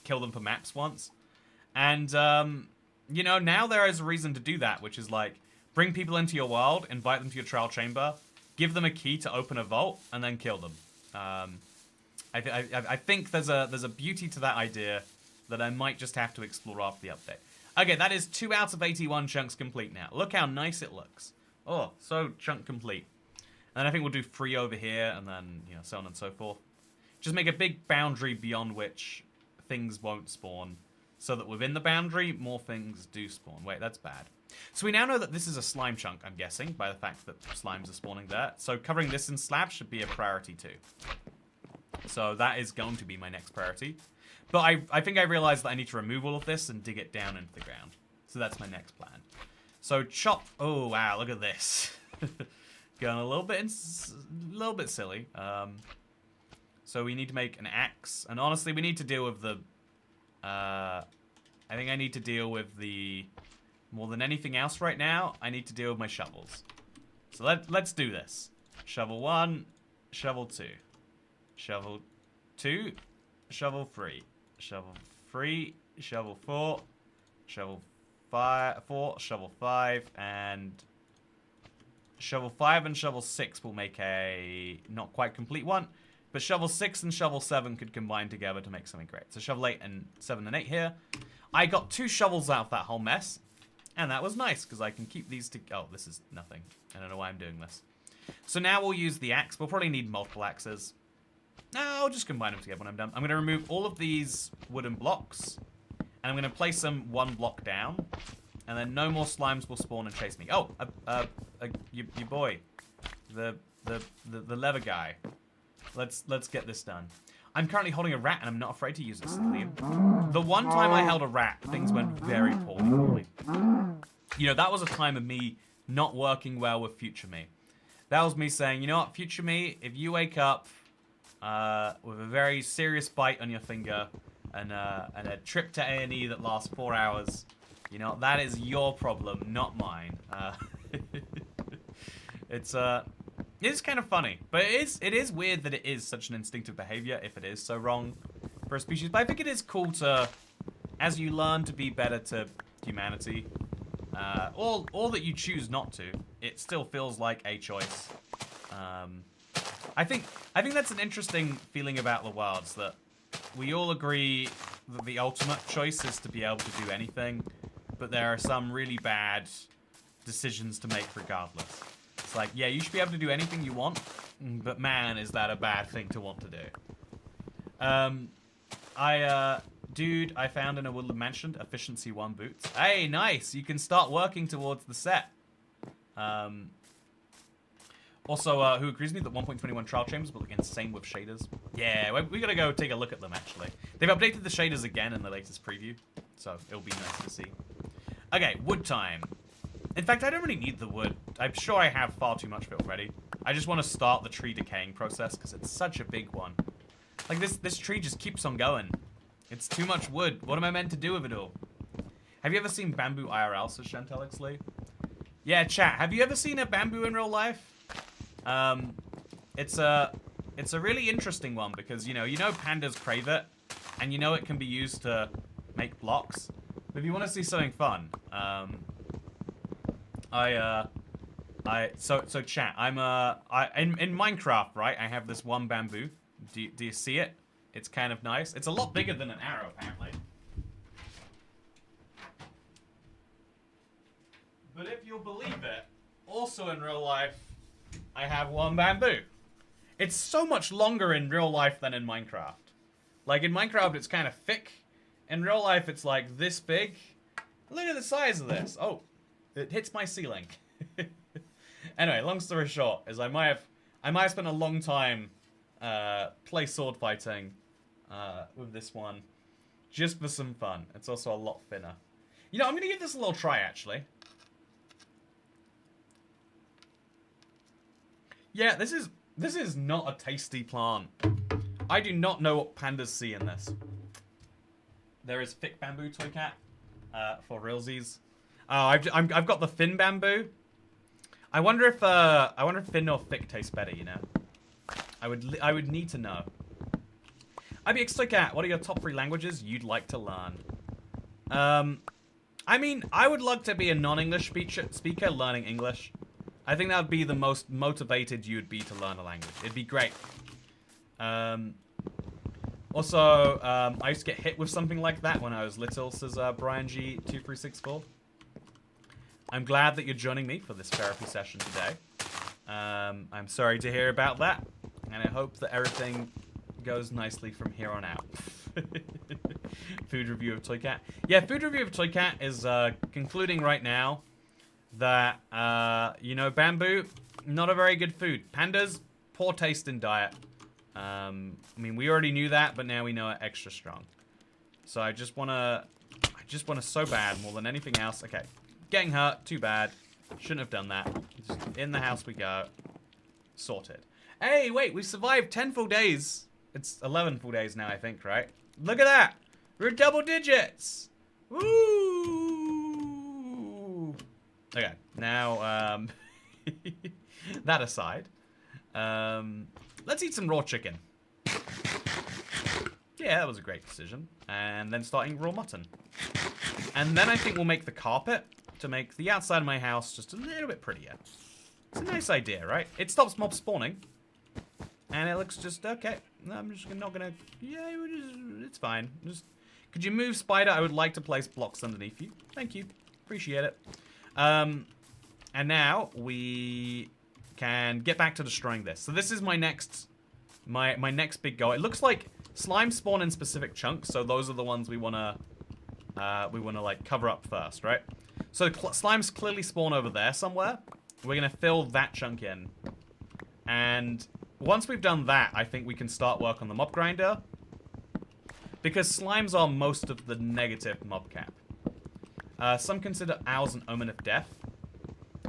kill them for maps once. And, you know, now there is a reason to do that, which is, like, bring people into your world, invite them to your trial chamber, give them a key to open a vault, and then kill them. I think there's a beauty to that idea that I might just have to explore after the update. Okay, that is 2 out of 81 chunks complete now. Look how nice it looks. Oh, so chunk complete. And then I think we'll do 3 over here, and then, you know, so on and so forth. just make a big boundary beyond which things won't spawn, so that within the boundary, more things do spawn. Wait, that's bad. So we now know that this is a slime chunk, I'm guessing, by the fact that slimes are spawning there. So covering this in slabs should be a priority too. So that is going to be my next priority. But I think I realized that I need to remove all of this and dig it down into the ground. So that's my next plan. So chop. Oh wow, look at this. Going a little bit silly. So we need to make an axe, and honestly, we need to deal with the. I think I need to deal with the. More than anything else right now, I need to deal with my shovels. So let's do this. Shovel 1, shovel 2, shovel 2, shovel 3, shovel 3, shovel 4, shovel 4, shovel 5, and shovel 5 and shovel 6 will make a not quite complete one, but shovel 6 and shovel 7 could combine together to make something great. So shovel 8 and 7 and 8 here. I got 2 shovels out of that whole mess. And that was nice, because I can keep these to... Oh, this is nothing. I don't know why I'm doing this. So now we'll use the axe. We'll probably need multiple axes. No, I'll just combine them together when I'm done. I'm going to remove all of these wooden blocks. And I'm going to place them 1 block down. And then no more slimes will spawn and chase me. Oh, your boy. The leather guy. Let's get this done. I'm currently holding a rat, and I'm not afraid to use it, Liam. The one time I held a rat, things went very poorly for me. You know, that was a time of me not working well with future me. That was me saying, you know what, future me, if you wake up with a very serious bite on your finger and a trip to A&E that lasts 4 hours, you know, that is your problem, not mine. It's kind of funny, but it is weird that it is such an instinctive behavior if it is so wrong for a species. But I think it is cool to, as you learn to be better to humanity, or that you choose not to, it still feels like a choice. I think that's an interesting feeling about the wilds, that we all agree that the ultimate choice is to be able to do anything, but there are some really bad decisions to make regardless. It's like, yeah, you should be able to do anything you want, but man, is that a bad thing to want to do. Dude, I found in a woodland mansion, efficiency 1 boots. Hey, nice! You can start working towards the set. Also, who agrees with me that 1.21 trial chambers will look insane with shaders? Yeah, we gotta go take a look at them, actually. They've updated the shaders again in the latest preview, so it'll be nice to see. Okay, wood time. In fact, I don't really need the wood. I'm sure I have far too much of it already. I just want to start the tree decaying process because it's such a big one. Like, this tree just keeps on going. It's too much wood. What am I meant to do with it all? Have you ever seen bamboo IRL, says Chantelix Lee? Yeah, chat. Have you ever seen a bamboo in real life? It's a really interesting one because, you know pandas crave it, and you know it can be used to make blocks. But if you want to see something fun, so chat, in Minecraft, right, I have this one bamboo. Do you see it? It's kind of nice. It's a lot bigger than an arrow, apparently. But if you'll believe it, also in real life, I have one bamboo. It's so much longer in real life than in Minecraft. Like, in Minecraft, it's kind of thick. In real life, it's like this big. Look at the size of this. Oh, it hits my ceiling. Anyway, long story short, is I might have spent a long time play sword fighting with this one, just for some fun. It's also a lot thinner. You know, I'm gonna give this a little try actually. Yeah, this is not a tasty plant. I do not know what pandas see in this. There is thick bamboo, Toy Cat, for realsies. I've got the thin bamboo. I wonder if thin or thick tastes better. You know, I would need to know. IBX Toy Cat, what are your top 3 languages you'd like to learn? I mean, I would love to be a non-English speaker learning English. I think that would be the most motivated you would be to learn a language. It'd be great. Also, I used to get hit with something like that when I was little, says Brian G2364. I'm glad that you're joining me for this therapy session today. I'm sorry to hear about that, and I hope that everything goes nicely from here on out. Food review of Toy Cat. Yeah, food review of Toy Cat is concluding right now that, you know, bamboo, not a very good food. Pandas, poor taste in diet. I mean, we already knew that, but now we know it extra strong. So I just want to so bad, more than anything else. Okay, getting hurt, too bad. Shouldn't have done that. Just in the house we go. Sorted. Hey, wait, we survived 10 full days. It's 11 full days now, I think, right? Look at that. We're double digits. Woo! Okay, now, that aside, let's eat some raw chicken. Yeah, that was a great decision. And then starting raw mutton. And then I think we'll make the carpet to make the outside of my house just a little bit prettier. It's a nice idea, right? It stops mob spawning. And it looks just okay. I'm just not gonna... Yeah, it's fine. Just... Could you move, spider? I would like to place blocks underneath you. Thank you. Appreciate it. And now we can get back to destroying this. So this is my next... My next big goal. It looks like slime spawn in specific chunks, so those are the ones we wanna like cover up first, right? So slimes clearly spawn over there somewhere. We're gonna fill that chunk in, and once we've done that, I think we can start work on the mob grinder, because slimes are most of the negative mob cap. Some consider owls an omen of death.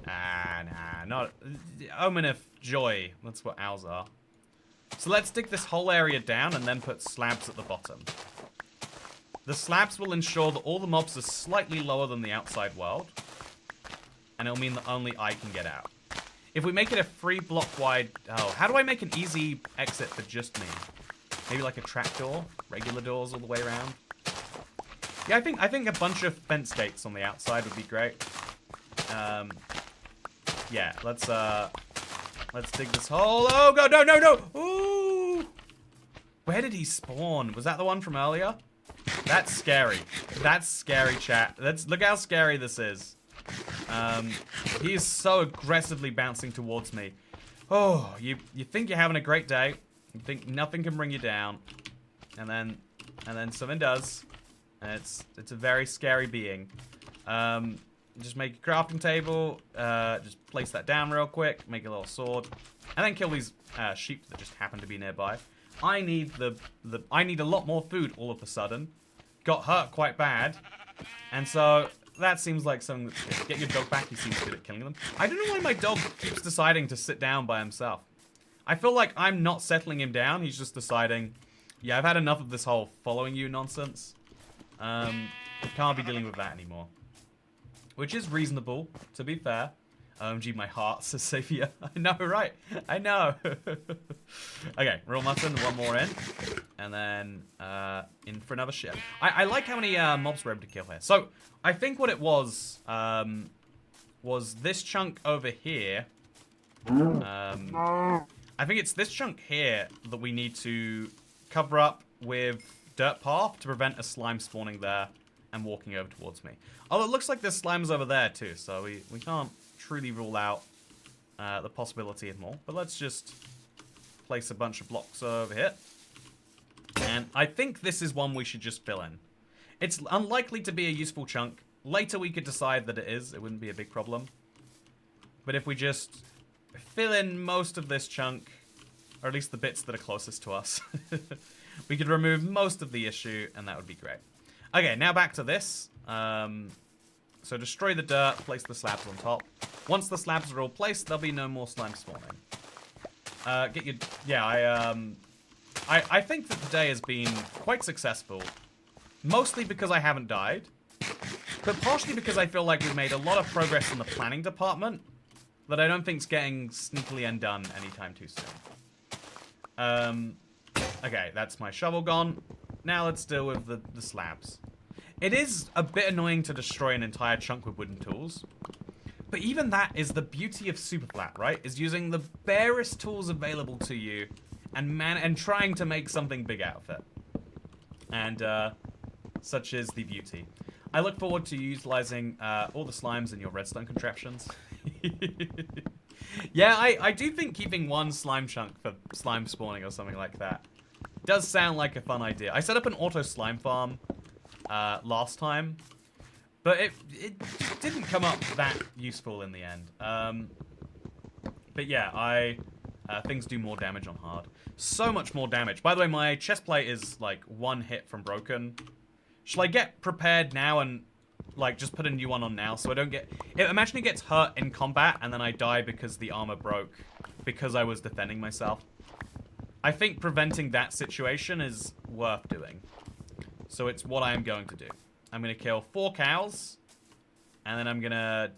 Nah, not omen of joy. That's what owls are. So let's dig this whole area down and then put slabs at the bottom. The slabs will ensure that all the mobs are slightly lower than the outside world. And it'll mean that only I can get out. If we make it a 3-block wide... Oh, how do I make an easy exit for just me? Maybe like a trapdoor? Regular doors all the way around? Yeah, I think a bunch of fence gates on the outside would be great. Yeah, let's dig this hole. Oh, God, no! Ooh! Where did he spawn? Was that the one from earlier? That's scary. That's scary, chat. Look how scary this is. He is so aggressively bouncing towards me. Oh, you think you're having a great day. You think nothing can bring you down. And then something does. And it's a very scary being. Just make a crafting table. Just place that down real quick. Make a little sword. And then kill these sheep that just happen to be nearby. I need I need a lot more food all of a sudden. Got hurt quite bad. And so that seems like something that's good. Get your dog back. He seems good at killing them. I don't know why my dog keeps deciding to sit down by himself. I feel like I'm not settling him down. He's just deciding, yeah, I've had enough of this whole following you nonsense. Can't be dealing with that anymore. Which is reasonable, to be fair. OMG, my heart, says Savior. I know, right? I know. Okay, raw mutton, one more in. And then in for another ship. I like how many mobs we're able to kill here. So, I think what it was this chunk over here. I think it's this chunk here that we need to cover up with dirt path to prevent a slime spawning there and walking over towards me. Oh, it looks like there's slimes over there too, so we can't truly rule out the possibility of more. But let's just place a bunch of blocks over here. And I think this is one we should just fill in. It's unlikely to be a useful chunk. Later we could decide that it is. It wouldn't be a big problem. But if we just fill in most of this chunk, or at least the bits that are closest to us, we could remove most of the issue, and that would be great. Okay, now back to this. So destroy the dirt, place the slabs on top. Once the slabs are all placed, there'll be no more slime spawning. I think that the day has been quite successful. Mostly because I haven't died. But partially because I feel like we've made a lot of progress in the planning department that I don't think's getting sneakily undone anytime too soon. Okay, that's my shovel gone. Now let's deal with the slabs. It is a bit annoying to destroy an entire chunk with wooden tools. But even that is the beauty of Superflat, right? Is using the barest tools available to you and trying to make something big out of it. And such is the beauty. I look forward to utilizing all the slimes in your redstone contraptions. Yeah, I do think keeping one slime chunk for slime spawning or something like that Does sound like a fun idea. I set up an auto slime farm last time, but it didn't come up that useful in the end. But yeah, things do more damage on hard. So much more damage. By the way, my chest plate is like 1 hit from broken. Shall I get prepared now and like just put a new one on now so I don't get... Imagine it gets hurt in combat and then I die because the armor broke because I was defending myself. I think preventing that situation is worth doing. So it's what I am going to do. I'm going to kill 4 cows. And then I'm going to...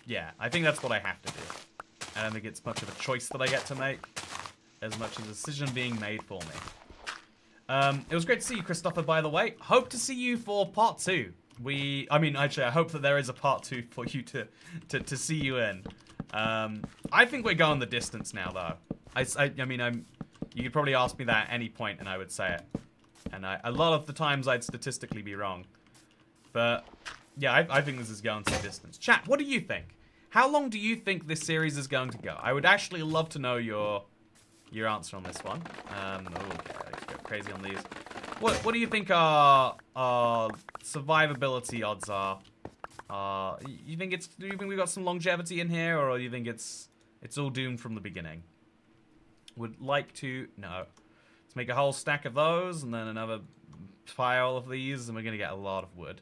Yeah, I think that's what I have to do. I don't think it's much of a choice that I get to make, as much as a decision being made for me. It was great to see you, Christopher, by the way. Hope to see you for part 2. I mean, actually, I hope that there is a part 2 for you to see you in. I think we're going the distance now, though. I mean, you could probably ask me that at any point, and I would say it. And a lot of the times, I'd statistically be wrong. But, yeah, I think this is going to the distance. Chat, what do you think? How long do you think this series is going to go? I would actually love to know your answer on this one. Okay, let's go crazy on these. What do you think our survivability odds are? Do you think we've got some longevity in here, or do you think it's all doomed from the beginning? Would like to know. Let's make a whole stack of those, and then another pile of these, and we're gonna get a lot of wood.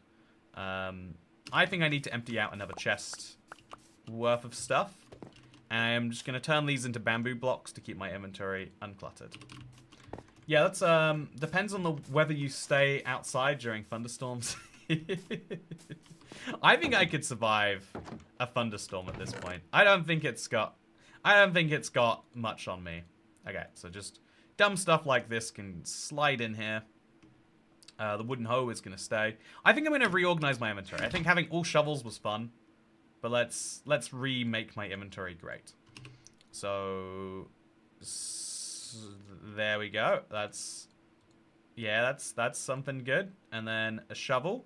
I think I need to empty out another chest worth of stuff, and I'm just gonna turn these into bamboo blocks to keep my inventory uncluttered. Yeah, that's depends on whether you stay outside during thunderstorms. I think I could survive a thunderstorm at this point. I don't think it's got much on me. Okay, so just dumb stuff like this can slide in here. The wooden hoe is gonna stay. I think I'm gonna reorganize my inventory. I think having all shovels was fun, but let's remake my inventory great. So there we go. That's something good. And then a shovel.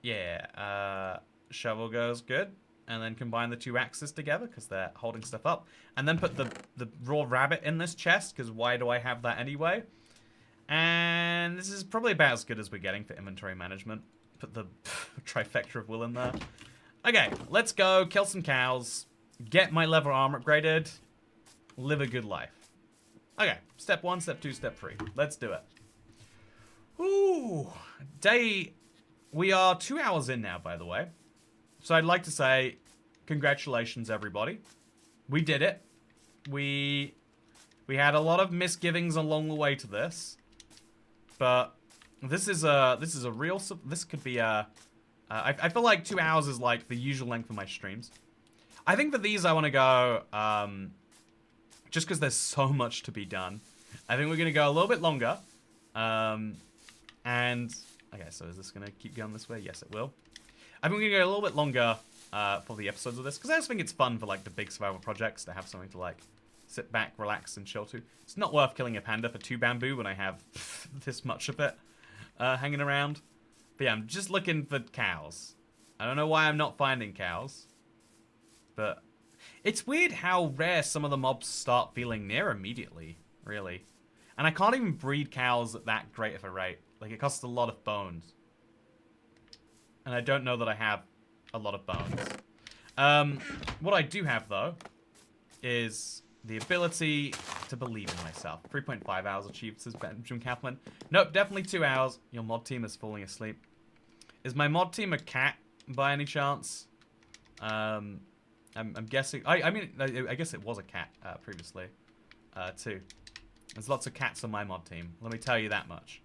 Yeah, shovel goes good. And then combine the 2 axes together because they're holding stuff up. And then put the raw rabbit in this chest because why do I have that anyway? And this is probably about as good as we're getting for inventory management. Put the trifecta of wool in there. Okay, let's go kill some cows. Get my leather armor upgraded. Live a good life. Okay, step 1, step 2, step 3. Let's do it. Ooh, we are 2 hours in now, by the way. So I'd like to say, congratulations, everybody. We did it. We had a lot of misgivings along the way to this, but this is a real. This could be a. I feel like 2 hours is like the usual length of my streams. I think for these I want to go just because there's so much to be done. I think we're gonna go a little bit longer. And okay, so is this gonna keep going this way? Yes, it will. I think we're gonna go a little bit longer for the episodes of this because I just think it's fun for like the big survival projects to have something to like sit back, relax, and chill to. It's not worth killing a panda for 2 bamboo when I have this much of it hanging around. But yeah, I'm just looking for cows. I don't know why I'm not finding cows, but it's weird how rare some of the mobs start feeling near immediately, really. And I can't even breed cows at that great of a rate. Like, it costs a lot of bones. And I don't know that I have a lot of bones. What I do have, though, is the ability to believe in myself. 3.5 hours achieved, says Benjamin Kaplan. Nope, definitely 2 hours. Your mod team is falling asleep. Is my mod team a cat, by any chance? I'm guessing... I mean, I guess it was a cat previously, too. There's lots of cats on my mod team. Let me tell you that much.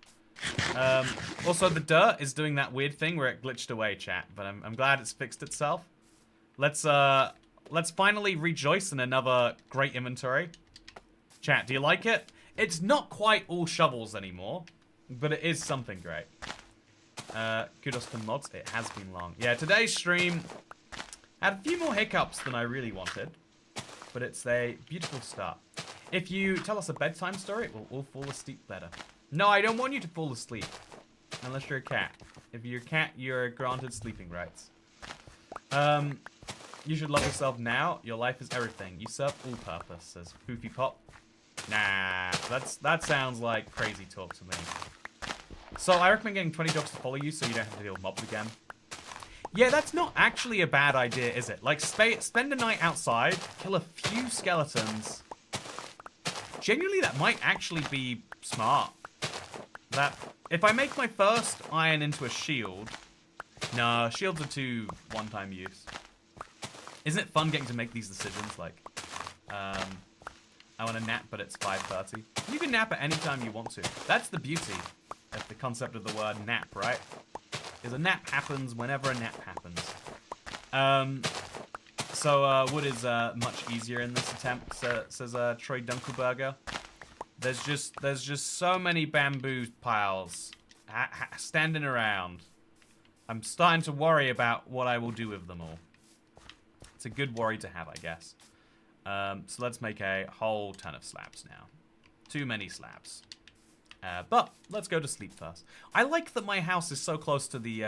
Also, the dirt is doing that weird thing where it glitched away, chat. But I'm glad it's fixed itself. Let's finally rejoice in another great inventory. Chat, do you like it? It's not quite all shovels anymore, but it is something great. Kudos to mods. It has been long. Yeah, today's stream had a few more hiccups than I really wanted, but it's a beautiful start. If you tell us a bedtime story, we'll all fall asleep better. No, I don't want you to fall asleep. Unless you're a cat. If you're a cat, you're granted sleeping rights. You should love yourself now. Your life is everything. You serve all purpose, says Poofy Pop. Nah, that sounds like crazy talk to me. So I recommend getting 20 dogs to follow you so you don't have to deal with mobs again. Yeah, that's not actually a bad idea, is it? Like, spend a night outside, kill a few skeletons. Genuinely, that might actually be smart. That, if I make my first iron into a shield... No, shields are too one-time use. Isn't it fun getting to make these decisions? Like, I want to nap, but it's 5:30. You can nap at any time you want to. That's the beauty of the concept of the word nap, right? Is a nap happens whenever a nap happens. So wood is much easier in this attempt, says Troy Dunkelberger. There's just so many bamboo piles standing around. I'm starting to worry about what I will do with them all. It's a good worry to have, I guess. So let's make a whole ton of slabs now. Too many slabs. But let's go to sleep first. I like that my house is so close to the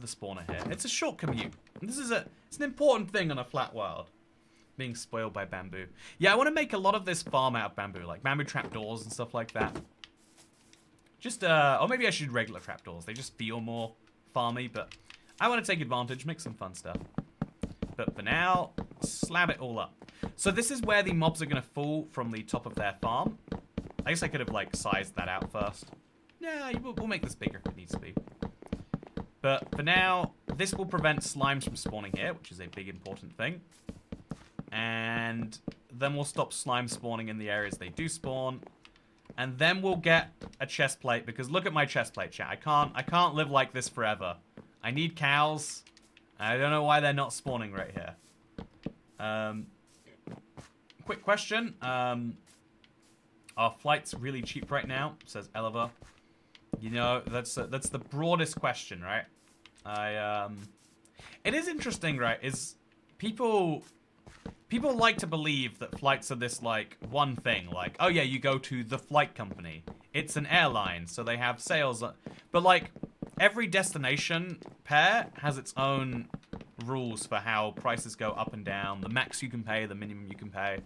spawner here. It's a short commute. This is it's an important thing on a flat world. Being spoiled by bamboo. Yeah, I want to make a lot of this farm out of bamboo, like bamboo trapdoors and stuff like that. Just or maybe I should regular trapdoors. They just feel more farmy, but I want to take advantage, make some fun stuff. But for now, slab it all up. So this is where the mobs are going to fall from the top of their farm. I guess I could have, like, sized that out first. Yeah, we'll make this bigger if it needs to be. But for now, this will prevent slimes from spawning here, which is a big important thing. And then we'll stop slime spawning in the areas they do spawn. And then we'll get a chest plate, because look at my chest plate, chat. I can't live like this forever. I need cows. I don't know why they're not spawning right here. Quick question. Are flights really cheap right now? Says Eliver. You know, that's the broadest question, right? It is interesting, right? Is people like to believe that flights are this, like, one thing. Like, oh yeah, you go to the flight company. It's an airline, so they have sales. But, like, every destination pair has its own rules for how prices go up and down. The max you can pay, the minimum you can pay.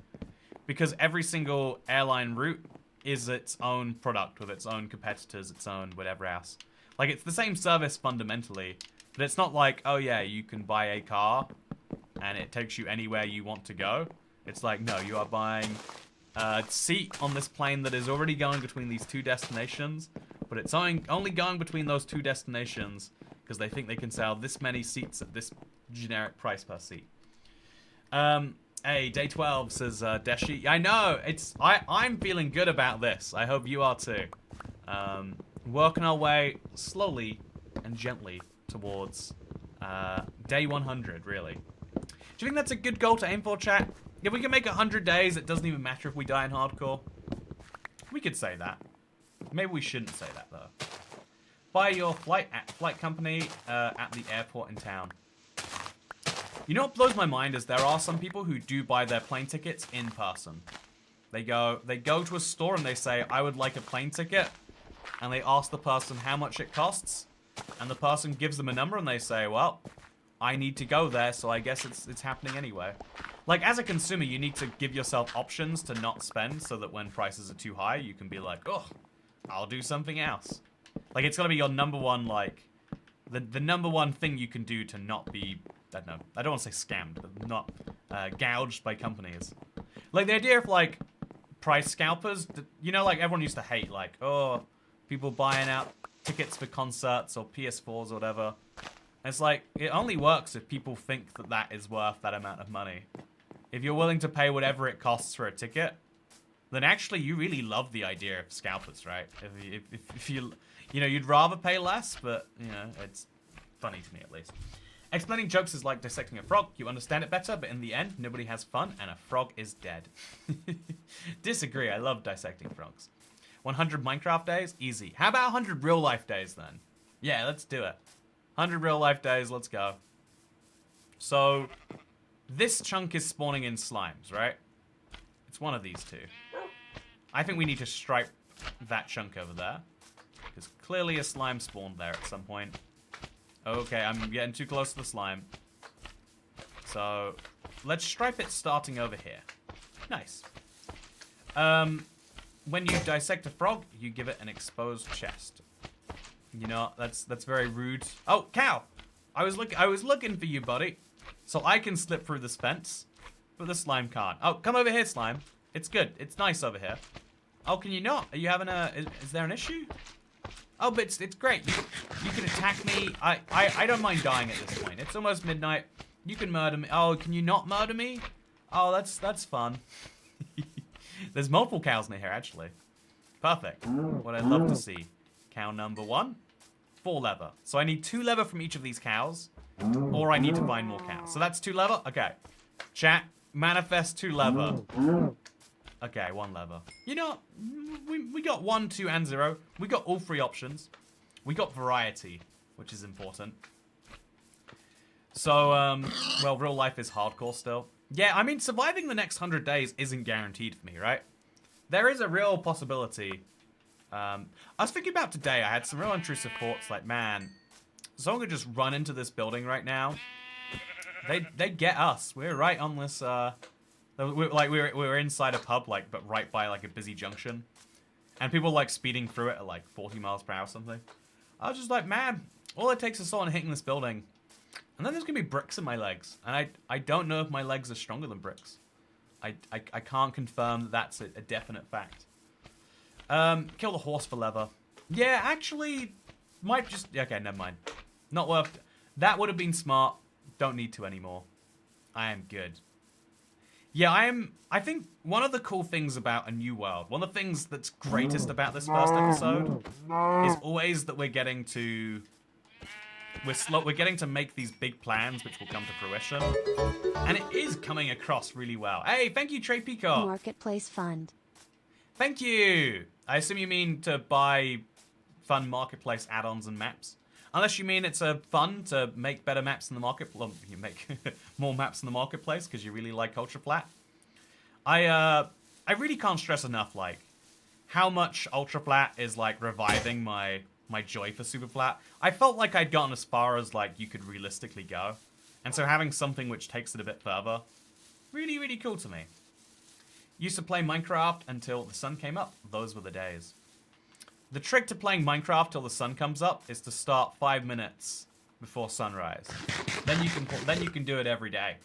Because every single airline route is its own product with its own competitors, its own whatever else. Like, it's the same service fundamentally, but it's not like, oh yeah, you can buy a car and it takes you anywhere you want to go. It's like, no, you are buying a seat on this plane that is already going between these two destinations, but it's only going between those two destinations because they think they can sell this many seats at this generic price per seat. Hey, day 12 says Deshi. I know, I'm feeling good about this. I hope you are too. Working our way slowly and gently towards day 100, really. Do you think that's a good goal to aim for, chat? If we can make 100 days, it doesn't even matter if we die in hardcore. We could say that. Maybe we shouldn't say that, though. Buy your flight at flight company at the airport in town. You know what blows my mind is there are some people who do buy their plane tickets in person. They go to a store and they say, I would like a plane ticket. And they ask the person how much it costs. And the person gives them a number and they say, well, I need to go there, so I guess it's happening anyway. Like, as a consumer, you need to give yourself options to not spend so that when prices are too high, you can be like, oh, I'll do something else. Like, it's gotta be your number one, like, the number one thing you can do to not be, I don't know, I don't want to say scammed, but not gouged by companies. Like, the idea of, like, price scalpers, you know, like, everyone used to hate, like, oh, people buying out tickets for concerts or PS4s or whatever. And it's like, it only works if people think that that is worth that amount of money. If you're willing to pay whatever it costs for a ticket, then actually you really love the idea of scalpers, right? If you know, you'd rather pay less, but, you know, it's funny to me at least. Explaining jokes is like dissecting a frog. You understand it better, but in the end, nobody has fun, and a frog is dead. Disagree, I love dissecting frogs. 100 Minecraft days? Easy. How about 100 real life days, then? Yeah, let's do it. 100 real life days, let's go. So, this chunk is spawning in slimes, right? It's one of these two. I think we need to stripe that chunk over there. Because clearly a slime spawned there at some point. Okay, I'm getting too close to the slime. So, let's stripe it starting over here. Nice. when you dissect a frog, you give it an exposed chest. You know, that's very rude. Oh, cow! I was looking for you, buddy. So I can slip through this fence, but the slime can't. Oh, come over here, slime. It's good. It's nice over here. Oh, can you not? Are you having a... Is there an issue? Oh, but it's great. You can attack me. I don't mind dying at this point. It's almost midnight. You can murder me. Oh, can you not murder me? Oh, that's fun. There's multiple cows in here, actually. Perfect. What I'd love to see. Cow number 1. 4 leather. So I need 2 leather from each of these cows. Or I need to find more cows. So that's 2 leather? Okay. Chat, manifest 2 leather. Okay, 1 leather. You know, we got 1, 2, and 0. We got all 3 options. We got variety, which is important. So, well, real life is hardcore still. Yeah, I mean, surviving the next 100 days isn't guaranteed for me, right? There is a real possibility. I was thinking about today, I had some real intrusive thoughts, like, man, someone could just run into this building right now. They'd get us. We're right on this, we're inside a pub, like, but right by, like, a busy junction. And people, like, speeding through it at, like, 40 miles per hour or something. I was just like, man, all it takes is someone hitting this building. And then there's gonna be bricks in my legs. And I don't know if my legs are stronger than bricks. I can't confirm that that's a definite fact. Kill the horse for leather. Yeah, actually, might just... Okay, never mind. Not worth... That would have been smart. Don't need to anymore. I am good. Yeah, I think one of the cool things about A New World, one of the things that's greatest about this first episode is always that we're getting to... We're getting to make these big plans which will come to fruition. And it is coming across really well. Hey, thank you, Trey Peacock. Marketplace fund. Thank you. I assume you mean to buy fun marketplace add-ons and maps. Unless you mean it's a fun to make better maps in the market. Well, you make more maps in the marketplace because you really like Ultra Flat. I really can't stress enough, like, how much Ultra Flat is, like, reviving my joy for Super Flat. I felt like I'd gotten as far as, like, you could realistically go. And so having something which takes it a bit further, really, really cool to me. Used to play Minecraft until the sun came up. Those were the days. The trick to playing Minecraft till the sun comes up is to start 5 minutes before sunrise. Then you can do it every day.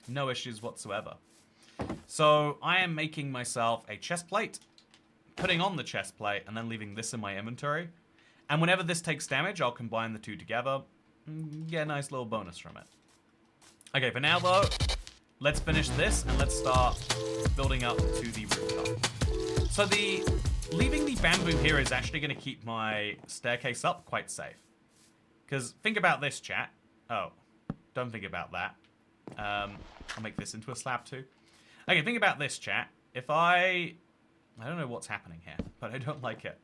No issues whatsoever. So I am making myself a chest plate, putting on the chest plate, and then leaving this in my inventory. And whenever this takes damage, I'll combine the 2 together and get a nice little bonus from it. Okay, for now though, let's finish this and let's start building up to the rooftop. So leaving the bamboo here is actually going to keep my staircase up quite safe. Because think about this, chat. Oh, don't think about that. I'll make this into a slab too. Okay, think about this, chat. If I don't know what's happening here, but I don't like it.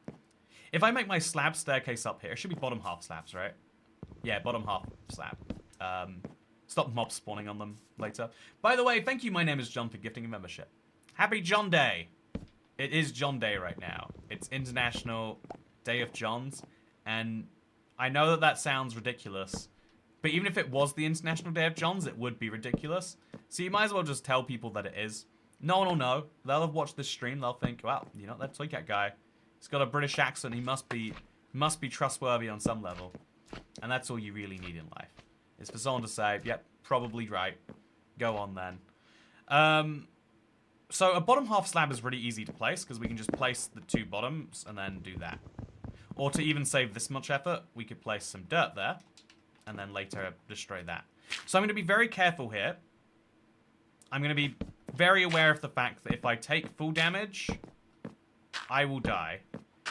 If I make my slab staircase up here, it should be bottom half slabs, right? Yeah, bottom half slab. Stop mob spawning on them later. By the way, thank you, my name is John, for gifting a membership. Happy John Day. It is John Day right now. It's International Day of Johns. And I know that that sounds ridiculous. But even if it was the International Day of Johns, it would be ridiculous. So you might as well just tell people that it is. No one will know. They'll have watched this stream. They'll think, wow, you know, that Toy Cat guy, he's got a British accent. He must be trustworthy on some level. And that's all you really need in life. Is for someone to say, yep, probably right. Go on then. So a bottom half slab is really easy to place because we can just place the 2 bottoms and then do that. Or to even save this much effort, we could place some dirt there and then later destroy that. So I'm going to be very careful here. I'm going to be very aware of the fact that if I take full damage, I will die.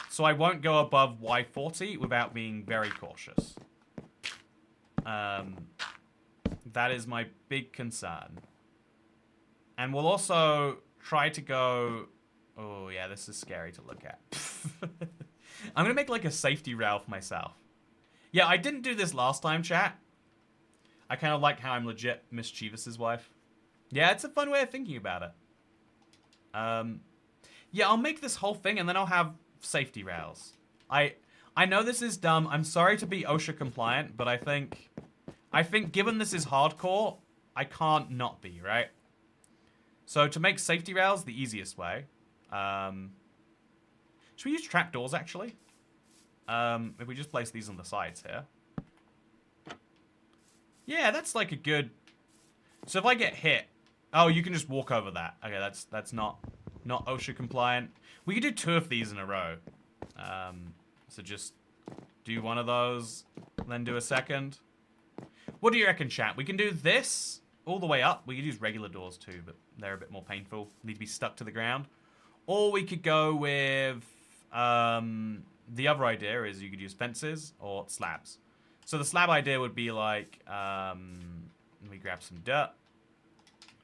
So I won't go above Y40 without being very cautious. That is my big concern. And we'll also try to go... Oh, yeah, this is scary to look at. I'm going to make, like, a safety rail for myself. Yeah, I didn't do this last time, chat. I kind of like how I'm legit Mischievous's wife. Yeah, it's a fun way of thinking about it. Yeah, I'll make this whole thing, and then I'll have safety rails. I know this is dumb. I'm sorry to be OSHA compliant, but I think given this is hardcore, I can't not be, right? So to make safety rails the easiest way, Should we use trapdoors, actually? If we just place these on the sides here. Yeah, that's like a good... So if I get hit... Oh, you can just walk over that. Okay, that's not OSHA compliant. We could do 2 of these in a row. So just do one of those, then do a second. What do you reckon, chat? We can do this all the way up. We could use regular doors too, but they're a bit more painful. Need to be stuck to the ground. Or we could go with... the other idea is you could use fences or slabs. So the slab idea would be like... let me grab some dirt.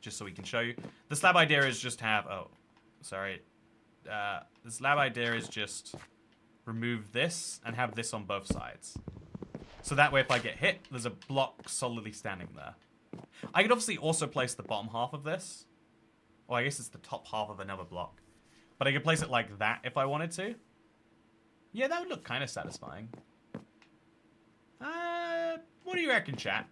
Just so we can show you. The slab idea is just have... Oh, sorry. The slab idea is just remove this and have this on both sides. So that way if I get hit, there's a block solidly standing there. I could obviously also place the bottom half of this. Or I guess it's the top half of another block. But I could place it like that if I wanted to. Yeah, that would look kind of satisfying. What do you reckon, chat?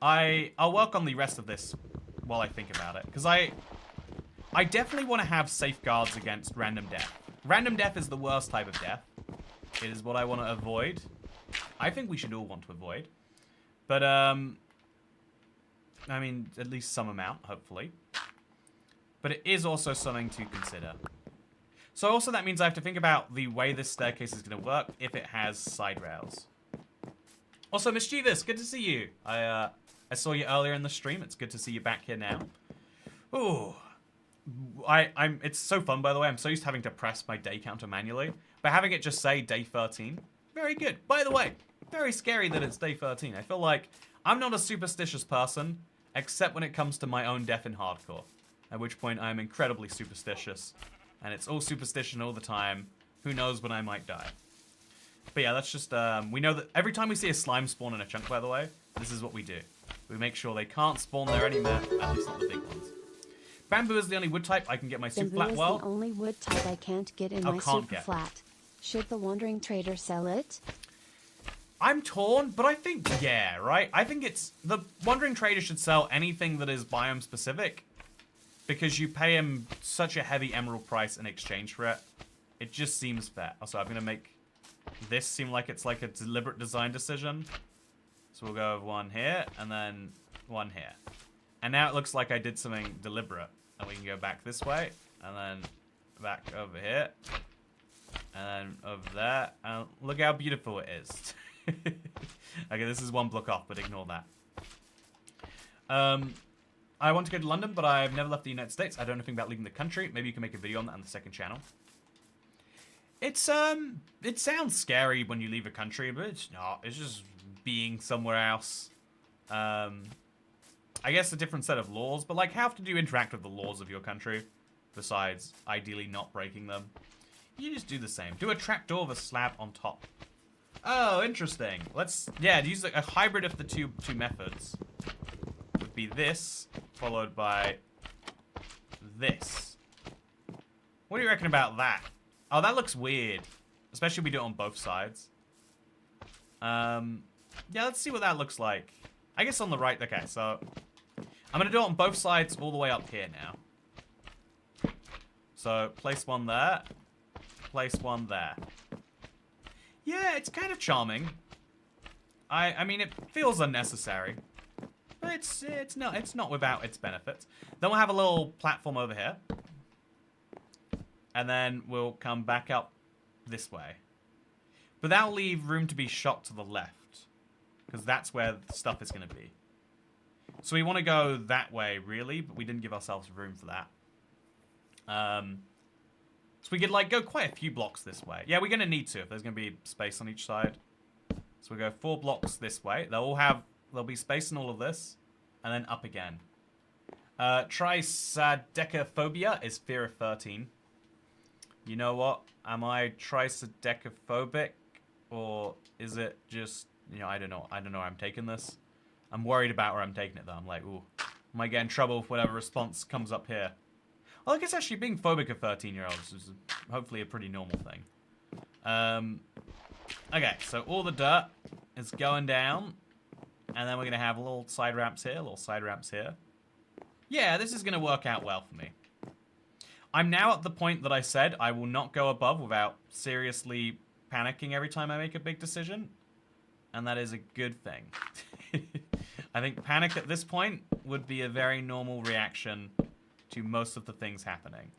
I'll work on the rest of this while I think about it. Because I definitely want to have safeguards against random death. Random death is the worst type of death. It is what I want to avoid. I think we should all want to avoid. But, I mean, at least some amount, hopefully. But it is also something to consider. So also that means I have to think about the way this staircase is going to work if it has side rails. Also, Mischievous, good to see you. I saw you earlier in the stream. It's good to see you back here now. Ooh. It's so fun, by the way. I'm so used to having to press my day counter manually. But having it just say day 13, very good. By the way, very scary that it's day 13. I feel like I'm not a superstitious person, except when it comes to my own death in hardcore. At which point I'm incredibly superstitious. And it's all superstition all the time. Who knows when I might die. But yeah, that's just, we know that every time we see a slime spawn in a chunk, by the way, this is what we do. We make sure they can't spawn there anymore, at least not the big ones. Bamboo is the only wood type I can get my super flat well. Bamboo is the only wood type I can't get in my super flat. Should the Wandering Trader sell it? I'm torn, but I think, yeah, right? I think it's, the Wandering Trader should sell anything that is biome specific. Because you pay him such a heavy emerald price in exchange for it. It just seems fair. Also, I'm going to make this seem like it's like a deliberate design decision. So we'll go with one here, and then one here. And now it looks like I did something deliberate. And we can go back this way, and then back over here. And then over there. And look how beautiful it is. Okay, this is one block off, but ignore that. I want to go to London, but I've never left the United States. I don't know anything about leaving the country. Maybe you can make a video on that on the second channel. It's, it sounds scary when you leave a country, but it's not. It's just being somewhere else. I guess a different set of laws, but like, how often do you interact with the laws of your country? Besides, ideally not breaking them. You just do the same. Do a trapdoor with a slab on top. Oh, interesting. Let's, yeah, use a hybrid of the two methods. Would be this, followed by this. What do you reckon about that? Oh, that looks weird. Especially if we do it on both sides. Yeah, let's see what that looks like. I guess on the right, okay, so I'm gonna do it on both sides all the way up here now. So, place one there. Place one there. Yeah, it's kind of charming. I mean, it feels unnecessary. But it's not without its benefits. Then we'll have a little platform over here. And then we'll come back up this way. But that'll leave room to be shot to the left. Because that's where the stuff is going to be. So we want to go that way, really. But we didn't give ourselves room for that. So we could, like, go quite a few blocks this way. Yeah, we're going to need to if there's going to be space on each side. So we go 4 blocks this way. There'll be space in all of this. And then up again. Trisadecaphobia is fear of 13. You know what? Am I trisadecaphobic? Or is it just, you know, I don't know where I'm taking this. I'm worried about where I'm taking it, though. I'm like, ooh, I might get in trouble if whatever response comes up here. Well, I guess actually being phobic of 13-year-olds is hopefully a pretty normal thing. Okay, so all the dirt is going down. And then we're going to have little side ramps here, little side ramps here. Yeah, this is going to work out well for me. I'm now at the point that I said I will not go above without seriously panicking every time I make a big decision. And that is a good thing. I think panic at this point would be a very normal reaction to most of the things happening.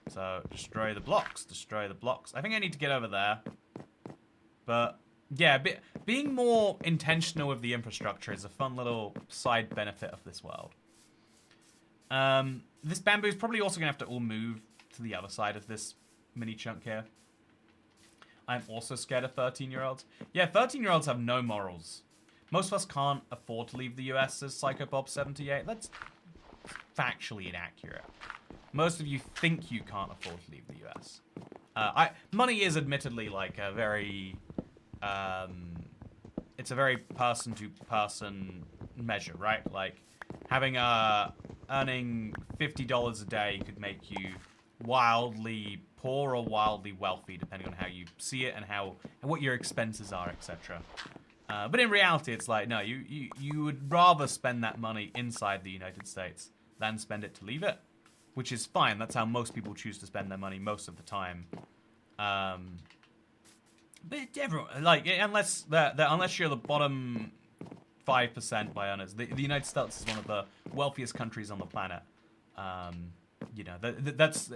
So, destroy the blocks, destroy the blocks. I think I need to get over there. But, yeah, being more intentional with the infrastructure is a fun little side benefit of this world. This bamboo is probably also going to have to all move to the other side of this mini chunk here. I'm also scared of 13-year-olds. Yeah, 13-year-olds have no morals. Most of us can't afford to leave the US as Psycho Bob 78. That's factually inaccurate. Most of you think you can't afford to leave the US. Money is admittedly like a very... it's a very person-to-person measure, right? Like, earning $50 a day could make you wildly poor or wildly wealthy, depending on how you see it and what your expenses are, etc. But in reality, it's like, no, you would rather spend that money inside the United States than spend it to leave it, which is fine. That's how most people choose to spend their money most of the time. But everyone, like, unless you're the bottom 5% by earners, the United States is one of the wealthiest countries on the planet. You know, that's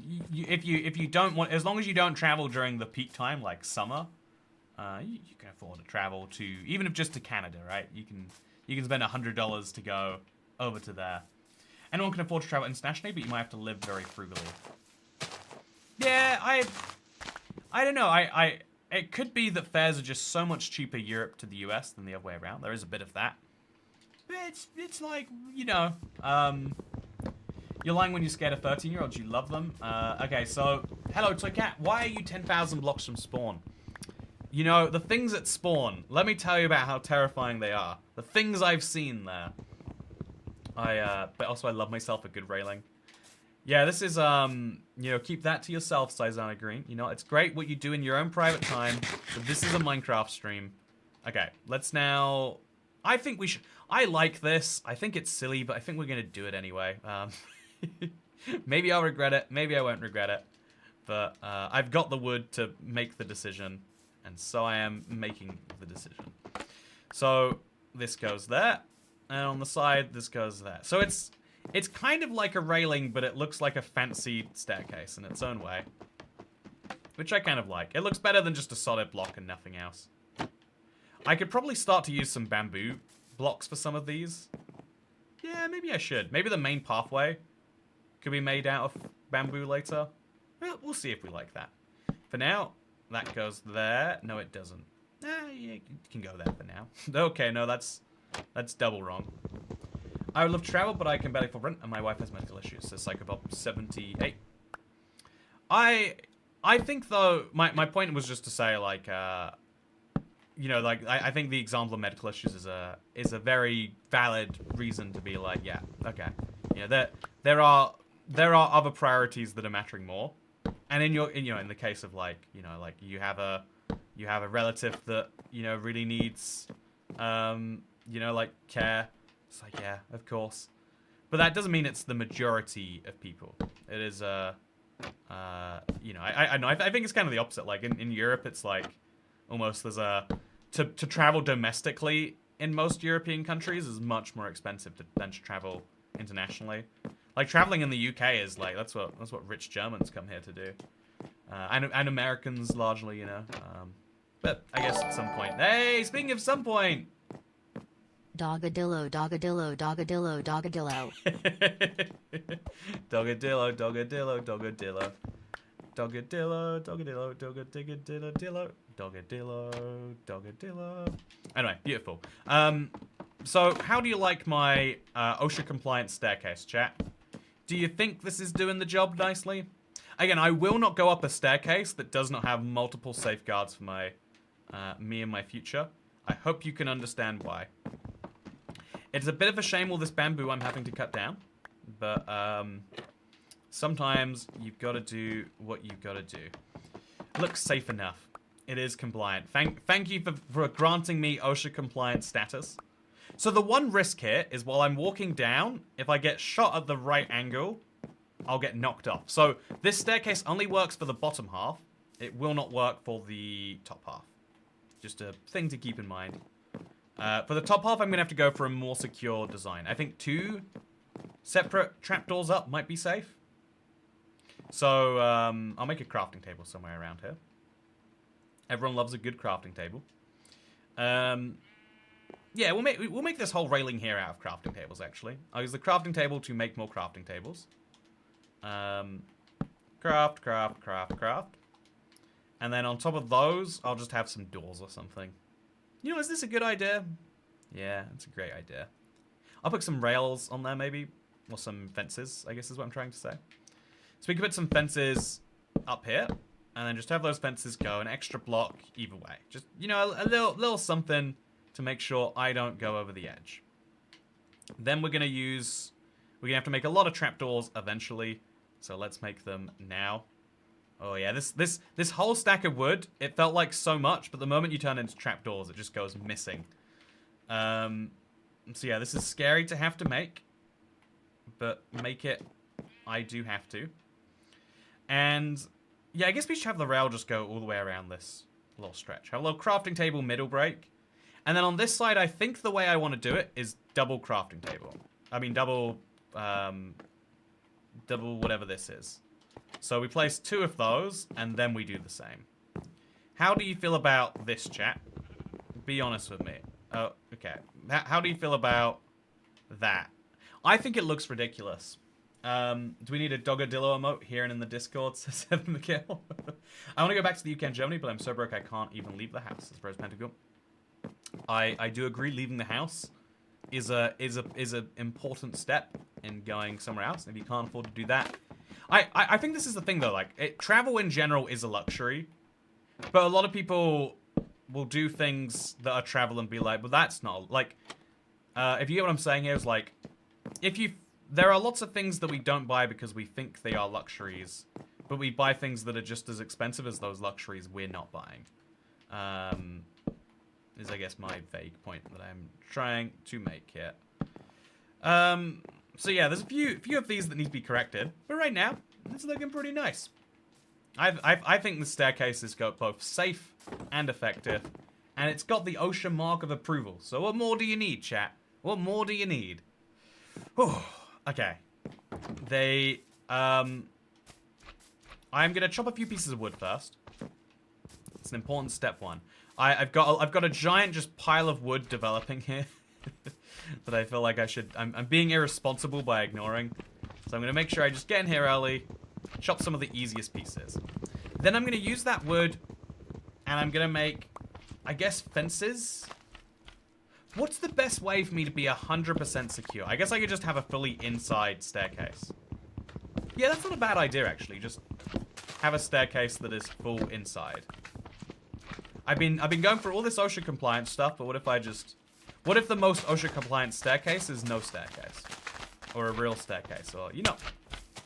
if you don't want, as long as you don't travel during the peak time, like summer, you can afford to travel to, even if just to Canada, right? You can spend $100 to go over to there. Anyone can afford to travel internationally, but you might have to live very frugally. Yeah, I don't know. It could be that fares are just so much cheaper Europe to the US than the other way around. There is a bit of that. But it's like, you know, you're lying when you're scared of 13-year-olds. You love them. Okay, so, hello, Toy Cat. Why are you 10,000 blocks from spawn? You know, the things at spawn, let me tell you about how terrifying they are. The things I've seen there. But also I love myself a good railing. Yeah, this is, you know, keep that to yourself, Saizana Green. You know, it's great what you do in your own private time, but this is a Minecraft stream. Okay, let's now... I think we should... I like this. I think it's silly, but I think we're going to do it anyway. Maybe I'll regret it. Maybe I won't regret it. But I've got the wood to make the decision, and so I am making the decision. So this goes there, and on the side, this goes there. So it's kind of like a railing, but it looks like a fancy staircase in its own way. Which I kind of like. It looks better than just a solid block and nothing else. I could probably start to use some bamboo blocks for some of these. Yeah, maybe I should. Maybe the main pathway could be made out of bamboo later. Well, we'll see if we like that. For now, that goes there. No, it doesn't. Yeah, it can go there for now. Okay, no, that's double wrong. I would love to travel, but I can barely afford rent, and my wife has medical issues, says Psychobob78. I think, though, my point was just to say, like, you know, like, I think the example of medical issues is a very valid reason to be like, yeah, okay. You know, there are other priorities that are mattering more. And in the case of, like, you know, like, you have a relative that, you know, really needs, you know, like, care. It's like, yeah, of course. But that doesn't mean it's the majority of people. It is, you know, I think it's kind of the opposite. Like, in Europe, it's like, almost there's to travel domestically in most European countries is much more expensive than to travel internationally. Like, traveling in the UK is, like, that's what rich Germans come here to do. And Americans, largely, you know. But I guess at some point. Hey, speaking of some point! Dogadillo, dogadillo, dogadillo, dogadillo. Dogadillo, dogadillo, dogadillo. Dogadillo, dogadillo, dogadillo, dogadillo, dogadillo. Anyway, beautiful. So how do you like my OSHA compliant staircase, chat? Do you think this is doing the job nicely? Again, I will not go up a staircase that does not have multiple safeguards for my me and my future. I hope you can understand why. It's a bit of a shame all this bamboo I'm having to cut down, but sometimes you've got to do what you've got to do. It looks safe enough. It is compliant. Thank you for granting me OSHA compliant status. So the one risk here is while I'm walking down, if I get shot at the right angle, I'll get knocked off. So this staircase only works for the bottom half. It will not work for the top half. Just a thing to keep in mind. For the top half, I'm going to have to go for a more secure design. I think 2 separate trapdoors up might be safe. So I'll make a crafting table somewhere around here. Everyone loves a good crafting table. Yeah, we'll make this whole railing here out of crafting tables, actually. I'll use the crafting table to make more crafting tables. Craft. And then on top of those, I'll just have some doors or something. You know, is this a good idea? Yeah, it's a great idea. I'll put some rails on there, maybe. Or some fences, I guess is what I'm trying to say. So we can put some fences up here. And then just have those fences go an extra block either way. Just, you know, a little something to make sure I don't go over the edge. Then we're going to have to make a lot of trapdoors eventually. So let's make them now. Oh yeah, this whole stack of wood, it felt like so much, but the moment you turn it into trapdoors, it just goes missing. So yeah, this is scary to have to make, but make it, I do have to. And yeah, I guess we should have the rail just go all the way around this little stretch. Have a little crafting table middle break. And then on this side, I think the way I want to do it is double crafting table. I mean, double whatever this is. So we place 2 of those, and then we do the same. How do you feel about this, chat? Be honest with me. Oh, okay. How do you feel about that? I think it looks ridiculous. Do we need a Doggadillo emote here and in the Discord, says Evan McGill? I want to go back to the UK and Germany, but I'm so broke I can't even leave the house, says Rose Pentagon. I do agree leaving the house is a important step in going somewhere else. If you can't afford to do that, I think this is the thing though. Like travel in general is a luxury, but a lot of people will do things that are travel and be like, but that's not like. If you get what I'm saying here, is like, there are lots of things that we don't buy because we think they are luxuries, but we buy things that are just as expensive as those luxuries we're not buying. Is I guess my vague point that I'm trying to make here. So yeah, there's a few of these that need to be corrected, but right now it's looking pretty nice. I think the staircase has got both safe and effective, and it's got the OSHA mark of approval. So what more do you need, chat? What more do you need? Whew. Okay. I'm gonna chop a few pieces of wood first. It's an important step 1. I've got a giant just pile of wood developing here that I feel like I'm being irresponsible by ignoring. So I'm gonna make sure I just get in here early, chop some of the easiest pieces. Then I'm gonna use that wood, and I'm gonna make, I guess, fences. What's the best way for me to be 100% secure? I guess I could just have a fully inside staircase. Yeah, that's not a bad idea actually. Just have a staircase that is full inside. I've been going for all this OSHA compliance stuff, but what if the most OSHA compliant staircase is no staircase? Or a real staircase, or, you know.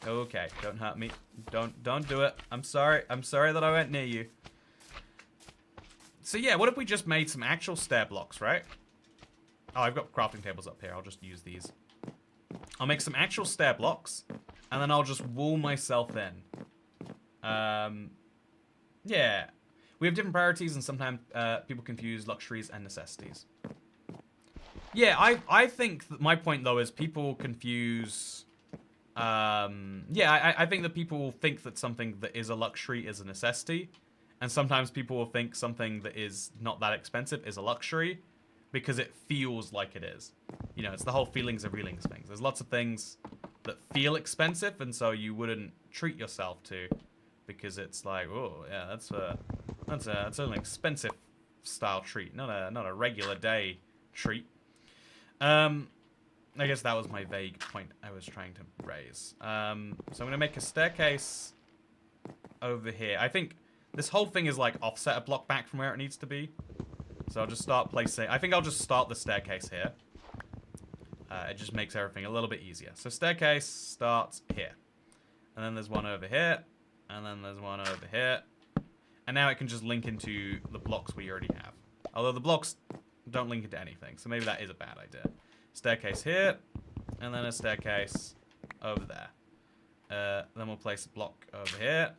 Okay, don't hurt me. Don't do it. I'm sorry that I went near you. So yeah, what if we just made some actual stair blocks, right? Oh, I've got crafting tables up here. I'll just use these. I'll make some actual stair blocks, and then I'll just wall myself in. Yeah. We have different priorities, and sometimes people confuse luxuries and necessities. Yeah, I think that my point, though, is people confuse... I think that people think that something that is a luxury is a necessity. And sometimes people will think something that is not that expensive is a luxury because it feels like it is. You know, it's the whole feelings of reelings things. There's lots of things that feel expensive, and so you wouldn't treat yourself to because it's like, oh, yeah, that's an expensive style treat, not a regular day treat. I guess that was my vague point I was trying to raise. So I'm gonna make a staircase over here. I think this whole thing is like offset a block back from where it needs to be. So I'll just start placing... I think I'll just start the staircase here. It just makes everything a little bit easier. So staircase starts here. And then there's one over here. And then there's one over here. And now it can just link into the blocks we already have. Although the blocks don't link into anything. So maybe that is a bad idea. Staircase here. And then a staircase over there. Then we'll place a block over here.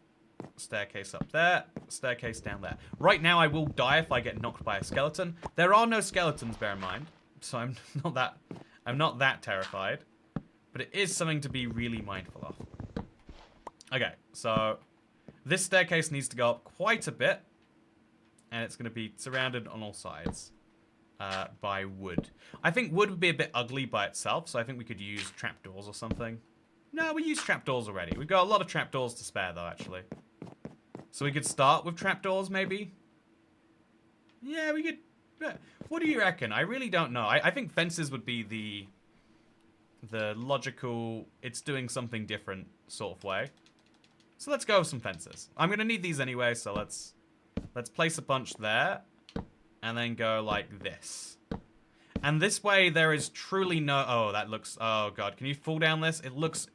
Staircase up there. Staircase down there. Right now, I will die if I get knocked by a skeleton. There are no skeletons, bear in mind. So I'm not that terrified. But it is something to be really mindful of. Okay, so this staircase needs to go up quite a bit. And it's going to be surrounded on all sides by wood. I think wood would be a bit ugly by itself, so I think we could use trapdoors or something. No, we used trapdoors already. We've got a lot of trapdoors to spare, though, actually. So we could start with trapdoors, maybe? Yeah, we could... What do you reckon? I really don't know. I think fences would be the logical, it's doing something different sort of way. So let's go with some fences. I'm going to need these anyway, so let's place a bunch there. And then go like this. And this way there is truly no... Oh, that looks... Oh, God. Can you fall down this? It looks...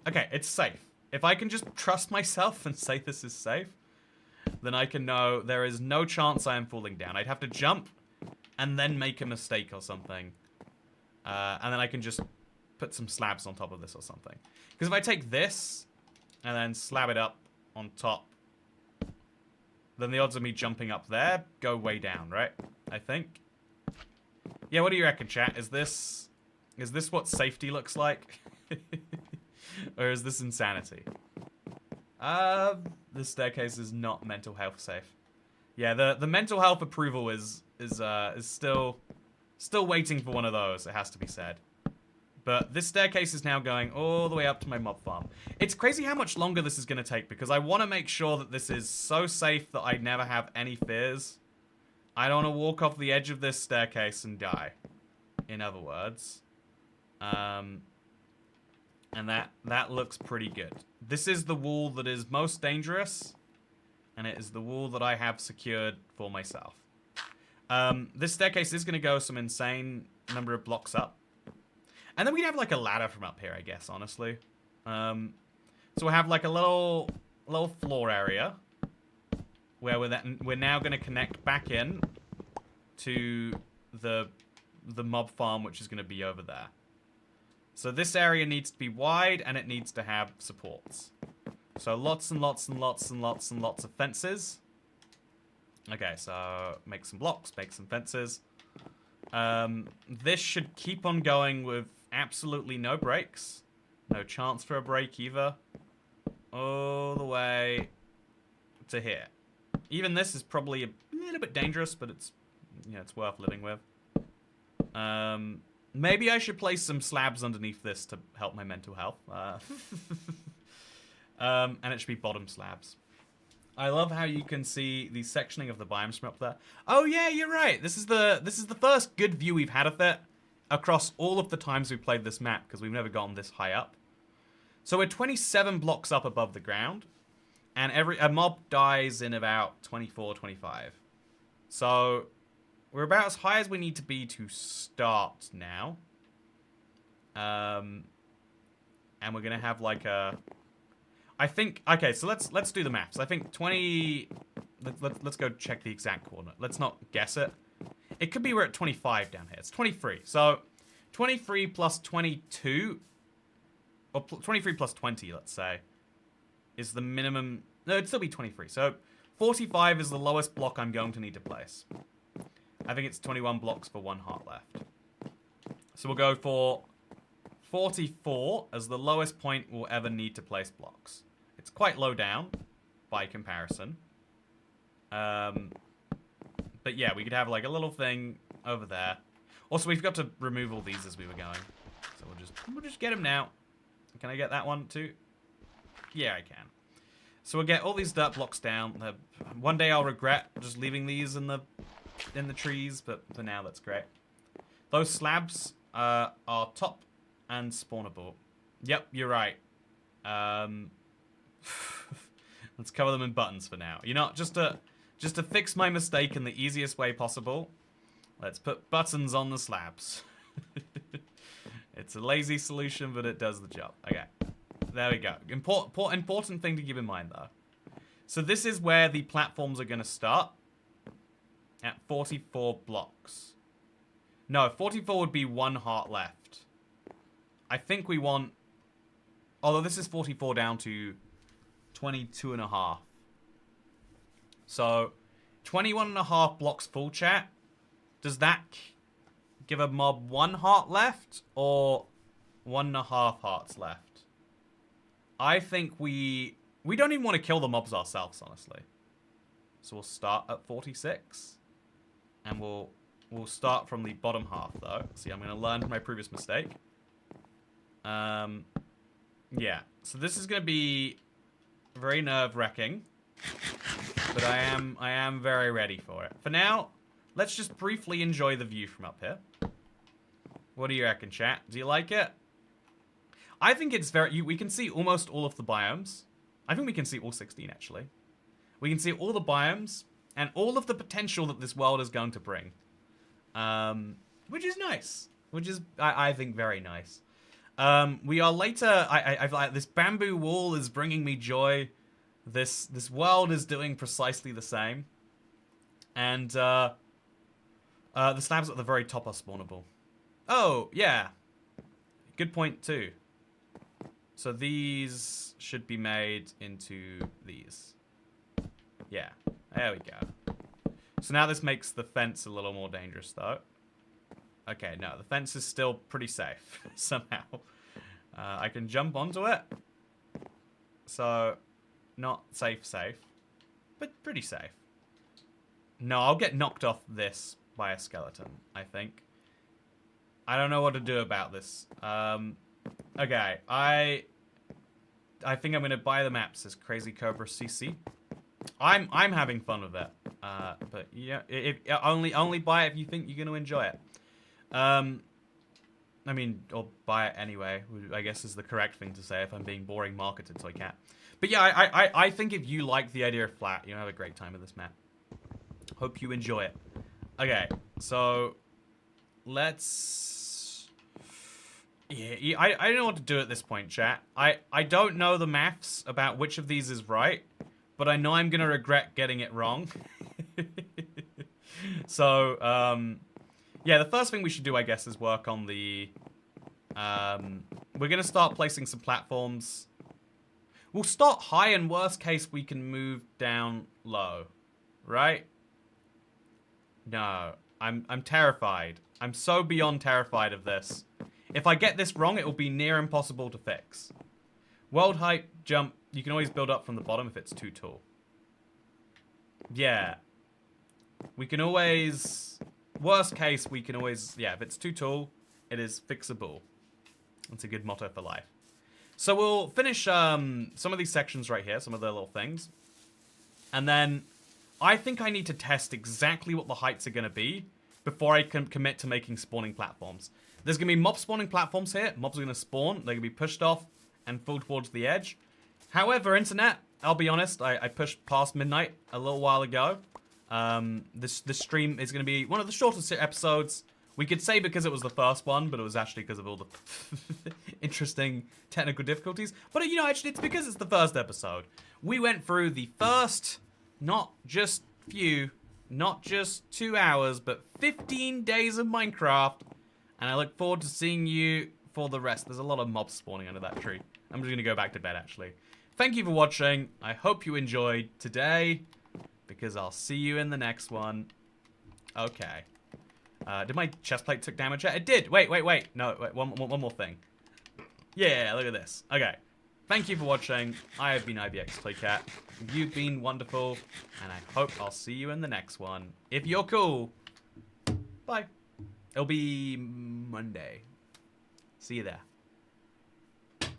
Okay, it's safe. If I can just trust myself and say this is safe, then I can know there is no chance I am falling down. I'd have to jump and then make a mistake or something. And then I can just put some slabs on top of this or something. Because if I take this and then slab it up on top, then the odds of me jumping up there go way down, right? I think. Yeah, what do you reckon, chat? Is this what safety looks like? Or is this insanity? This staircase is not mental health safe. Yeah, the mental health approval is still waiting for one of those, it has to be said. But this staircase is now going all the way up to my mob farm. It's crazy how much longer this is going to take because I want to make sure that this is so safe that I never have any fears. I don't want to walk off the edge of this staircase and die. In other words. And that looks pretty good. This is the wall that is most dangerous. And it is the wall that I have secured for myself. This staircase is going to go some insane number of blocks up. And then we have like a ladder from up here, I guess, honestly. So we'll have like a little floor area where we're now going to connect back in to the mob farm, which is going to be over there. So this area needs to be wide and it needs to have supports. So lots and lots and lots and lots and lots of fences. Okay, so make some blocks, make some fences. This should keep on going with absolutely no breaks. No chance for a break either. All the way to here. Even this is probably a little bit dangerous, but it's, you know, it's worth living with. Maybe I should place some slabs underneath this to help my mental health. And it should be bottom slabs. I love how you can see the sectioning of the biomes from up there. Oh yeah, you're right. This is the first good view we've had of it across all of the times we've played this map, because we've never gotten this high up. So we're 27 blocks up above the ground, and a mob dies in about 24, 25. So we're about as high as we need to be to start now. And we're gonna have like a... I think... Okay, so let's do the maths. I think 20... Let's go check the exact coordinate. Let's not guess it. It could be we're at 25 down here. It's 23. So 23 plus 22... Or 23 plus 20, let's say, is the minimum... No, it'd still be 23. So 45 is the lowest block I'm going to need to place. I think it's 21 blocks for 1 heart left. So we'll go for 44 as the lowest point we'll ever need to place blocks. It's quite low down by comparison. But yeah, we could have like a little thing over there. Also, we've got to remove all these as we were going. So we'll just get them now. Can I get that one too? Yeah, I can. So we'll get all these dirt blocks down. One day I'll regret just leaving these in the trees, but for now that's great. Those slabs are top and spawnable. Yep, you're right. Let's cover them in buttons for now. You know, just to fix my mistake in the easiest way possible, let's put buttons on the slabs. It's a lazy solution, but it does the job. Okay, there we go. Important thing to keep in mind, though. So this is where the platforms are going to start. At 44 blocks. No, 44 would be 1 heart left. I think we want Although this is 44 down to 22 and a half. So 21 and a half blocks full, chat. Does that give a mob 1 heart left or 1.5 hearts left? I think we don't even want to kill the mobs ourselves, honestly. So we'll start at 46. And we'll start from the bottom half, though. See, I'm going to learn from my previous mistake. Yeah. So this is going to be very nerve-wracking. But I am very ready for it. For now, let's just briefly enjoy the view from up here. What do you reckon, chat? Do you like it? I think it's very... we can see almost all of the biomes. I think we can see all 16, actually. We can see all the biomes and all of the potential that this world is going to bring. Which is nice. Which is, I think, very nice. We are later... I've like, this bamboo wall is bringing me joy. This world is doing precisely the same. And, the slabs at the very top are spawnable. Oh, yeah. Good point, too. So these should be made into these. Yeah, there we go. So now this makes the fence a little more dangerous, though. Okay, no, the fence is still pretty safe, somehow. I can jump onto it. So, not safe, but pretty safe. No, I'll get knocked off this by a skeleton, I think. I don't know what to do about this. Okay, I think I'm gonna buy the maps as Crazy Cobra CC. I'm having fun with it. But yeah, only buy it if you think you're gonna enjoy it. I mean, or buy it anyway, I guess is the correct thing to say if I'm being boring marketed, so I can't. But yeah, I think if you like the idea of flat, you'll have a great time with this map. Hope you enjoy it. Okay, so let's... Yeah, I don't know what to do at this point, chat. I don't know the maths about which of these is right, but I know I'm going to regret getting it wrong. So, yeah, the first thing we should do, I guess, is work on the... we're going to start placing some platforms. We'll start high, and worst case, we can move down low. Right? No. I'm terrified. I'm so beyond terrified of this. If I get this wrong, it will be near impossible to fix. World height, jump. You can always build up from the bottom if it's too tall. Yeah. We can always... Worst case, we can always... Yeah, if it's too tall, it is fixable. That's a good motto for life. So we'll finish some of these sections right here, some of the little things. And then I think I need to test exactly what the heights are going to be before I can commit to making spawning platforms. There's going to be mob spawning platforms here. Mobs are going to spawn. They're going to be pushed off and fall towards the edge. However, internet, I'll be honest, I pushed past midnight a little while ago. This stream is going to be one of the shortest episodes. We could say because it was the first one, but it was actually because of all the interesting technical difficulties. But, you know, actually, it's because it's the first episode. We went through the first, not just few, not just 2 hours, but 15 days of Minecraft. And I look forward to seeing you for the rest. There's a lot of mobs spawning under that tree. I'm just going to go back to bed, actually. Thank you for watching. I hope you enjoyed today, because I'll see you in the next one. Okay. Did my chest plate took damage yet? It did. Wait. No, wait, one more thing. Yeah, look at this. Okay. Thank you for watching. I have been IBX Playcat. You've been wonderful, and I hope I'll see you in the next one. If you're cool, bye. It'll be Monday. See you there.